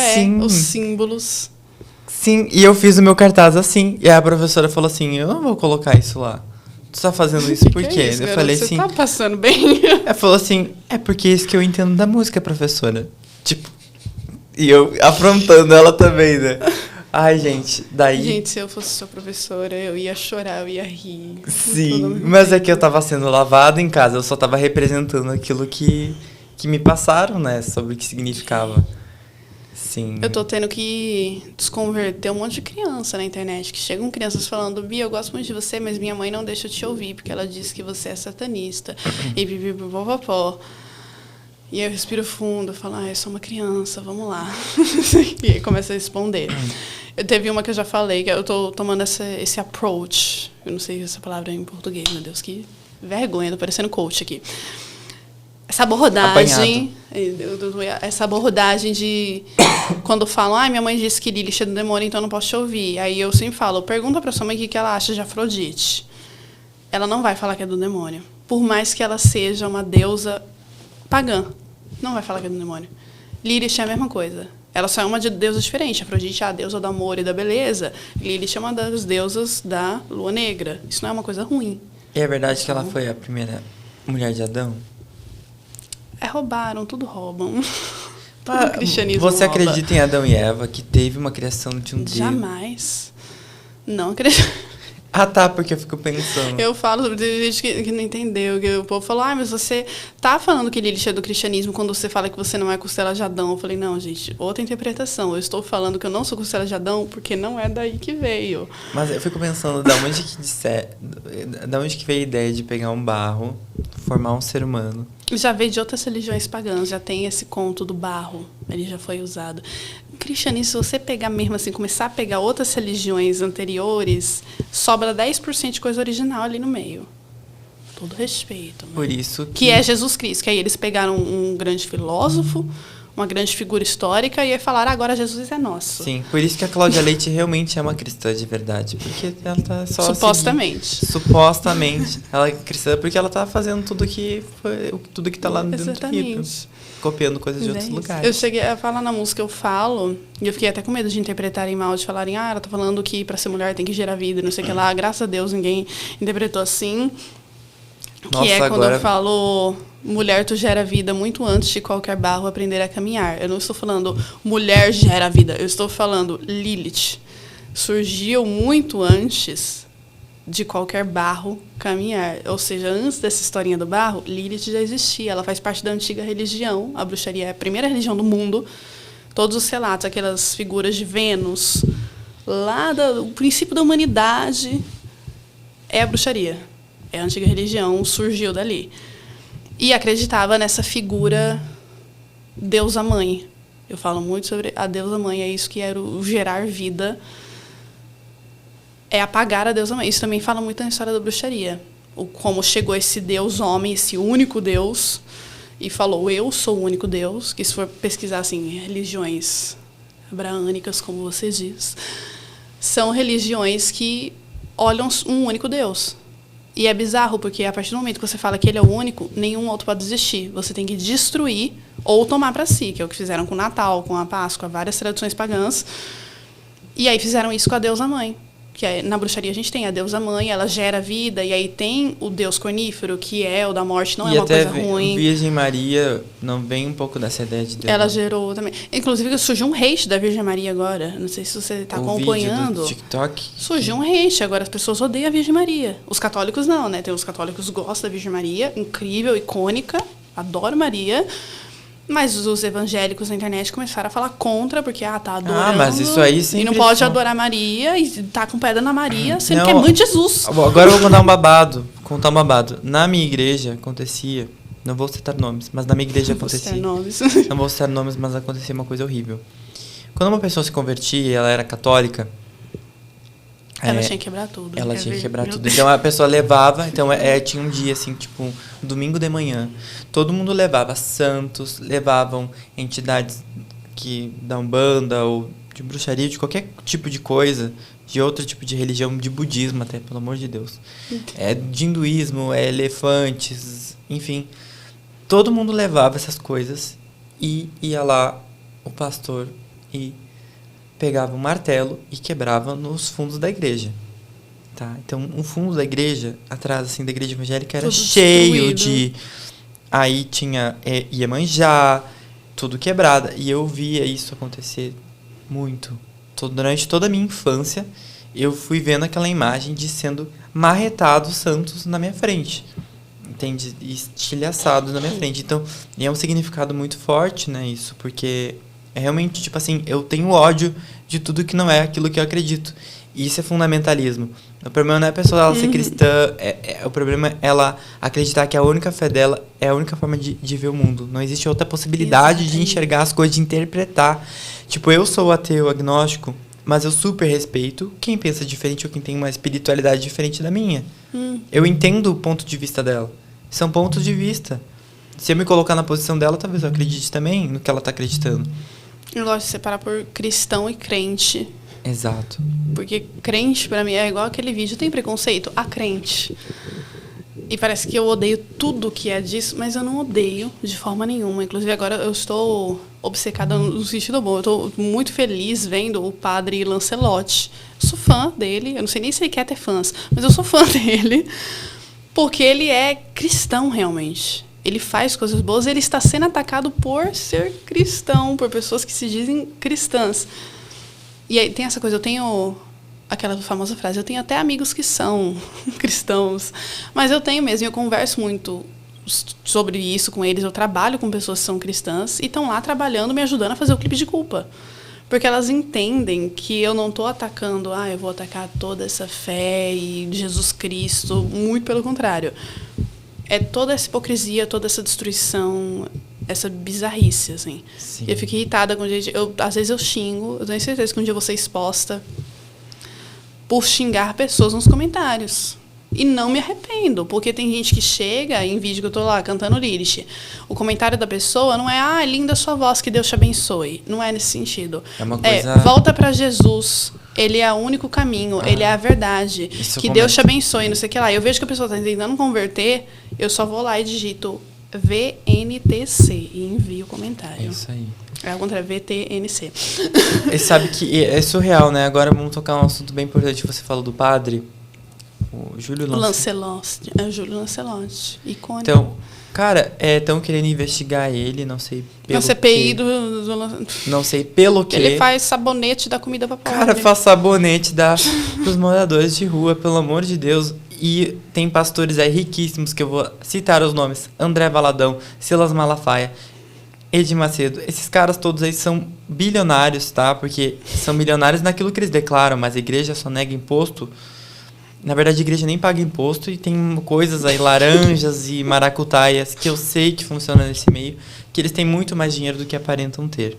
os símbolos. Sim, e eu fiz o meu cartaz assim. E a professora falou assim, eu não vou colocar isso lá. Tu tá fazendo isso por quê? Isso, eu falei você assim... tá passando bem? Ela falou assim, é porque é isso que eu entendo da música, professora. Tipo... E eu afrontando ela também, né? Ai, gente, daí... Gente, se eu fosse sua professora, eu ia chorar, eu ia rir. Sim, mas é que eu tava sendo lavada em casa. Eu só tava representando aquilo que me passaram, né? Sobre o que significava. Sim. Eu tô tendo que desconverter um monte de criança na internet, que chegam crianças falando, Bia, eu gosto muito de você, mas minha mãe não deixa eu te ouvir, porque ela diz que você é satanista. E pipipipopopó. E aí eu respiro fundo, eu falo, eu sou uma criança, vamos lá. E aí começa a responder. Eu teve uma que eu já falei, que eu tô tomando esse approach. Eu não sei essa palavra em português, meu Deus, que vergonha, tô parecendo coach aqui. Essa abordagem de quando falam, minha mãe disse que Lilith é do demônio, então eu não posso te ouvir. Aí eu sempre falo, pergunta pra sua mãe o que ela acha de Afrodite. Ela não vai falar que é do demônio. Por mais que ela seja uma deusa pagã, não vai falar que é do demônio. Lilith é a mesma coisa. Ela só é uma deusa diferente. Afrodite é a deusa do amor e da beleza. Lilith é uma das deusas da lua negra. Isso não é uma coisa ruim. E é verdade que ela foi a primeira mulher de Adão? Roubaram, tudo roubam. Tudo o cristianismo Você rouba. acredita em Adão e Eva, que teve uma criação de um Deus? Jamais. Não acredito. Ah, tá, porque eu fico pensando. Eu falo sobre gente que não entendeu. Que o povo falou, mas você tá falando que Lilith é do cristianismo quando você fala que você não é costela de Adão. Eu falei, não, gente, outra interpretação. Eu estou falando que eu não sou costela de Adão porque não é daí que veio. Mas eu fico pensando, da onde que veio a ideia de pegar um barro, formar um ser humano? Já veio de outras religiões pagãs, já tem esse conto do barro, ele já foi usado. O cristianismo, se você pegar mesmo assim, começar a pegar outras religiões anteriores, sobra 10% de coisa original ali no meio. Todo respeito. Né? Por isso que é Jesus Cristo, que aí eles pegaram um grande filósofo, uma grande figura histórica, e aí falaram, agora Jesus é nosso. Sim, por isso que a Cláudia Leite realmente é uma cristã de verdade, porque ela tá só supostamente ela é cristã porque ela tá fazendo tudo que tá lá dentro do livro, copiando coisas de outros lugares. Eu cheguei a falar na música, eu falo, e eu fiquei até com medo de interpretarem mal, de falarem, ela tá falando que para ser mulher tem que gerar vida, não sei o que lá. Graças a Deus ninguém interpretou assim. Nossa, que é quando agora... eu falo, mulher, tu gera vida muito antes de qualquer barro aprender a caminhar. Eu não estou falando, mulher gera vida. Eu estou falando, Lilith surgiu muito antes de qualquer barro caminhar. Ou seja, antes dessa historinha do barro, Lilith já existia. Ela faz parte da antiga religião. A bruxaria é a primeira religião do mundo. Todos os relatos, aquelas figuras de Vênus, lá do princípio da humanidade, é a bruxaria. É a antiga religião, surgiu dali. E acreditava nessa figura deusa-mãe. Eu falo muito sobre a deusa-mãe, é isso que era o gerar vida, é apagar a deusa-mãe. Isso também fala muito na história da bruxaria. Como chegou esse deus-homem, esse único deus, e falou, eu sou o único deus, que se for pesquisar assim, religiões abraânicas, como você diz, são religiões que olham um único deus. E é bizarro, porque a partir do momento que você fala que ele é o único, nenhum outro pode existir. Você tem que destruir ou tomar para si, que é o que fizeram com o Natal, com a Páscoa, várias tradições pagãs. E aí fizeram isso com a deusa-mãe. que na bruxaria a gente tem a deusa mãe, ela gera vida, e aí tem o deus cornífero, que é o da morte, não é uma coisa ruim. E Virgem Maria não vem um pouco dessa ideia de Deus? Ela gerou também. Inclusive, surgiu um hate da Virgem Maria agora. Não sei se você está acompanhando. Vídeo do TikTok. Surgiu um hate. Agora as pessoas odeiam a Virgem Maria. Os católicos não, né? Tem os católicos que gostam da Virgem Maria, incrível, icônica, adoro Maria. Mas os evangélicos na internet começaram a falar contra, porque, tá adorando. Mas isso aí sempre... E não pode adorar Maria e tá com pedra na Maria, sendo que é mãe de Jesus. Agora eu vou contar um babado. Na minha igreja acontecia, não vou citar nomes, mas na minha igreja acontecia. Não vou citar nomes, mas acontecia uma coisa horrível. Quando uma pessoa se convertia e ela era católica... Ela tinha que quebrar tudo. Ela tinha que quebrar tudo. Então a pessoa levava, tinha um dia assim, tipo, um domingo de manhã. Todo mundo levava santos, levavam entidades da Umbanda ou de bruxaria, de qualquer tipo de coisa, de outro tipo de religião, de budismo até, pelo amor de Deus. De hinduísmo, elefantes, enfim. Todo mundo levava essas coisas e ia lá o pastor e pegava um martelo e quebrava nos fundos da igreja. Tá? Então, um fundo da igreja, atrás assim, da igreja evangélica, era tudo cheio de... Aí tinha Iemanjá, tudo quebrado. E eu via isso acontecer muito. Durante toda a minha infância, eu fui vendo aquela imagem de sendo marretados santos na minha frente. Entende? Estilhaçados na minha frente. Então, é um significado muito forte, né, isso, porque... É realmente, tipo assim, eu tenho ódio de tudo que não é aquilo que eu acredito. E isso é fundamentalismo. O problema não é a pessoa ela ser cristã, o problema é ela acreditar que a única fé dela é a única forma de ver o mundo. Não existe outra possibilidade de enxergar as coisas, de interpretar. Tipo, eu sou ateu, agnóstico, mas eu super respeito quem pensa diferente ou quem tem uma espiritualidade diferente da minha. Eu entendo o ponto de vista dela. São pontos de vista. Se eu me colocar na posição dela, talvez eu acredite também no que ela está acreditando. Eu gosto de separar por cristão e crente. Exato. Porque crente, pra mim, é igual aquele vídeo. Tem preconceito? A crente. E parece que eu odeio tudo que é disso, mas eu não odeio de forma nenhuma. Inclusive, agora eu estou obcecada no sentido bom. Eu estou muito feliz vendo o padre Lancelotti. Eu sou fã dele. Eu não sei nem se ele quer ter fãs, mas eu sou fã dele. Porque ele é cristão, realmente. Ele faz coisas boas, ele está sendo atacado por ser cristão, por pessoas que se dizem cristãs. E aí tem essa coisa, eu tenho aquela famosa frase, eu tenho até amigos que são cristãos, mas eu tenho mesmo, eu converso muito sobre isso com eles, eu trabalho com pessoas que são cristãs e estão lá trabalhando, me ajudando a fazer o clipe de culpa. Porque elas entendem que eu não estou atacando, eu vou atacar toda essa fé e Jesus Cristo, muito pelo contrário. É toda essa hipocrisia, toda essa destruição, essa bizarrice, assim. Sim. Eu fico irritada com gente... Às vezes eu xingo, eu tenho certeza que um dia eu vou ser exposta por xingar pessoas nos comentários. E não me arrependo, porque tem gente que chega em vídeo que eu tô lá cantando Lilith. O comentário da pessoa não é, linda sua voz, que Deus te abençoe. Não é nesse sentido. É uma coisa... volta para Jesus. Ele é o único caminho, ele é a verdade. Que Deus te abençoe, não sei o que lá. Eu vejo que a pessoa está tentando converter, eu só vou lá e digito VNTC e envio o comentário. É isso aí. É ao contrário, VTNC. E sabe que é surreal, né? Agora vamos tocar um assunto bem importante. Você falou do padre, o Júlio Lancelotti. É o Júlio Lancelotti, icônico. Então, cara, estão querendo investigar ele, não sei pelo que. CPI não sei pelo que. Ele faz sabonete da comida pra pobre. Cara, faz sabonete pros moradores de rua, pelo amor de Deus. E tem pastores aí riquíssimos, que eu vou citar os nomes. André Valadão, Silas Malafaia, Edir Macedo. Esses caras todos aí são bilionários, tá? Porque são milionários naquilo que eles declaram, mas a igreja só nega imposto. Na verdade, a igreja nem paga imposto e tem coisas aí, laranjas e maracutaias, que eu sei que funcionam nesse meio, que eles têm muito mais dinheiro do que aparentam ter,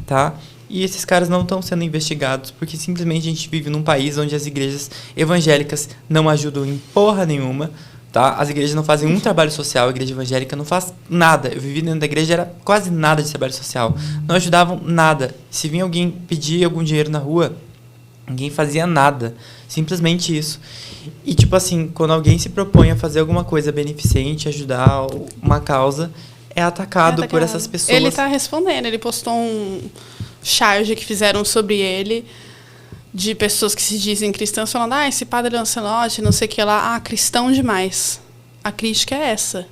tá? E esses caras não estão sendo investigados porque simplesmente a gente vive num país onde as igrejas evangélicas não ajudam em porra nenhuma, tá? As igrejas não fazem um trabalho social, a igreja evangélica não faz nada. Eu vivi dentro da igreja, era quase nada de trabalho social. Não ajudavam nada. Se vinha alguém pedir algum dinheiro na rua, ninguém fazia nada. Simplesmente isso. E, tipo assim, quando alguém se propõe a fazer alguma coisa beneficente, ajudar uma causa, é atacado por essas pessoas. Ele tá respondendo. Ele postou um charge que fizeram sobre ele de pessoas que se dizem cristãs falando, esse padre Lancelotti, não sei o que lá, cristão demais. A crítica é essa,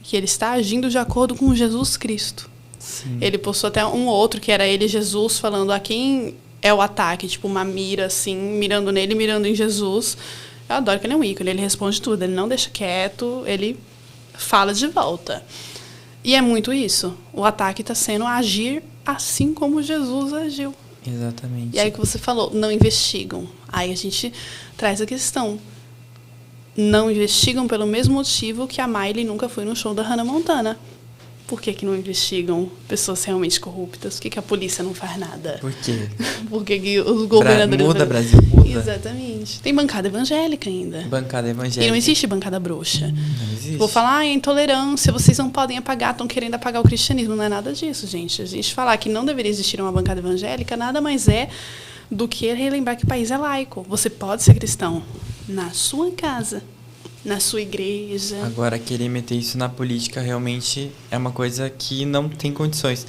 que ele está agindo de acordo com Jesus Cristo. Sim. Ele postou até um outro, que era ele, Jesus, falando a quem é o ataque, tipo uma mira, assim, mirando nele, mirando em Jesus. Eu adoro que ele é um ícone, ele responde tudo, ele não deixa quieto, ele fala de volta. E é muito isso, o ataque está sendo agir assim como Jesus agiu. Exatamente. E aí que você falou, não investigam. Aí a gente traz a questão. Não investigam pelo mesmo motivo que a Miley nunca foi no show da Hannah Montana. Por que não investigam pessoas realmente corruptas? Por que a polícia não faz nada? Por quê? Por que os governadores... Muda, Brasil, muda. Exatamente. Tem bancada evangélica ainda. Bancada evangélica. E não existe bancada bruxa. Não existe. Vou falar, é intolerância, vocês não podem apagar, estão querendo apagar o cristianismo. Não é nada disso, gente. A gente falar que não deveria existir uma bancada evangélica, nada mais é do que relembrar que o país é laico. Você pode ser cristão na sua casa, na sua igreja. Agora, querer meter isso na política realmente é uma coisa que não tem condições.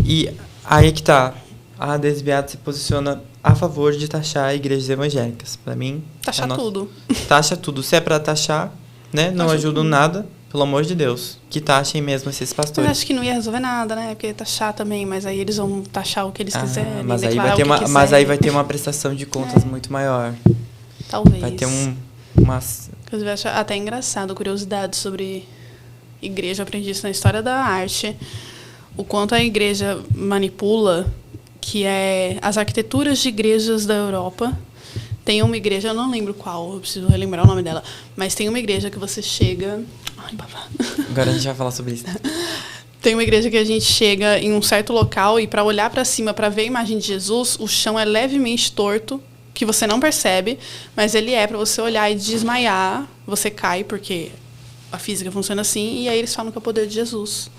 E aí que tá. A Desviado se posiciona a favor de taxar igrejas evangélicas. Para mim... Taxar tudo. Taxa tudo. Se é para taxar, né? Não ajudam nada, pelo amor de Deus. Que taxem mesmo esses pastores. Mas acho que não ia resolver nada, né? Porque taxar também, mas aí eles vão taxar o que eles quiserem. Mas aí vai ter uma prestação de contas muito maior. Talvez. Vai ter uma... Inclusive, acho até engraçado, curiosidade sobre igreja. Eu aprendi isso na história da arte. O quanto a igreja manipula, que é as arquiteturas de igrejas da Europa. Tem uma igreja, eu não lembro qual, eu preciso relembrar o nome dela, mas tem uma igreja que você chega... Ai, babá. Agora a gente vai falar sobre isso. Tem uma igreja que a gente chega em um certo local e para olhar para cima, para ver a imagem de Jesus, o chão é levemente torto, que você não percebe, mas ele é para você olhar e desmaiar, você cai, porque a física funciona assim, e aí eles falam que é o poder de Jesus.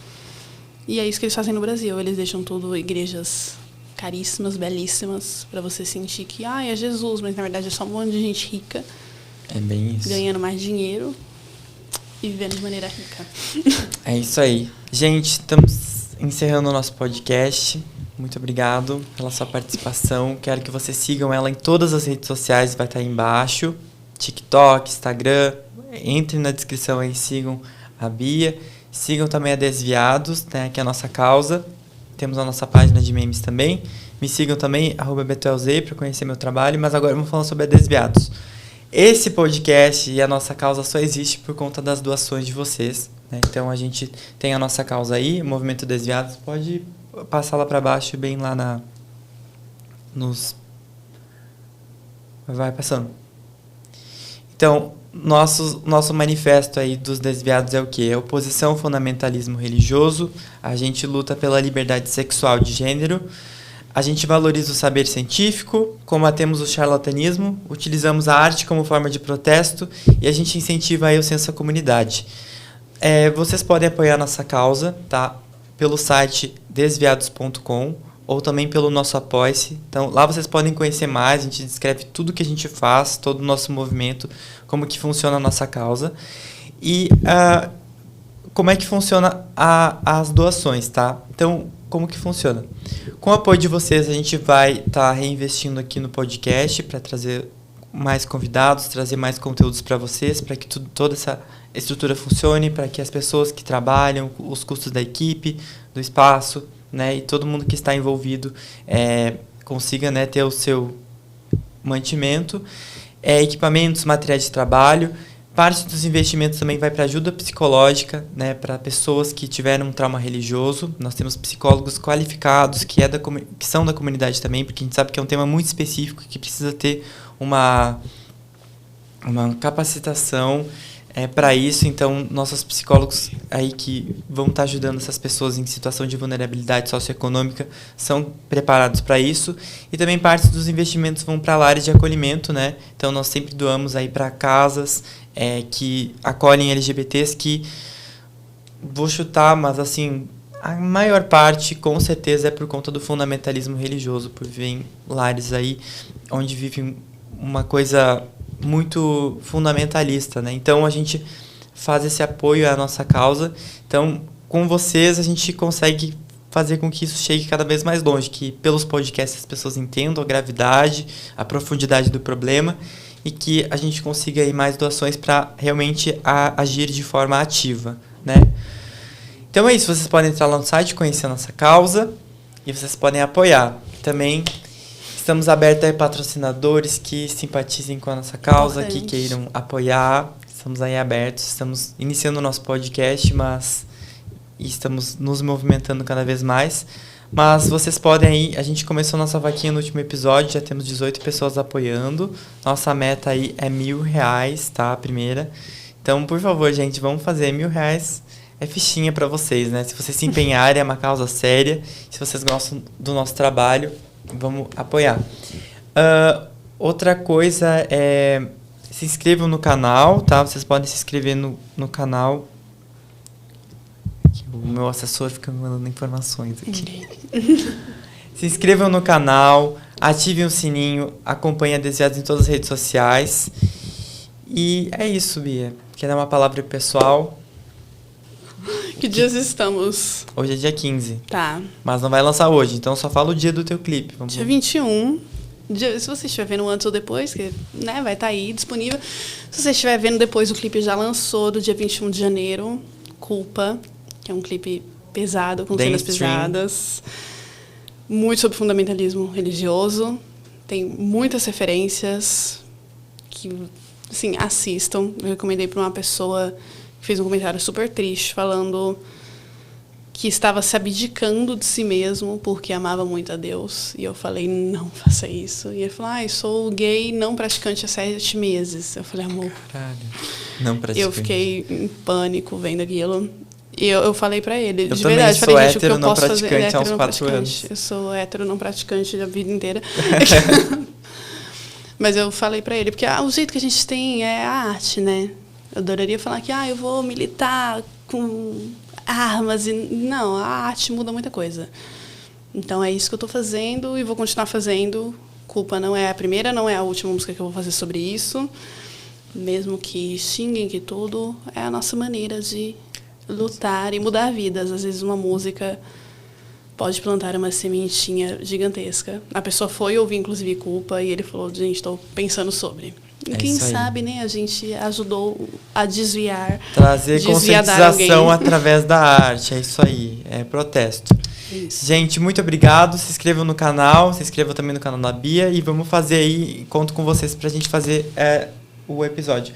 E é isso que eles fazem no Brasil, eles deixam tudo igrejas caríssimas, belíssimas, para você sentir que é Jesus, mas na verdade é só um monte de gente rica. É bem isso. Ganhando mais dinheiro e vivendo de maneira rica. É isso aí. Gente, estamos encerrando o nosso podcast. Muito obrigado pela sua participação. Quero que vocês sigam ela em todas as redes sociais, vai estar aí embaixo. TikTok, Instagram. Entrem na descrição aí, sigam a Bia. Sigam também a Desviados, né, que é a nossa causa. Temos a nossa página de memes também. Me sigam também, @BetoelZ, para conhecer meu trabalho. Mas agora vamos falar sobre a Desviados. Esse podcast e a nossa causa só existe por conta das doações de vocês, né? Então a gente tem a nossa causa aí, o Movimento Desviados. Pode passar lá para baixo, bem lá vai passando. Então, nosso manifesto aí dos Desviados é o quê? É oposição ao fundamentalismo religioso, a gente luta pela liberdade sexual de gênero, a gente valoriza o saber científico, combatemos o charlatanismo, utilizamos a arte como forma de protesto e a gente incentiva aí o senso da comunidade. Vocês podem apoiar nossa causa, tá? Pelo site desviados.com ou também pelo nosso Apoia-se. Então, lá vocês podem conhecer mais, a gente descreve tudo que a gente faz, todo o nosso movimento, como que funciona a nossa causa. E como é que funciona as doações, tá? Então, como que funciona? Com o apoio de vocês, a gente vai estar reinvestindo aqui no podcast para trazer mais convidados, trazer mais conteúdos para vocês, para que toda essa estrutura funcione, para que as pessoas que trabalham, os custos da equipe, do espaço, né, e todo mundo que está envolvido consiga, né, ter o seu mantimento, equipamentos, materiais de trabalho. Parte dos investimentos também vai para ajuda psicológica, né, para pessoas que tiveram um trauma religioso. Nós temos psicólogos qualificados que são da comunidade também, porque a gente sabe que é um tema muito específico que precisa ter uma capacitação para isso. Então, nossos psicólogos aí que vão estar ajudando essas pessoas em situação de vulnerabilidade socioeconômica são preparados para isso. E também parte dos investimentos vão para lares de acolhimento, né? Então, nós sempre doamos aí para casas que acolhem LGBTs, que vou chutar, mas assim, a maior parte com certeza é por conta do fundamentalismo religioso, por viver em lares aí onde vivem uma coisa muito fundamentalista, né? Então a gente faz esse apoio à nossa causa. Então, com vocês a gente consegue fazer com que isso chegue cada vez mais longe, que pelos podcasts as pessoas entendam a gravidade, a profundidade do problema e que a gente consiga aí mais doações para realmente agir de forma ativa, né? Então é isso, vocês podem entrar lá no site, conhecer a nossa causa e vocês podem apoiar. Também estamos abertos a patrocinadores que simpatizem com a nossa causa, que queiram apoiar. Estamos aí abertos, estamos iniciando o nosso podcast, mas estamos nos movimentando cada vez mais. Mas vocês podem aí, a gente começou nossa vaquinha no último episódio, já temos 18 pessoas apoiando. Nossa meta aí é R$1.000, tá? A primeira. Então, por favor, gente, vamos fazer R$1.000. É fichinha pra vocês, né? Se vocês se empenharem, é uma causa séria. Se vocês gostam do nosso trabalho, vamos apoiar. Outra coisa é... Se inscrevam no canal, tá? Vocês podem se inscrever no canal. O meu assessor fica me mandando informações aqui. Se inscrevam no canal, ativem o sininho, acompanhem a Desviados em todas as redes sociais. E é isso, Bia. Quer dar uma palavra pro pessoal? Que dias estamos? Hoje é dia 15. Tá. Mas não vai lançar hoje, então só fala o dia do teu clipe. Dia 21. Se você estiver vendo antes ou depois, que, né, vai estar aí disponível. Se você estiver vendo depois, o clipe já lançou do dia 21 de janeiro. Culpa, que é um clipe pesado, com cenas pesadas. Muito sobre fundamentalismo religioso. Tem muitas referências que, assim, assistam. Eu recomendei para uma pessoa que fez um comentário super triste, falando que estava se abdicando de si mesmo porque amava muito a Deus. E eu falei, não faça isso. E ele falou, sou gay não praticante há 7 meses. Eu falei, amor... Caralho, não praticante. Eu fiquei em pânico vendo aquilo. E eu falei pra ele, eu de verdade, sou falei, gente, o que eu não posso fazer é praticante há uns hétero não 4 praticante. anos. Eu sou hétero não praticante a vida inteira. Mas eu falei pra ele, porque o jeito que a gente tem é a arte, né? Eu adoraria falar que eu vou militar com armas. Não, a arte muda muita coisa. Então é isso que eu tô fazendo e vou continuar fazendo. Culpa não é a primeira, não é a última música que eu vou fazer sobre isso. Mesmo que xinguem, que tudo, é a nossa maneira de lutar e mudar vidas. Às vezes uma música pode plantar uma sementinha gigantesca. A pessoa foi ouvir, inclusive, Culpa, e ele falou, gente, estou pensando sobre. E quem sabe, né, a gente ajudou a desviar. Trazer conscientização através da arte, é isso aí, é protesto. Isso. Gente, muito obrigado, se inscrevam no canal, se inscrevam também no canal da Bia e vamos fazer aí, conto com vocês pra gente fazer o episódio.